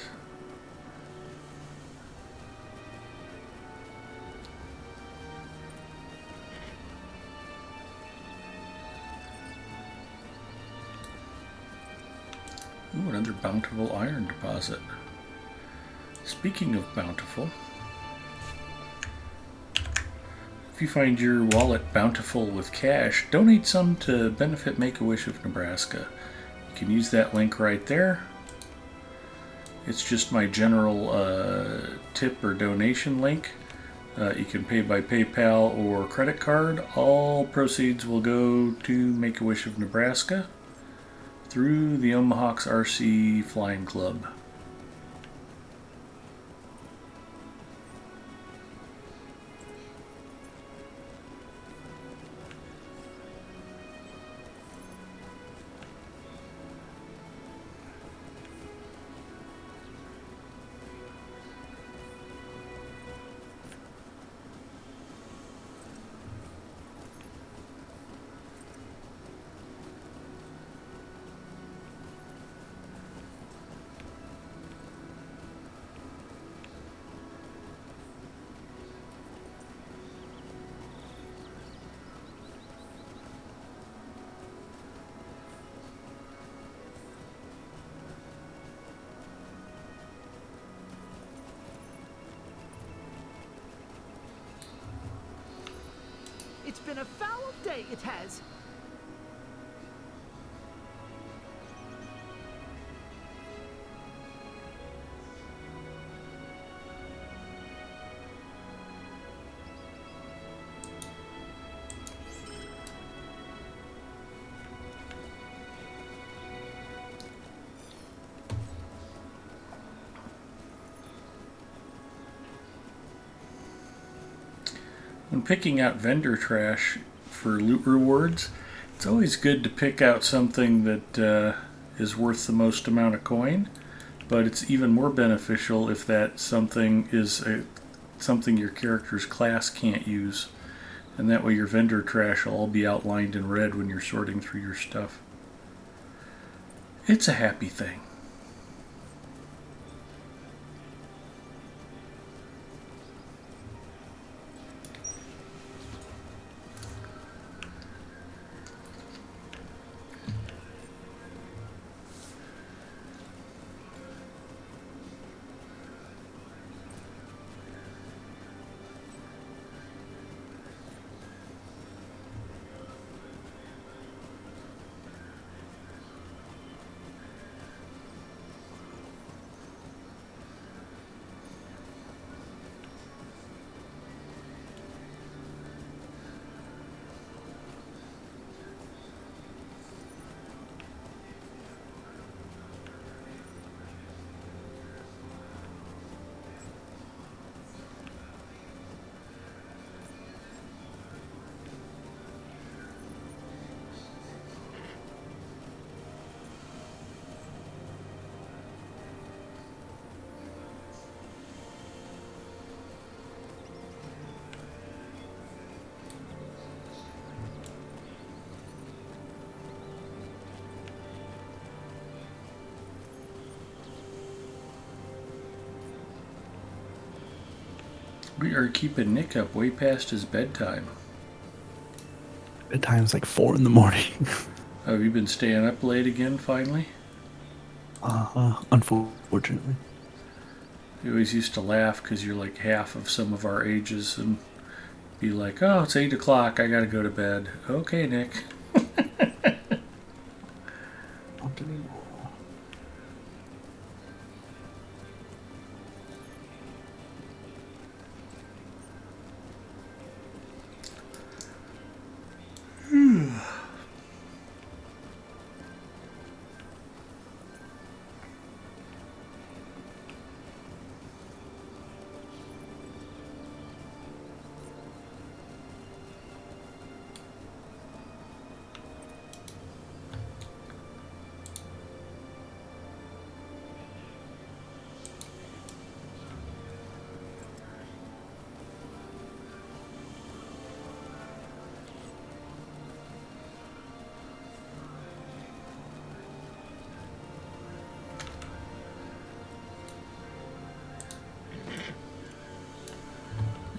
Ooh, another bountiful iron deposit. Speaking of bountiful, if you find your wallet bountiful with cash, donate some to benefit Make-A-Wish of Nebraska. You can use that link right there. It's just my general tip or donation link. You can pay by PayPal or credit card. All proceeds will go to Make-A-Wish of Nebraska through the Omahawks RC Flying Club. It's been a foul day, it has. When picking out vendor trash for loot rewards, it's always good to pick out something that is worth the most amount of coin, but it's even more beneficial if that something is something your character's class can't use, and that way your vendor trash will all be outlined in red when you're sorting through your stuff. It's a happy thing. We are keeping Nick up way past his bedtime. Bedtime's like 4 in the morning. Have you been staying up late again, finally? Unfortunately. We always used to laugh because you're like half of some of our ages and be like, oh, it's 8 o'clock, I gotta go to bed. Okay, Nick. Not anymore.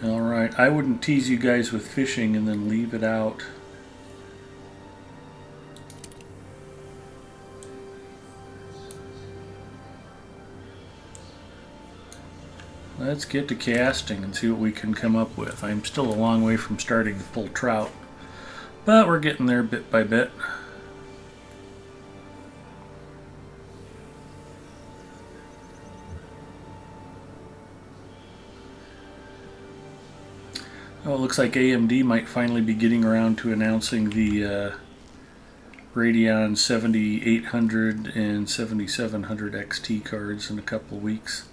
Alright, I wouldn't tease you guys with fishing and then leave it out. Let's get to casting and see what we can come up with. I'm still a long way from starting to pull trout, but we're getting there bit by bit. Oh, it looks like AMD might finally be getting around to announcing the Radeon 7800 and 7700 XT cards in a couple of weeks.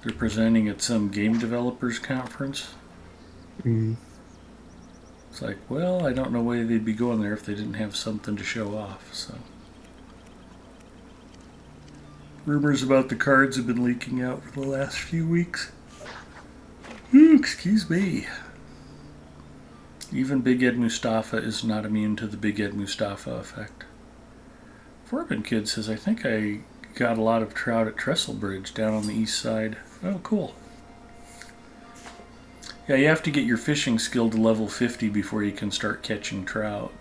They're presenting at some game developers conference. It's like, well, I don't know why they'd be going there if they didn't have something to show off. So, rumors about the cards have been leaking out for the last few weeks. Ooh, excuse me. Even Big Ed Mustafa is not immune to the Big Ed Mustafa effect. Forbin Kid says, I think I got a lot of trout at Trestle Bridge down on the east side. Oh, cool. Yeah, you have to get your fishing skill to level 50 before you can start catching trout.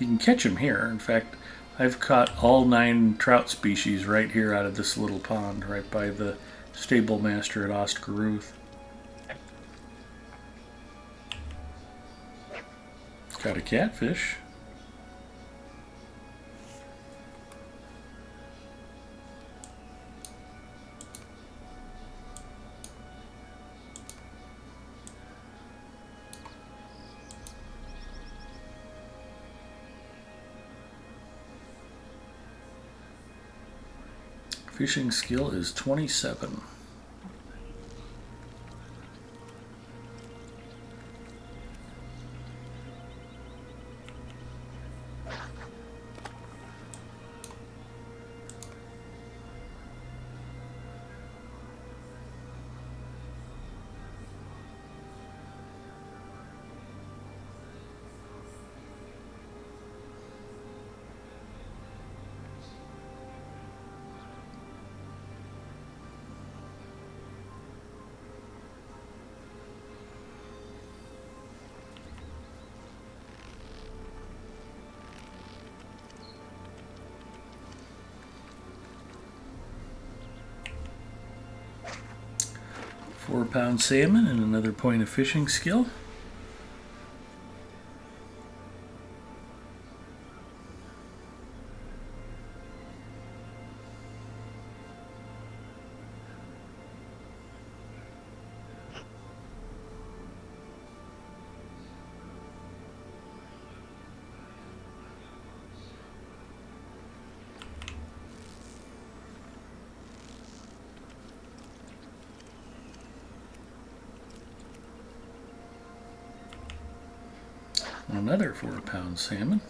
You can catch them here. In fact, I've caught all 9 trout species right here out of this little pond, right by the stable master at Ostgaruth. Got a catfish. Fishing skill is 27. £4 salmon and another point of fishing skill. Another £4 salmon.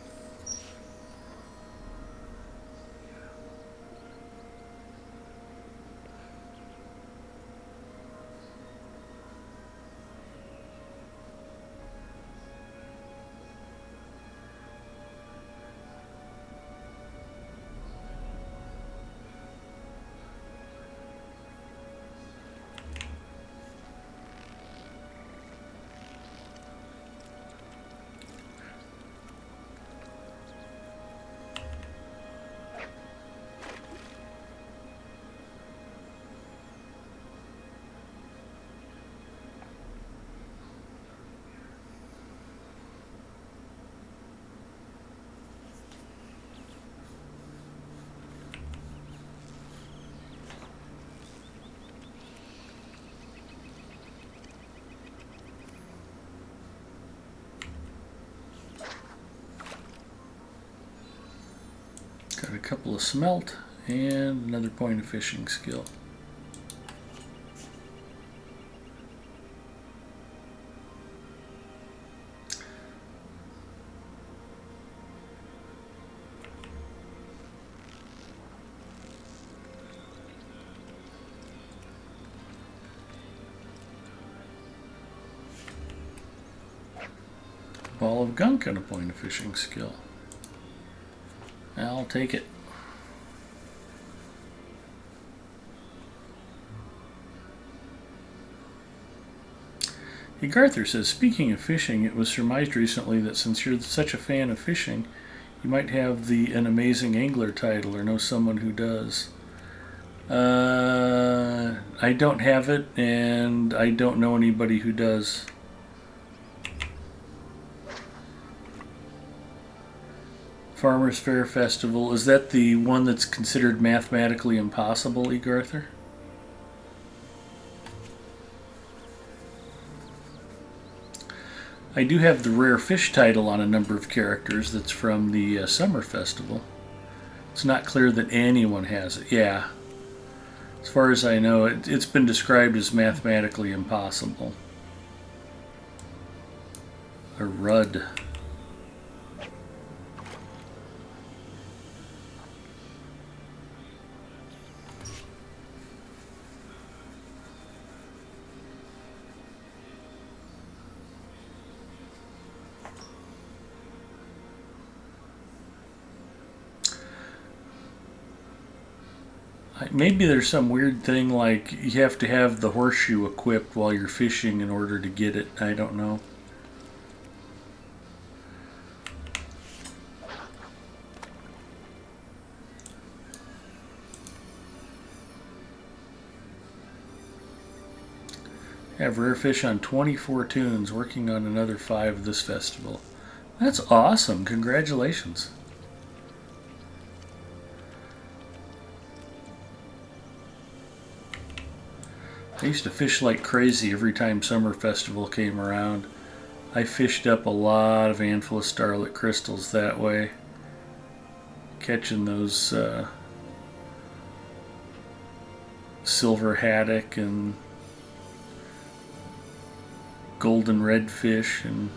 a couple of smelt and another point of fishing skill. Ball of gunk and a point of fishing skill. I'll take it. Garther says, speaking of fishing, it was surmised recently that since you're such a fan of fishing, you might have an amazing angler title or know someone who does. I don't have it, and I don't know anybody who does. Farmers Fair Festival, is that the one that's considered mathematically impossible, Garther? I do have the rare fish title on a number of characters that's from the summer festival. It's not clear that anyone has it. Yeah. As far as I know, it's been described as mathematically impossible. A rud. Maybe there's some weird thing like you have to have the horseshoe equipped while you're fishing in order to get it. I don't know. I have rare fish on 24 tunes, working on another 5 this festival. That's awesome. Congratulations. I used to fish like crazy every time summer festival came around. I fished up a lot of Anvil starlet crystals that way, catching those silver haddock and golden redfish and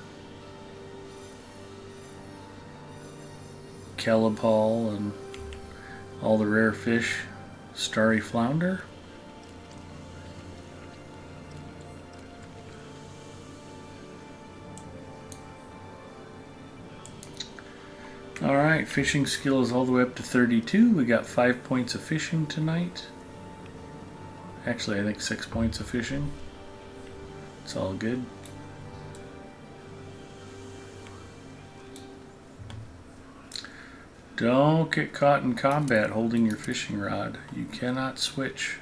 kelebhal and all the rare fish, starry flounder. Alright, fishing skill is all the way up to 32. We got 5 points of fishing tonight. Actually, I think 6 points of fishing. It's all good. Don't get caught in combat holding your fishing rod. You cannot switch.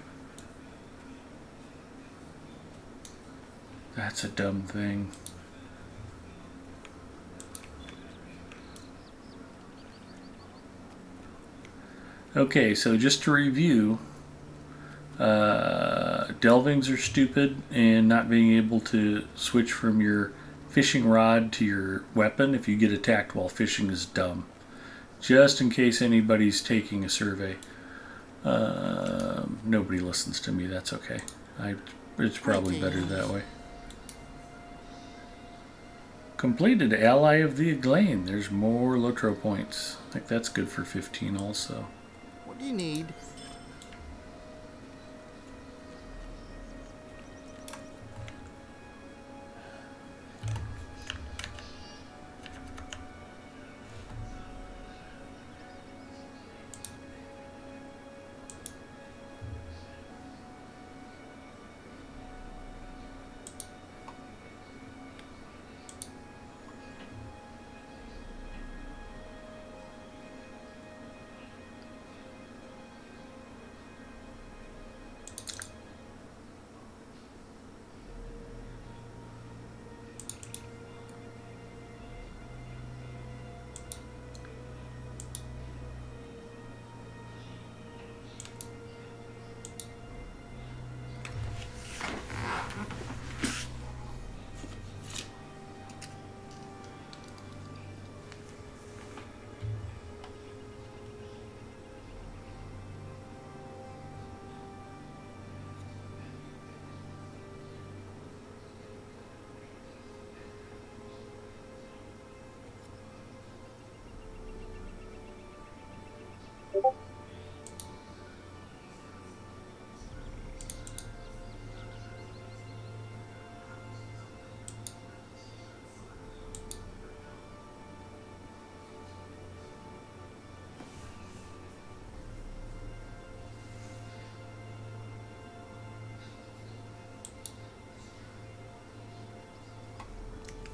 That's a dumb thing. Okay, so just to review, delvings are stupid, and not being able to switch from your fishing rod to your weapon if you get attacked while fishing is dumb. Just in case anybody's taking a survey. Nobody listens to me, that's okay. It's probably better that way. Completed Ally of the Aglain. There's more Lotro points. I think that's good for 15 also. What do you need?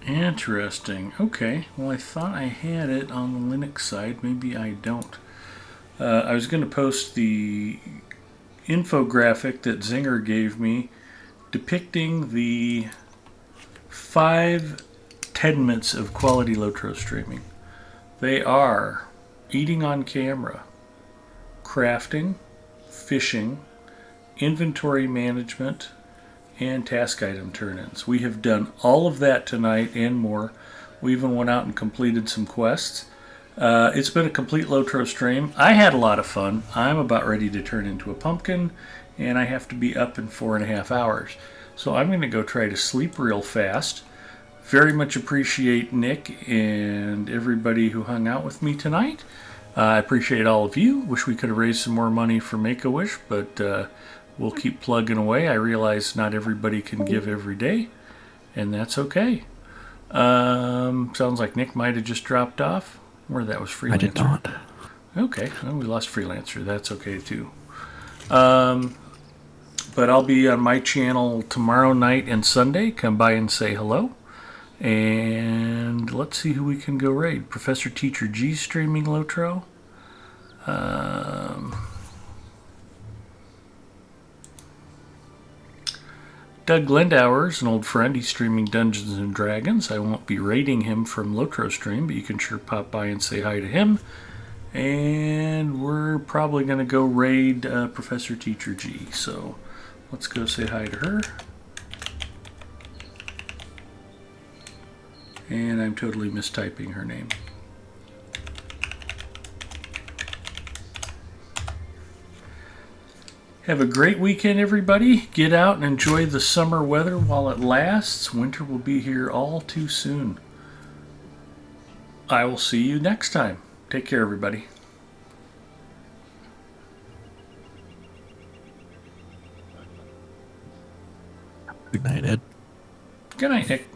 Interesting. Okay. Well, I thought I had it on the Linux side. Maybe I don't. I was going to post the infographic that Zinger gave me depicting the 5 tenements of quality Lotro streaming. They are eating on camera, crafting, fishing, inventory management, and task item turn-ins. We have done all of that tonight and more. We even went out and completed some quests. It's been a complete Lotro stream. I had a lot of fun. I'm about ready to turn into a pumpkin, and I have to be up in 4.5 hours. So I'm going to go try to sleep real fast. Very much appreciate Nick and everybody who hung out with me tonight. I appreciate all of you. Wish we could have raised some more money for Make-A-Wish, but we'll keep plugging away. I realize not everybody can give every day, and that's okay. Sounds like Nick might have just dropped off. Or that was Freelancer. I did not. Okay, well, we lost Freelancer. That's okay too. But I'll be on my channel tomorrow night and Sunday. Come by and say hello. And let's see who we can go raid. Professor Teacher G streaming Lotro. Doug Glendauer's an old friend. He's streaming Dungeons and Dragons. I won't be raiding him from Lotro stream, but you can sure pop by and say hi to him. And we're probably going to go raid Professor Teacher G. So let's go say hi to her. And I'm totally mistyping her name. Have a great weekend, everybody. Get out and enjoy the summer weather while it lasts. Winter will be here all too soon. I will see you next time. Take care, everybody. Good night, Ed. Good night, Nick.